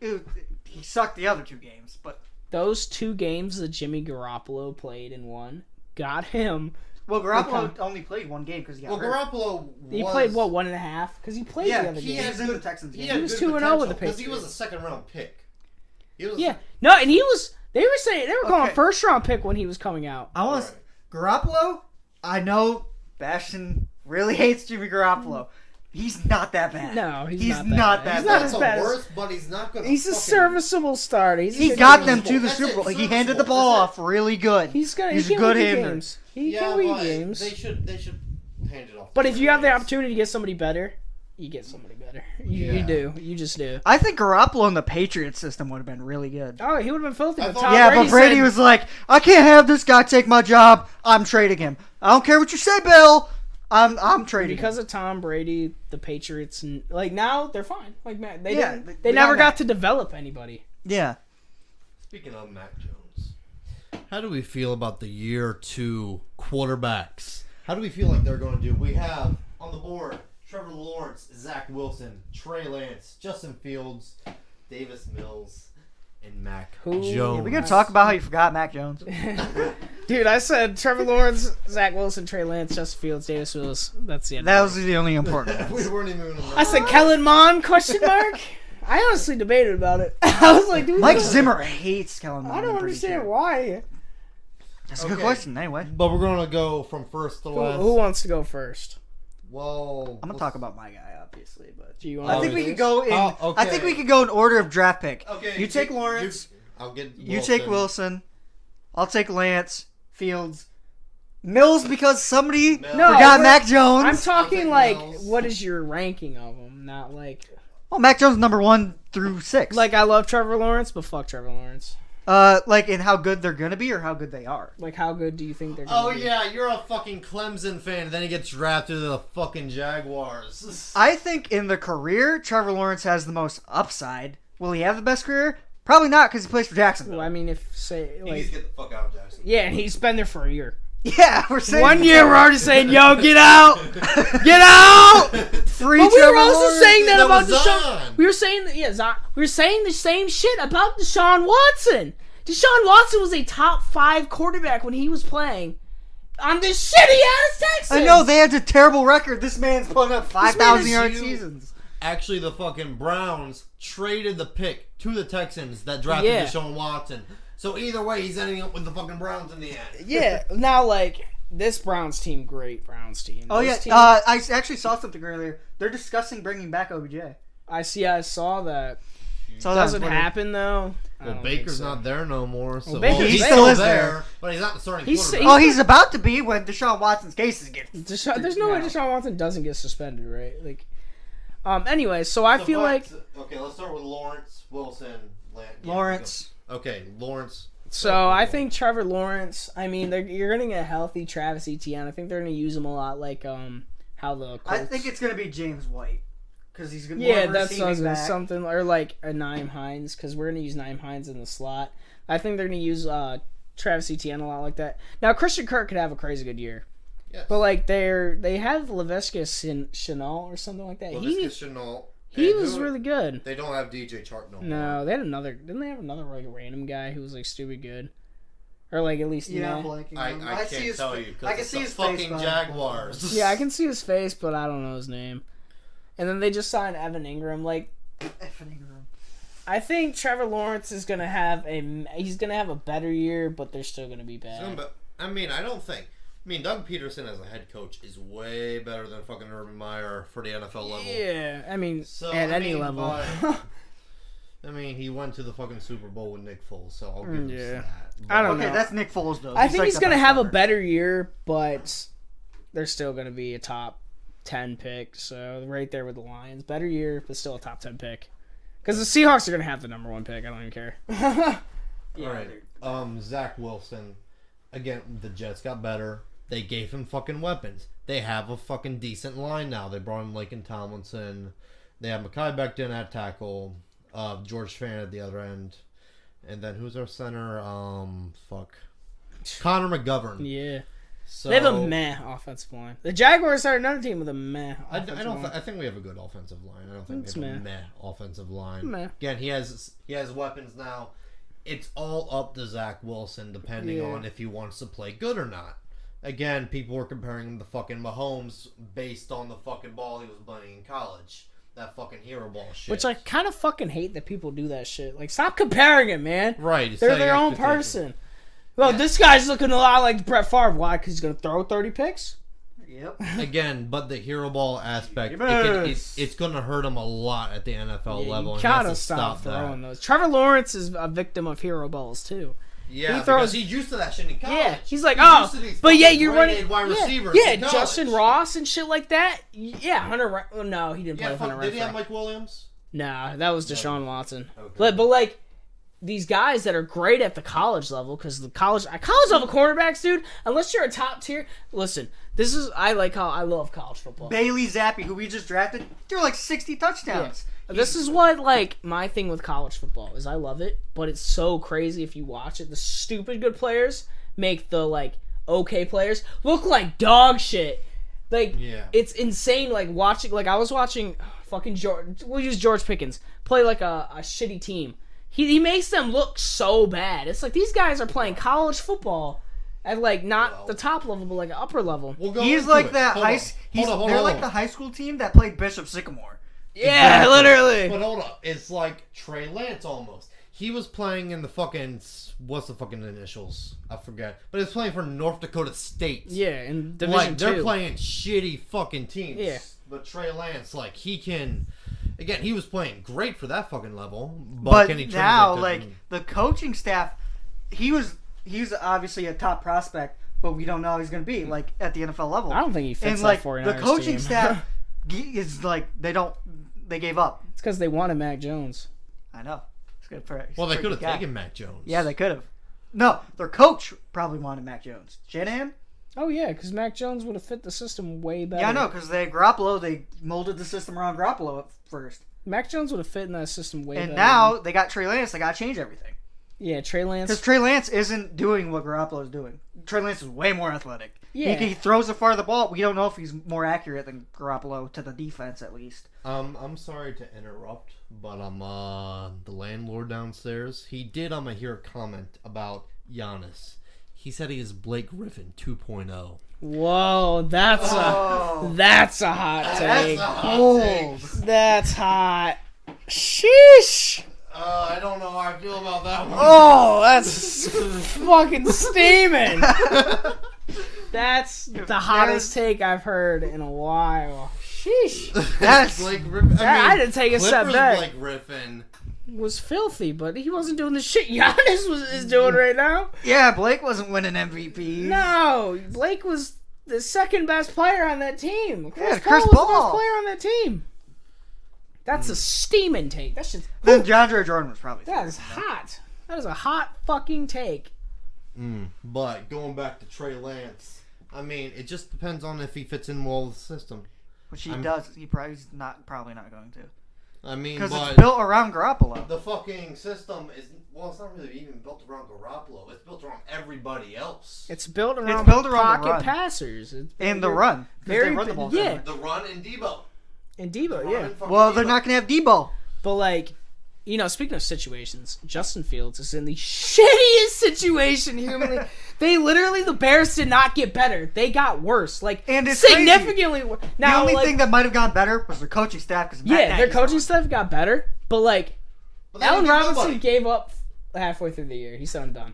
sucked the other 2 games, but those 2 games that Jimmy Garoppolo played and won got him. well, Garoppolo only played 1 game because he got Well, hurt. Garoppolo He was... played, what, 1.5? Because he played the other he game. was in the Texans He game. had was good 2-0 with the potential, because he Patriots. was a second-round pick. He was Yeah. No, and he was... They were calling first round pick when he was coming out. I want Garoppolo. I know Bastion really hates Jimmy Garoppolo. He's not that bad. No, he's not not that He's bad. not as bad. Worst, but he's not gonna. He's a serviceable starter. He got them to the Super Bowl. He handed the ball off really good. He's a good hander. He can win games. They should hand it off. But if you have the opportunity to get somebody better, you get somebody better. You do. You just do. I think Garoppolo in the Patriots system would have been really good. Oh, he would have been filthy. But Brady was like, I can't have this guy take my job. I'm trading him. I don't care what you say, Bill. I'm trading because him. of Tom Brady. The Patriots, like now, they're fine. Like man, they got never got Mac. to develop anybody. Yeah. Speaking of Mac Jones, how do we feel about the year 2 quarterbacks? How do we feel like they're going to do? We have on the board Trevor Lawrence, Zach Wilson, Trey Lance, Justin Fields, Davis Mills, and Mac Jones. Yeah, we gonna talk about how you forgot Mac Jones. Dude, I said Trevor Lawrence, Zach Wilson, Trey Lance, Justin Fields, Davis Mills. That's the end. That was the only important one. We weren't even. I said Kellen Mond? Question mark. I honestly debated about it. I was like, dude, Mike Zimmer hates Kellen Mond. I don't understand why. That's a good question. Anyway, But we're gonna go from first to last. Who wants to go first? Well, I'm gonna talk about my guy, obviously, but Do you want? I think we could go in. okay. I think we could go in order of draft pick. Okay, You take Lawrence. I'll get. You take Wilson. I'll take Lance. Fields. Mills because somebody No, forgot Mac Jones. I'm talking take like, Mills. what is your ranking of them? Not like, Well, Mac Jones number 1 through 6. like I love Trevor Lawrence, but fuck Trevor Lawrence. Like in how good they're gonna be or how good they are. Like, how good do you think they're gonna be? Yeah, you're a fucking Clemson fan, and then he gets drafted to the fucking Jaguars. I think in the career, Trevor Lawrence has the most upside. Will he have the best career? Probably not because he plays for Jacksonville. Well, I mean, if say He needs like, to get the fuck out of Jackson. yeah, and he's been there for a year. Yeah, we're saying 1 year, we're already saying, "Yo, get out, get out." free. But we were Trevor also Lawrence. saying that about was Deshaun. Zion. We were saying that, we were saying the same shit about Deshaun Watson. Deshaun Watson was a top 5 quarterback when he was playing on this shitty ass Texans. I know they had a terrible record. This man's putting up 5,000 yard you- seasons. Actually, the fucking Browns traded the pick to the Texans that drafted Yeah. Deshaun Watson. So either way, he's ending up with the fucking Browns in the end. Yeah. Now, like this Browns team, great Browns team. Oh This yeah, team- I actually saw something earlier. They're discussing bringing back OBJ. I saw that. So that Doesn't happen though. I Well, don't Baker's think so. not there no more. So Baker's He still is there. but he's not the starting He's- quarterback. Oh, he's about to be when Deshaun Watson's cases get. There's no way Deshaun Watson doesn't get suspended, right? Like, anyway, so I feel like Okay, let's start with Lawrence, Wilson, Lawrence. Okay, Lawrence. So I think Trevor Lawrence. I mean, you're gonna get a healthy Travis Etienne. I think they're gonna use him a lot, like how the Colts. I think it's gonna be James White because he's gonna. Yeah, that's something, or like a Naeem Hines, because we're gonna use Naeem Hines in the slot. I think they're gonna use Travis Etienne a lot like that. Now Christian Kirk could have a crazy good year, Yes. but like they have Laviska Shenault or something like that. Laviska Shenault. He And was who- really good. They don't have DJ Chark no more. No, they had another. Didn't they have another like random guy who was like stupid good, or like at least Yeah, I'm nah. blanking. I see can't his tell fa- you because I can it's see the his face, fucking but- Jaguars. Yeah, I can see his face, but I don't know his name. And then they just signed Evan Ingram. Like, I think Trevor Lawrence is gonna have a better year, but they're still gonna be bad. But I mean, I don't think. I mean, Doug Peterson as a head coach is way better than fucking Urban Meyer for the NFL level. Yeah, I mean, So, at I any mean, level. but- I mean, he went to the fucking Super Bowl with Nick Foles, so I'll give him Yeah. that. I don't Okay, know. that's Nick Foles though. I think like he's the gonna best have a ever. better year, but they're still gonna be a top 10 pick. So right there with the Lions, better year, but still a top 10 pick. Because the Seahawks are gonna have the number 1 pick. I don't even care. All right. Zach Wilson. Again, the Jets got better. They gave him fucking weapons. They have a fucking decent line now. They brought in Laken Tomlinson. They have Mekhi Becton at tackle. George Fan at the other end. And then who's our center? Connor McGovern. Yeah. So, They have a meh offensive line. The Jaguars are another team with a meh I offensive don't. line. I think we have a good offensive line. I don't think It's we have a meh. meh offensive line. Meh. Again, he has weapons now. It's all up to Zach Wilson, depending Yeah. on if he wants to play good or not. Again, people were comparing him to fucking Mahomes based on the fucking ball he was playing in college. that fucking hero ball shit. Which I kind of fucking hate that people do that shit. Like, stop comparing it, man. Right. They're their own person. Well, this guy's looking a lot like Brett Favre. Why? Because he's going to throw 30 picks? Yep. Again, but the hero ball aspect, it's going to hurt him a lot at the NFL level. You gotta stop throwing those. Trevor Lawrence is a victim of hero balls, too. Yeah, because he's used to that shit in college. Yeah, he's like, but yeah, you're running wide receivers. Yeah, Justin Ross and shit like that. Yeah, Hunter. Well, no, he didn't play with Hunter. Did he have Mike Williams? Nah, that was Deshaun Watson. Okay. But like these guys that are great at the college level, because the college level cornerbacks, dude. Unless you're a top tier, listen. I love college football. Bailey Zappi, who we just drafted, threw like 60 touchdowns. Yeah. This is what, like, my thing with college football is I love it, but it's so crazy if you watch it. The stupid good players make the, like, okay players look like dog shit. Like, it's insane, like, watching, like, I was watching fucking we'll use George Pickens play, like, a shitty team. He makes them look so bad. It's like, these guys are playing college football at, like, not the top level, but, like, upper level. He's like that they're like the high school team that played Bishop Sycamore. Yeah, exactly. Literally. But hold up, it's like Trey Lance almost. He was playing in the fucking what's the fucking initials? I forget. But he was playing for North Dakota State. Yeah, in Division 2. They're playing shitty fucking teams. Yeah. But Trey Lance, like he can. Again, he was playing great for that fucking level. But can he now, like the coaching staff, he's obviously a top prospect, but we don't know how he's going to be like at the NFL level. I don't think he fits and, that like, 49ers the coaching team. staff is like they gave up. It's because they wanted Mac Jones. I know. It's good for. Well, they could have taken Mac Jones. Yeah, they could have. No, their coach probably wanted Mac Jones. Shanahan? Oh yeah, because Mac Jones would have fit the system way better. Yeah, I know, because Garoppolo, they molded the system around Garoppolo at first. Mac Jones would have fit in that system way better. And now they got Trey Lance. They got to change everything. Yeah, Trey Lance. Because Trey Lance isn't doing what Garoppolo is doing. Trey Lance is way more athletic. Yeah. He throws the far the ball. We don't know if he's more accurate than Garoppolo to the defense, at least. I'm sorry to interrupt, but I'm the landlord downstairs. He did hear a comment about Giannis. He said he is Blake Griffin 2.0. Whoa, that's a hot take. That's a hot take. That's hot. Sheesh. I don't know how I feel about that one. Oh, that's fucking steaming. That's the hottest take I've heard in a while. Sheesh. That's Blake Griffin. I didn't take a step back. Blake Griffin was filthy, but he wasn't doing the shit Giannis is doing right now. Yeah, Blake wasn't winning MVP. No, Blake was the second best player on that team. Chris Paul was Paul. the best player on that team. That's a steaming take. That's just. Then DeAndre Jordan was probably. That is hot. That is a hot fucking take. But going back to Trey Lance, I mean, it just depends on if he fits in well with the system. Which he does. He probably not going to. I mean, because it's built around Garoppolo. The fucking system is it's not really even built around Garoppolo. It's built around everybody else. It's built around pocket passers and the run. Very they run the ball. Yeah, the run and Debo. And Debo, yeah. Well, they're not gonna have Debo. But like, speaking of situations, Justin Fields is in the shittiest situation humanly. The Bears did not get better. They got worse. Like, and it's significantly worse. Now, the only thing that might have gone better was their coaching staff. Their coaching staff got better. But like, Allen Robinson gave up halfway through the year. He said, "I'm done."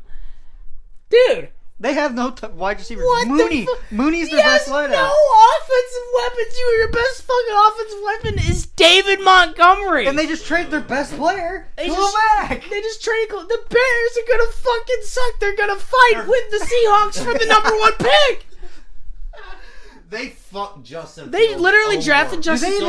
Dude. They have no wide receivers. What Mooney's their best wideout. No offensive weapons. Your best fucking offensive weapon is David Montgomery. And they just traded their best player. They just traded. The Bears are gonna fucking suck. They're gonna fight with the Seahawks for the number 1 pick. They fucked Justin. They literally drafted Justin. They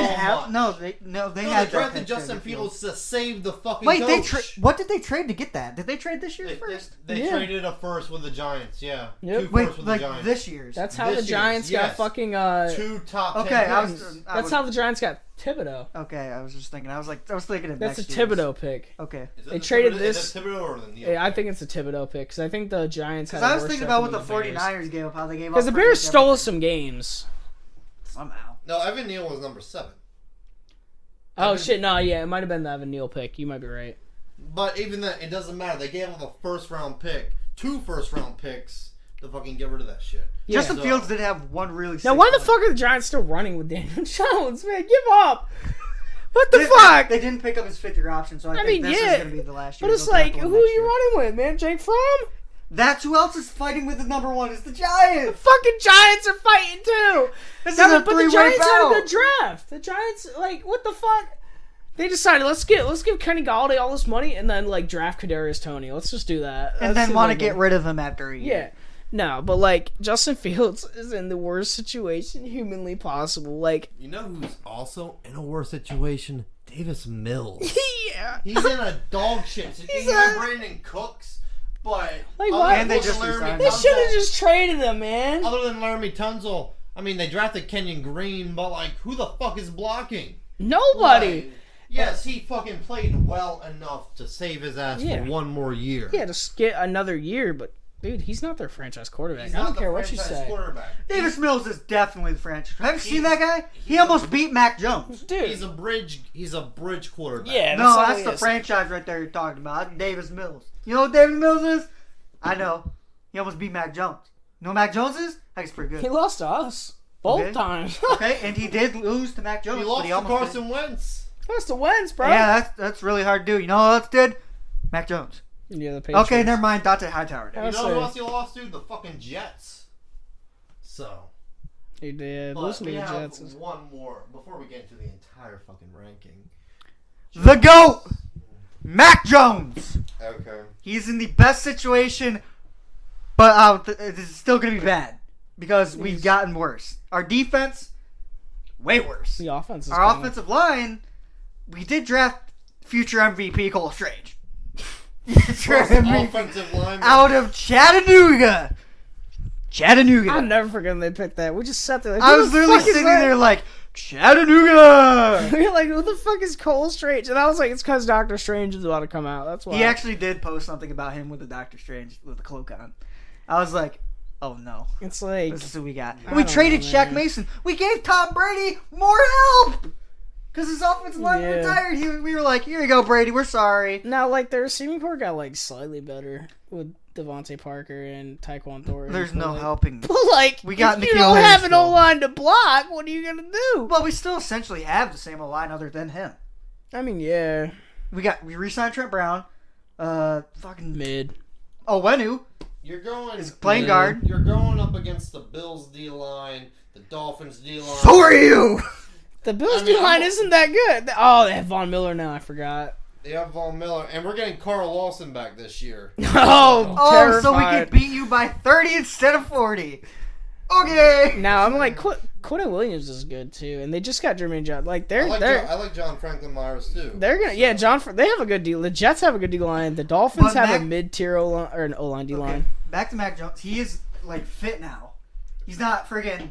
drafted Justin Fields to save the fucking. Wait, coach. what did they trade to get that? Did they trade this year's first? They traded a first with the Giants. Yeah, yep. 2 firsts with the Giants. This year's. That's how the Giants got fucking 2 top 10 picks. That's how the Giants got Thibodeau. Okay, I was just thinking. I was thinking of that's next a Thibodeau pick. Okay, they traded this. Is it Thibodeau or the Neil? Yeah, I think it's a Thibodeau pick because I think the Giants had. I was thinking about what the 49ers gave up, how they gave up. Because the Bears stole some games. Somehow. No, Evan Neal was number 7. Oh shit! No, yeah, it might have been the Evan Neal pick. You might be right. But even then, it doesn't matter. They gave him a first-round pick, 2 first-round picks to fucking get rid of that shit. Yeah. Justin Fields did have one really. Now, why the fuck are the Giants still running with Daniel Jones? Man, give up. What the fuck? They didn't pick up his 5th-year option, so I think this is going to be the last year. But it's like, who are you running with, man? Jake Fromm? That's who else is fighting with the number 1 is the The Giants. fucking Giants are fighting too. This Now, is a but the three-way Giants had battle. a good draft. The Giants, like, what the fuck? They decided let's give Kenny Galladay all this money and then like draft Kadarius Toney. Let's just do that. And then want to get rid of him after a year. Yeah. No, but like Justin Fields is in the worst situation humanly possible. Like, You know who's also in a worse situation? Davis Mills. yeah. He's in a dog shit. He's got Brandon Cooks, but Like, what? And they just resigned They him. should have just traded him, man. Other than Laramie Tunzel, I mean, they drafted Kenyon Green, but like, who the fuck is blocking? Nobody. Like, yes, he fucking played well enough to save his ass Yeah. for one more year. Yeah, just get another year, but dude, he's not their franchise quarterback. He's I not don't the care what you franchise say. quarterback. Davis Mills is definitely the franchise. Have you seen that guy? He almost beat Mac Jones. Dude. He's a bridge quarterback. Yeah, No, all that's he the is. franchise right there you're talking about. That's Davis Mills. You know what Davis Mills is? I know. He almost beat Mac Jones. You know what Mac Jones is? I think it's pretty He good. lost to us both Okay. times. Okay, and he did lose to Mac Jones. He but lost to almost Carson Wentz. That's the wins, bro. Yeah, that's really hard to do. You know who else did? Mac Jones. Yeah, the Patriots. Okay, never mind. Dante Hightower did. I You know say- who else he lost to? The fucking Jets. So, He did. but Listen we to the have Jets. one more before we get into the entire fucking ranking. The GOAT! Mac Jones! Okay. He's in the best situation, but it's still going to be bad because we've gotten worse. Our defense, way worse. The offense is Our kinda- offensive line, we did draft future MVP Cole Strange. Offensive lineman. Out of Chattanooga. Chattanooga. I'm never forgetting they picked that. We just sat there like, I who was the literally fuck is sitting that? there like, Chattanooga. We were like, who the fuck is Cole Strange? And I was like, it's because Doctor Strange is about to come out. That's why. He actually did post something about him with the Doctor Strange with the cloak on. I was like, oh no. It's like, This is who we got. I And we don't traded know, Shaq man. Mason. We gave Tom Brady more help. Because his offensive line Yeah. retired. We were like, here you go, Brady. We're sorry. now, like, their receiving core got, like, slightly better with Devontae Parker and Tyquan Thornton. There's no But, helping. But, like, We got if you N'Keal don't Harris have an still. O-line to block, what are you going to do? Well, we still essentially have the same line other than him. I mean, yeah. We re-signed Trent Brown. Fucking Mid. Owenu You're going. is playing Yeah. guard. You're going up against the Bills D line, the Dolphins D line. So are you. The Bills I mean, D-line I'm- isn't that good. Oh, they have Von Miller now. I forgot. They have Von Miller, and we're getting Carl Lawson back this year. Oh, Oh, so we terrified. can beat you by 30 instead of 40. Okay. Now I'm like, Quentin Williams is good too, and they just got Jermaine Johnson. Like I they're like John Franklin Myers too. they're gonna they have a good D. The Jets have a good D line. The Dolphins But have a Mac- mid-tier O-line or an O-line D Okay, line. back to Mac Jones. He is like fit now. He's not friggin'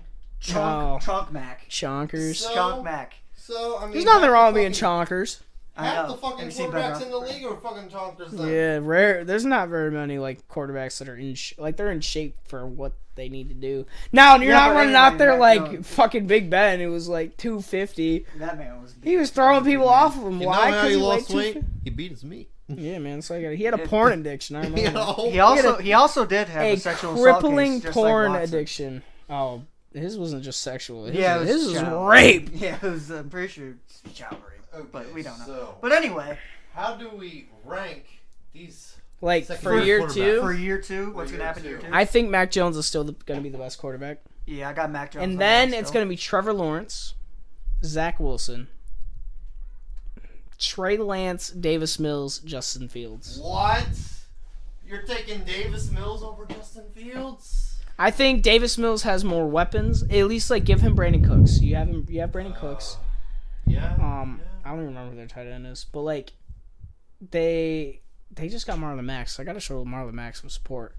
Oh. chunk Mac. Chonkers. So- Chunk Mac. So I mean, There's nothing half wrong the with being fucking- chonkers. I Half know. the fucking Have you seen Ben quarterbacks in the Roethlisberger? league are fucking chonkers. Then. Yeah, rare. There's not very many like quarterbacks that are they're in shape for what they need to do. Now you're Yeah, not but running anyway, out there Mac like Jones. fucking Big Ben. It was like 250. That man was. He was throwing people off of him. You Why? know how Because he he weighed lost weight? 250. He beat his meat. Yeah, man. So he had a porn addiction. I remember. You that. know? He also did have a A sexual assault crippling case, just porn like Watson. addiction. Oh, his wasn't just sexual. His, Yeah, it was his was child. rape. Yeah, it was. I'm pretty sure it's child rape, but we don't know. So, But anyway, how do we rank these? Like Second for year year quarterback. two, for year two, what's For gonna year happen two. year two? I think Mac Jones is still going to be the best quarterback. Yeah, I got Mac Jones. And on then that it's still. going to be Trevor Lawrence, Zach Wilson, Trey Lance, Davis Mills, Justin Fields. What? You're taking Davis Mills over Justin Fields? I think Davis Mills has more weapons. At least like give him Brandon Cooks. You have Brandon Cooks. Yeah. I don't even remember who their tight end is, but like they just got Marlon Mack, so I got to show Marlon Mack some support.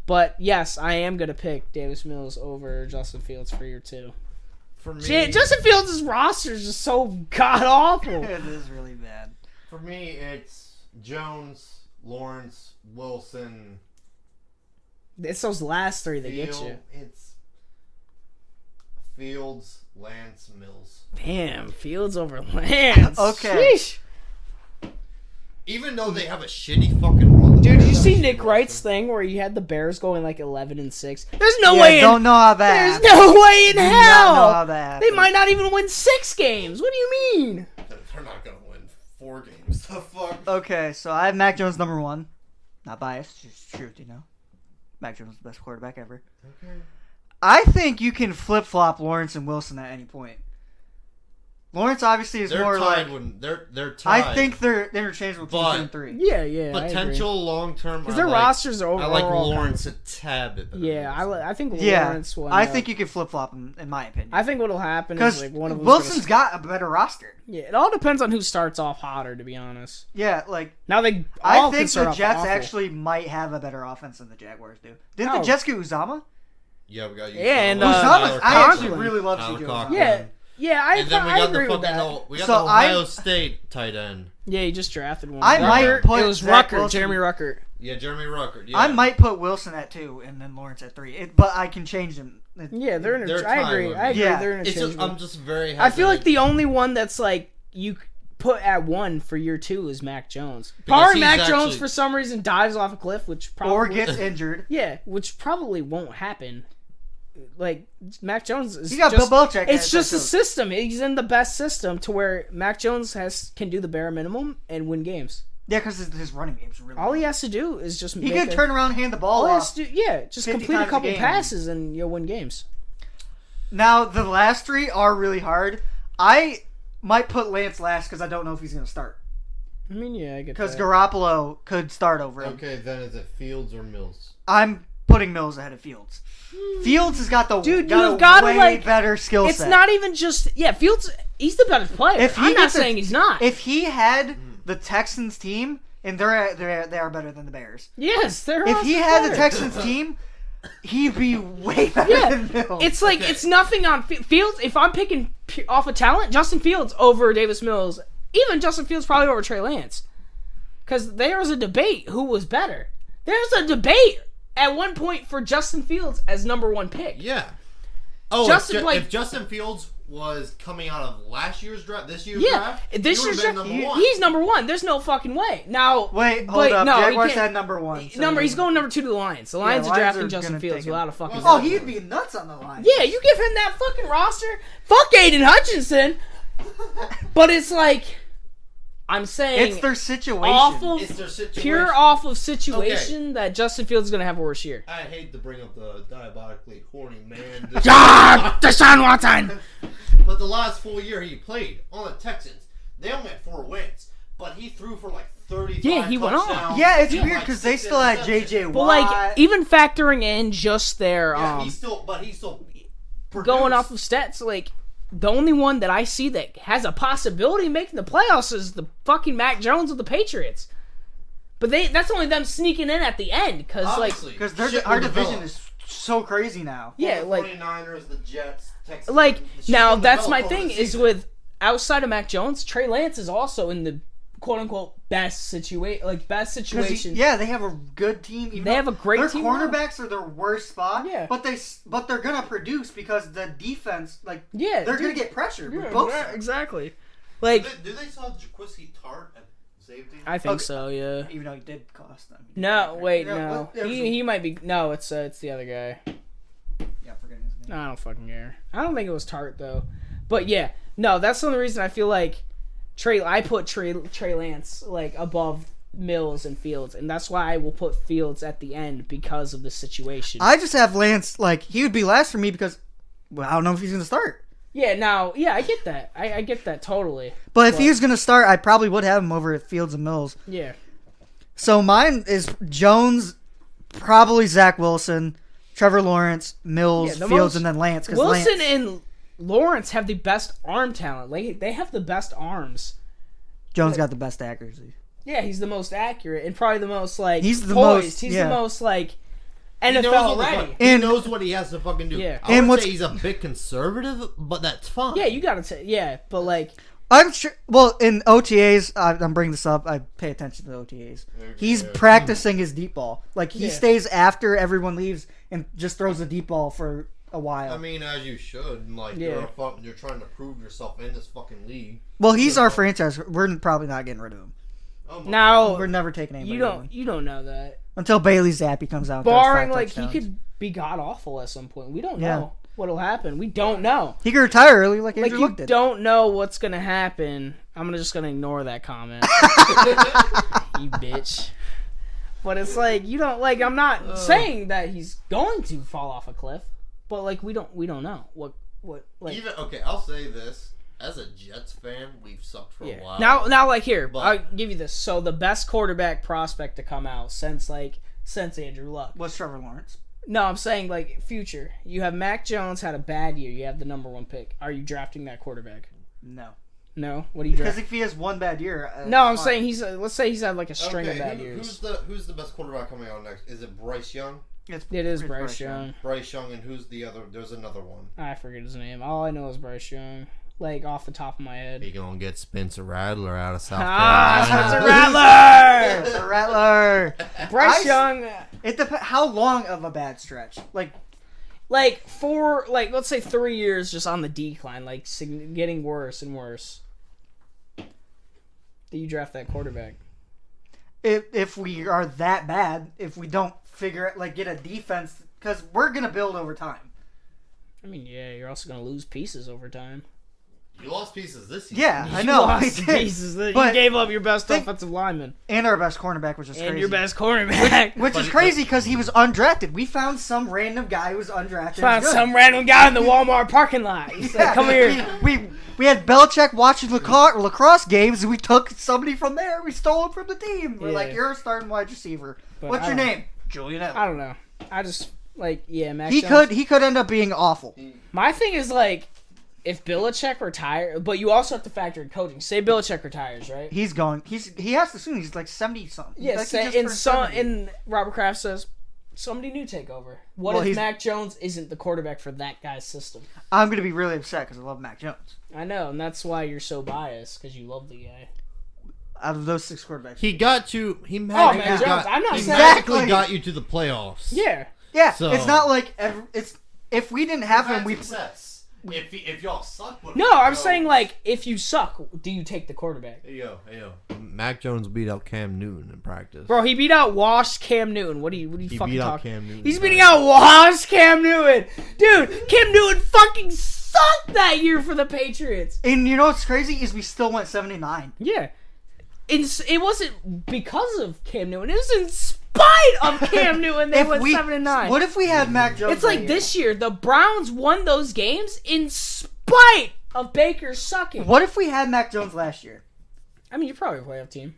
But yes, I am gonna pick Davis Mills over Justin Fields for year two. For me, Justin Fields' roster is just so god awful. It is really bad. For me, it's Jones, Lawrence, Wilson. It's those last three that get Field- you. It's Fields, Lance, Mills. Damn, Fields over Lance. Okay. Sheesh. Even though they have a shitty fucking run. the Dude, did you Bears see actually Nick lost Wright's them. thing where he had the Bears going like 11-6? There's no Yeah, way in don't know how There's that. no way in Do not know how hell. that. They might not even win 6 games. What do you mean? They're not 4 games. The fuck? Okay, so I have Mac Jones number 1. Not biased, just truth, Mac Jones is the best quarterback ever. Okay. I think you can flip-flop Lawrence and Wilson at any point. Lawrence obviously is They're more tied like... when they're tied. I think they're interchangeable between 2 and 3. Yeah. Potential long-term. Because their rosters are overall. I like Lawrence a tad bit better. Yeah, I think Yeah, Lawrence will. I think you can flip-flop them, in my opinion. I think what'll happen is Because like one of them. Wilson's got a better roster. Yeah, it all depends on who starts off hotter, to be honest. Yeah, like... Now they I all can think start the off Jets awful. actually might have a better offense than the Jaguars do. Didn't No. the Jets get Uzama? Yeah, we got you. Yeah, and, Uzama, I actually Conklin. really love Tyler CJ Conklin. Uzama. Yeah, I And then we I got agree the with that. fucking we got So the Ohio State tight end. Yeah, he just drafted one. I might Ruckert. put It was Zach Ruckert, Wilson- Jeremy Ruckert. Yeah, Jeremy Ruckert. Yeah. I might put Wilson at 2 and then Lawrence at 3. But I can change them. Yeah, they're They're I agree. tied. They're It's just, interchangeable. I'm just very happy. I feel like the only one that's like you put at 1 for year 2 is Mac Jones. Probably he's Mac Jones actually- for some reason dives off a cliff, which probably Or gets injured. yeah, which probably won't happen. Like Mac Jones is He got just, Bill Belichick. it's as just head a coach. system. He's in the best system to where Mac Jones can do the bare minimum and win games. Yeah, because his running game's really All good. he has to do is just He can turn around and hand the ball All he has off. to do, just 50 complete a times a couple game. passes and you'll win games. Now, the last 3 are really hard. I might put Lance last because I don't know if he's going to start. I mean, yeah, I get Because that. Garoppolo could start over him. Okay, then is it Fields or Mills? I'm putting Mills ahead of Fields. Fields has got the Dude, got you've a gotta, way like- better skill set. It's not even just Fields. He's the better player. If he I'm not gets a- saying he's not. If he had the Texans team, and they are better than the Bears. Yes, they're. If he had the better. Texans team, he'd be way better Yeah, than Mills. it's like Okay. it's nothing on Fields. If I'm picking off of talent, Justin Fields over Davis Mills, even Justin Fields probably over Trey Lance, because there was a debate who was better. There's a debate at one point for Justin Fields as number 1 pick. Yeah. Oh, Justin, if Justin Fields was coming out of last year's draft, this year's Yeah, draft, this he year's would've been draft, number 1. he's number 1. There's no fucking way. Now, Wait, hold but up. no, he Jaguars can't- had number 1. so He's going number 2 to the Lions. The Lions are Lions drafting are Justin gonna Fields take him. without a fucking. Oh, he'd be nuts on the line. Yeah, you give him that fucking roster. Fuck Aiden Hutchinson. But it's like, I'm saying It's their situation. awful, It's their situation. pure off of situation that Justin Fields is gonna have a worse year. I hate to bring up the diabolically horny man. Deshaun Watson. But the last full year he played on the Texans, they only had 4 wins. But he threw for like 35 Yeah, he went off. touchdowns. Yeah, it's and, weird like, because they 6 still had interceptions. J.J. Watt. But like, even factoring in just their Yeah, he's still produced. going off of stats, like the only one that I see that has a possibility of making the playoffs is the fucking Mac Jones of the Patriots. But that's only them sneaking in at the end because like Obviously, because shit our will division develop. is so crazy now. yeah, the like 49ers, the Jets, Texans. like shit now will that's my develop over thing the is season. with outside of Mac Jones, Trey Lance is also in the quote unquote best situation, situation. Yeah, they have a good team. Even They have a great their team now. cornerbacks are their worst spot. Yeah. but they're gonna produce because the defense, like, Yeah, they're dude. gonna get pressure. Yeah, with both yeah, sides. exactly. Like Do they still have Jaquiski Tart at safety? I think Okay. so, yeah. Even though he did cost them. No, wait, Yeah, no. what- there's He might be. No, it's the other guy. Yeah, I'm forgetting his name. No, I don't fucking care. I don't think it was Tart though. But yeah, no, that's the only reason I feel like I put Trey Lance like above Mills and Fields, and that's why I will put Fields at the end because of the situation. I just have Lance, like, he would be last for me because, well, I don't know if he's gonna start. Yeah, now, yeah, I get that. I get that totally. But if he was gonna start, I probably would have him over Fields and Mills. Yeah. So mine is Jones, probably Zach Wilson, Trevor Lawrence, Mills, Yeah, the Fields, most- and then Lance. 'Cause Wilson Lance, and Lawrence have the best arm talent. Like they have the best arms. Jones got the best accuracy. Yeah, he's the most accurate and probably the most like He's the poised. most- He's yeah. the most like He knows NFL what the ready. fuck- He And- knows what he has to fucking do. Yeah. I And would what's- say he's a bit conservative, but that's fine. Yeah, you gotta say but like I'm sure. Well, in OTAs, I'm bringing this up. I pay attention to the OTAs. He's practicing his deep ball. Like he Yeah. stays after everyone leaves and just throws a deep ball for a while. I mean, as you should. Like, Yeah. you're trying to prove yourself in this fucking league. well, he's our franchise. We're probably not getting rid of him. Oh my now We're never taking anybody. you with him. you don't know that. Until Bailey Zappi comes out. and throws Barring 5 like he touchdowns. could be god awful at some point. We don't Yeah. know. what'll happen. We don't know. He could retire early like Andrew You Luck did. don't know what's gonna happen. I'm just gonna ignore that comment. You bitch. But it's like you don't like. I'm not saying that he's going to fall off a cliff, but like we don't know what like. Even okay, I'll say this. As a Jets fan, we've sucked for a while. Now, like here, I'll give you this. So the best quarterback prospect to come out since Andrew Luck. What's Trevor Lawrence? No, I'm saying like future. You have Mac Jones had a bad year. You have the number 1 pick. Are you drafting that quarterback? No. No. What do you draft? Because if he has one bad year. No, I'm saying let's say he's had like a string of bad years. Who's the best quarterback coming out next? Is it Bryce Young? It is Bryce Young. Bryce Young, and who's the other? There's another one. I forget his name. All I know is Bryce Young. Like off the top of my head. He gonna get Spencer Rattler out of South Spencer Carolina. Rattler! Rattler! Bryce Young. It depends. How long of a bad stretch? Like for let's say 3 years just on the decline, like getting worse and worse. Do you draft that quarterback? If we are that bad, if we don't figure it, get a defense, because we're gonna build over time. I mean, yeah, you're also gonna lose pieces over time. You lost pieces this year. Yeah, I know. You lost pieces. You gave up your best offensive lineman. And our best cornerback, which is crazy. And your best cornerback. Which is crazy because he was undrafted. We found some random guy who was undrafted. Found some random guy in the Walmart parking lot. He said, come here. We had Belichick watching lacrosse games, and we took somebody from there. We stole him from the team. We're like, you're a starting wide receiver. But what's your name? Julian Edelman. I don't know. I just, Mac He Jones. He could end up being awful. My thing is, if Belichick retires, but you also have to factor in coaching. Say Belichick retires, right? He's going. He has to soon. He's 70-something. Yeah, and Robert Kraft says, somebody new take over. What if Mac Jones isn't the quarterback for that guy's system? I'm going to be really upset because I love Mac Jones. I know, and that's why you're so biased, because you love the guy. Out of those 6 quarterbacks. He got you. He magically got you to the playoffs. Yeah. Yeah, So, it's not like if we didn't have him, if y'all suck, no, I'm saying if you suck, do you take the quarterback? Hey yo, Mac Jones beat out Cam Newton in practice. Bro, he beat out washed Cam Newton. What are you fucking talking? Cam Newton. He's beating out washed Cam Newton, dude. Cam Newton fucking sucked that year for the Patriots. And you know what's crazy is we still went 7-9. Yeah, it wasn't because of Cam Newton. It was in spite of Cam Newton. They went 7-9. What if we had Mac Jones? It's like this year, the Browns won those games in spite of Baker sucking. What if we had Mac Jones last year? I mean, you're probably a playoff team.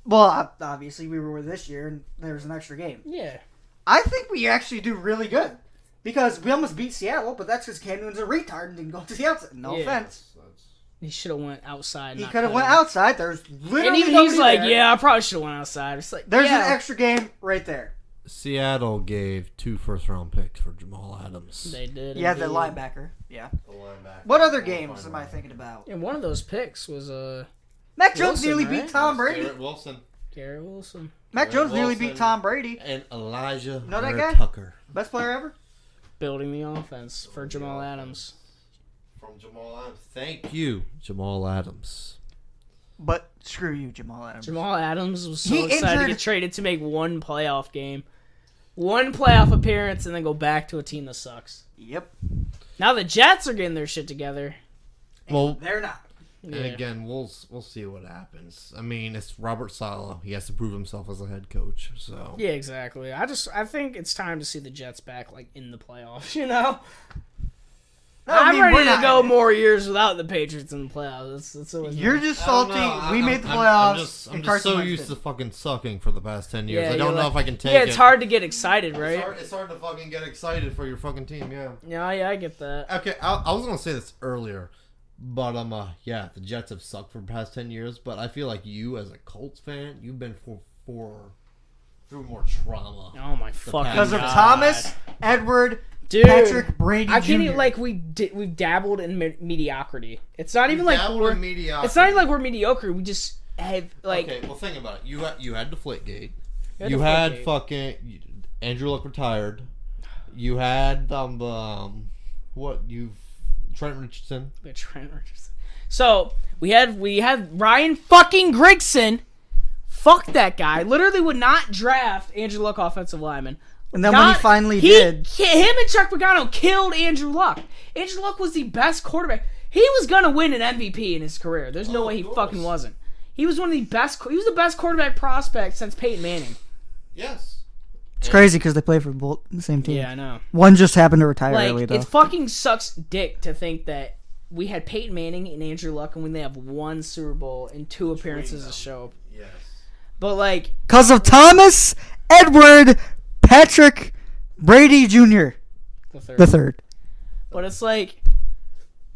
Well, obviously we were this year, and there was an extra game. Yeah. I think we actually do really good. Because we almost beat Seattle, but that's because Cam Newton's a retard and didn't go to the outside. No offense. He should have went outside. He could have went outside. There's literally and even he's like, I probably should have went outside. It's like, there's an extra game right there. Seattle gave 2 first-round picks for Jamal Adams. They did. Yeah, the linebacker. Yeah. What other games am I thinking about? And one of those picks was Mac Jones nearly beat Tom Brady. Garrett Wilson. Mac Jones nearly beat Tom Brady. And Elijah that guy? Tucker. Best player ever? Building the offense for Jamal Adams. From Jamal Adams. Thank you, Jamal Adams. But screw you, Jamal Adams. Jamal Adams was so excited to get traded to make one playoff game. One playoff appearance and then go back to a team that sucks. Yep. Now the Jets are getting their shit together. Well, they're not. And again, we'll see what happens. I mean, it's Robert Saleh. He has to prove himself as a head coach. So yeah, exactly. I think it's time to see the Jets back in the playoffs. You know. I'm ready to go more years without the Patriots in the playoffs. That's You're just salty. We made the playoffs. I'm just so used to fucking sucking for the past 10 years. I don't know if I can take it. Yeah, it's hard to get excited, right? It's hard to fucking get excited for your fucking team, yeah. Yeah, I get that. Okay, I was going to say this earlier, but the Jets have sucked for the past 10 years, but I feel like you, as a Colts fan, you've been through more trauma. Oh my fucking God. Because of Thomas, Edward, dude, Patrick, Brady, I can't Jr. even we've dabbled in mediocrity. It's not even we're mediocrity. It's not even like we're mediocre. We just have okay. Well, think about it. You had Deflategate. You had fucking Andrew Luck retired. You had Trent Richardson. So we had Ryan fucking Grigson. Fuck that guy. Literally would not draft Andrew Luck offensive lineman. And then when he finally did, him and Chuck Pagano killed Andrew Luck. Andrew Luck was the best quarterback. He was gonna win an MVP in his career. There's no way he fucking wasn't. He was one of the best. He was the best quarterback prospect since Peyton Manning. Yes. it's crazy because they play for both the same team. Yeah, I know. One just happened to retire early, though. It fucking sucks dick to think that we had Peyton Manning and Andrew Luck, and when they have one Super Bowl and 2 appearances to show up. Yes. But like, Because of Thomas Edward Patrick Brady Jr. the third. But it's like,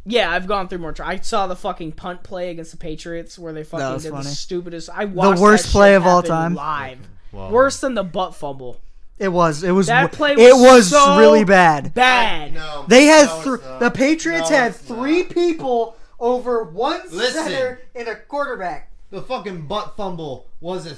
yeah, I've gone through more. I saw the fucking punt play against the Patriots where they fucking did funny. the stupidest. I watched The worst that play shit of all happen time. live. Wow. Worse than the butt fumble. It was. That play It was was so really bad. Bad. No. They had No, it's not. the Patriots No, had it's 3 not. people over one Listen. center and a quarterback. The fucking butt fumble was a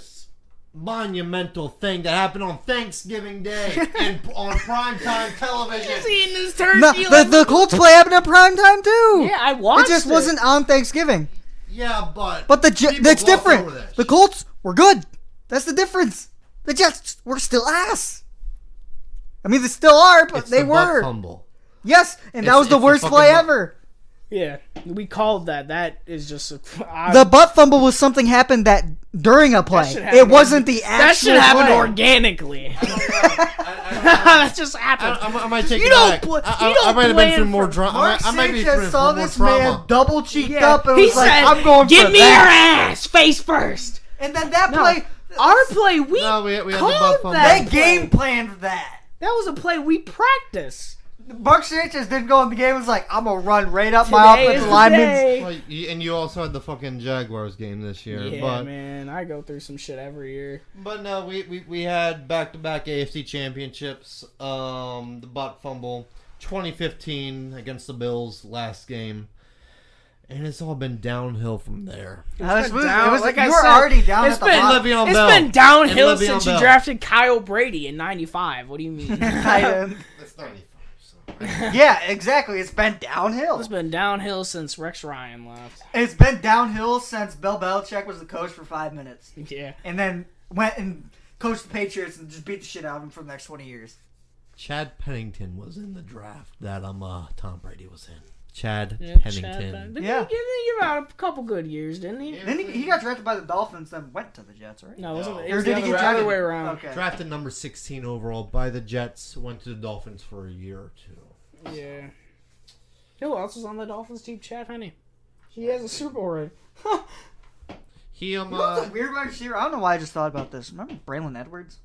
monumental thing that happened on Thanksgiving Day and on primetime television. Seeing this turkey. No, the Colts play happened at prime time too. Yeah, I watched It just wasn't on Thanksgiving. Yeah, but But that's different. The Colts were good. That's the difference. The Jets were still ass. I mean, they still are, but it's they the were. butt fumble. Yes, and that It's- was the it's the worst fucking play butt. ever. Yeah, we called that. That is just The butt fumble was something happened that during a play. should happen It wasn't the that actual should happen play. organically. I That just happened. I might take You it don't back. pl- you I don't might have been plan through more for- drama. Mark I might be Sanchez through saw more this trauma. man double cheeked Yeah, up and he was like, said, "I'm going "Give for me your that." ass face first." And then that No, play, our play, we No, we had the butt called fumble. that. they game planned that. That was a play we practiced. Mark Sanchez didn't go in the game. And was like, "I'm gonna run right up Today my is offensive the lineman's." day. Well, and you also had the fucking Jaguars game this year. Yeah, but man, I go through some shit every year. But no, we had back-to-back AFC championships. The butt fumble, 2015 against the Bills last game, and it's all been downhill from there. It was, Like I you were said, already down it's at the been- bottom. Le'Veon It's Bell. been downhill And Le'Veon since you Bell. drafted Kyle Brady in '95. What do you mean? Tight end. That's 95. So. Yeah, exactly. It's been downhill. It's been downhill since Rex Ryan left. It's been downhill since Bill Belichick was the coach for 5 minutes, Yeah. and then went and coached the Patriots and just beat the shit out of them for the next 20 years. Chad Pennington was in the draft that Tom Brady was in. Chad Yeah, Pennington. Didn't Yeah. he give out a couple good years, didn't he? Yeah. Then he got drafted by the Dolphins, then went to the Jets, right? No, it wasn't. No. It Or was did the he get other drafted? way around. Okay. Drafted number 16 overall by the Jets. Went to the Dolphins for a year or 2. Yeah. Who else was on the Dolphins team? Chad Henne. He has a Super Bowl ring. He You know what's a weird wide receiver? I don't know why I just thought about this. Remember Braylon Edwards?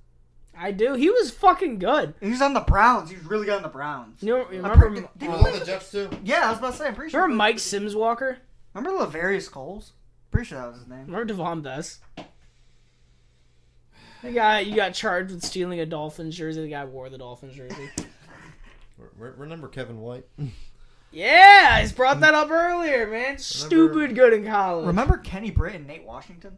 I do. He was fucking good. He was on the Browns. He was really good on the Browns. You I'm remember? pretty- did he was play- on the Jets too. Yeah, I was about to say. I'm pretty sure. Remember Mike Sims Walker? Remember Lavarius Coles? Pretty sure that was his name. Remember Devon Best? You got charged with stealing a Dolphins jersey. The guy wore the Dolphins jersey. Remember Kevin White? Yeah, I just brought that up earlier, man. Stupid good in college. Remember Kenny Britt and Nate Washington?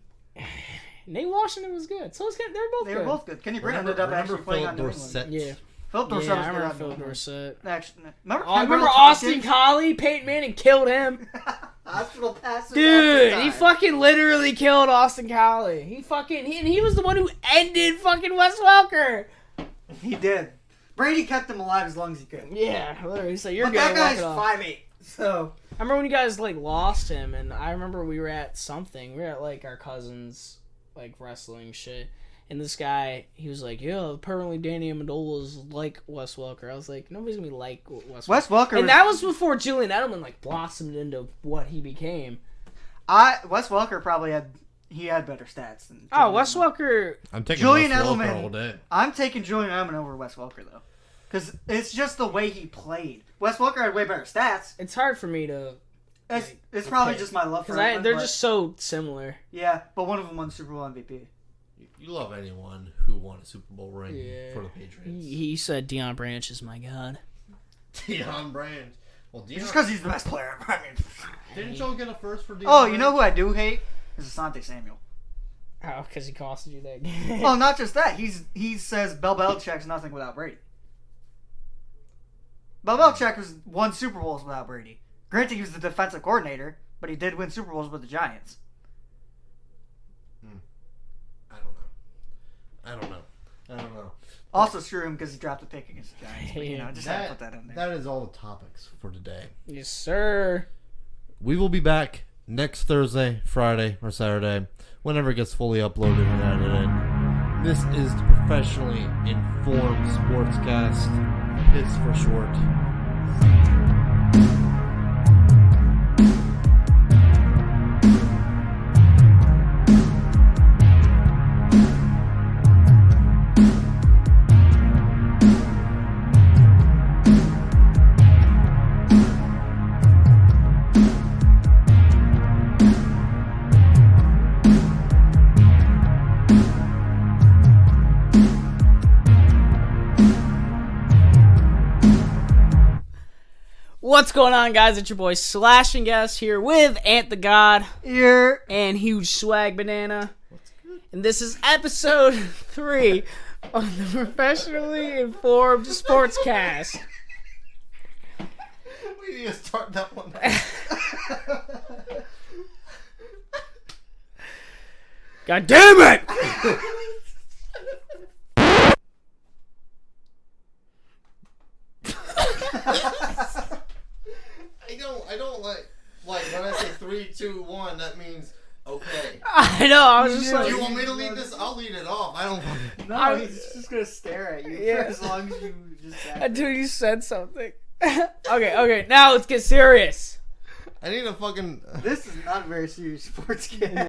Nate Washington was good. So was Ken. They were both They good. were both good. Kenny Britt ended up actually playing on New England. Dorsett? Yeah. Philip Dorsett Yeah, was I good remember on New Phil England. Dorsett. Actually, remember, Oh, I remember Kendall Austin Tompkins? Collie. Peyton Manning killed him. Hospital passes. Dude, all the he time. fucking literally killed Austin Collie. He was the one who ended fucking Wes Welker. He did. Brady kept him alive as long as he could. Yeah, literally. So you're But good. that Walk guy's it off. 5'8", so I remember when you guys like lost him, and I remember we were at something. We were at like our cousin's like wrestling shit, and this guy, he was like, "Yeah, apparently Danny Amendola's like Wes Welker." I was like, "Nobody's gonna be like Wes." Wes Welker. And that was before Julian Edelman like blossomed into what he became. Wes Welker probably had better stats than. Oh, Julian Wes Edelman. Welker. I'm taking Julian Wes Welker Edelman. all day. I'm taking Julian Edelman over Wes Welker though, because it's just the way he played. Wes Welker had way better stats. It's hard for me to It's probably just my love for because Edelman, they're but- just so similar. yeah. But one of them won Super Bowl MVP. You love anyone who won a Super Bowl ring Yeah. for the Patriots. He said Deion Branch is my god. Deion Branch. Well, Deion. Just because he's the best player. I mean, Didn't y'all get a first for Deion? oh, you know who I do hate is Asante Samuel. Oh, because he costed you that game. Well, not just that. He says Bill Belichick's nothing without Brady. Bill Belichick won Super Bowls without Brady. Granted, he was the defensive coordinator, but he did win Super Bowls with the Giants. I don't know. Also, screw him because he dropped a pick against the Giants. But, just had to put that in there. That is all the topics for today. Yes, sir. We will be back next Thursday, Friday, or Saturday, whenever it gets fully uploaded and edited. This is the Professionally Informed Sportscast. It's for short. What's going on, guys? It's your boy Slash and Guest here with Ant the God Here. and Huge Swag Banana. And this is episode 3 of the Professionally Informed Sportscast. We need to start that one. God damn it! I don't like when I say 3, 2, 1, that means okay. I know, I was just Do like... you want me to lead this? I'll lead it off. I don't No, he's just going to stare at you Yeah. for as long as you just Until you said something. Okay, now let's get serious. I need a fucking... This is not a very serious sports game.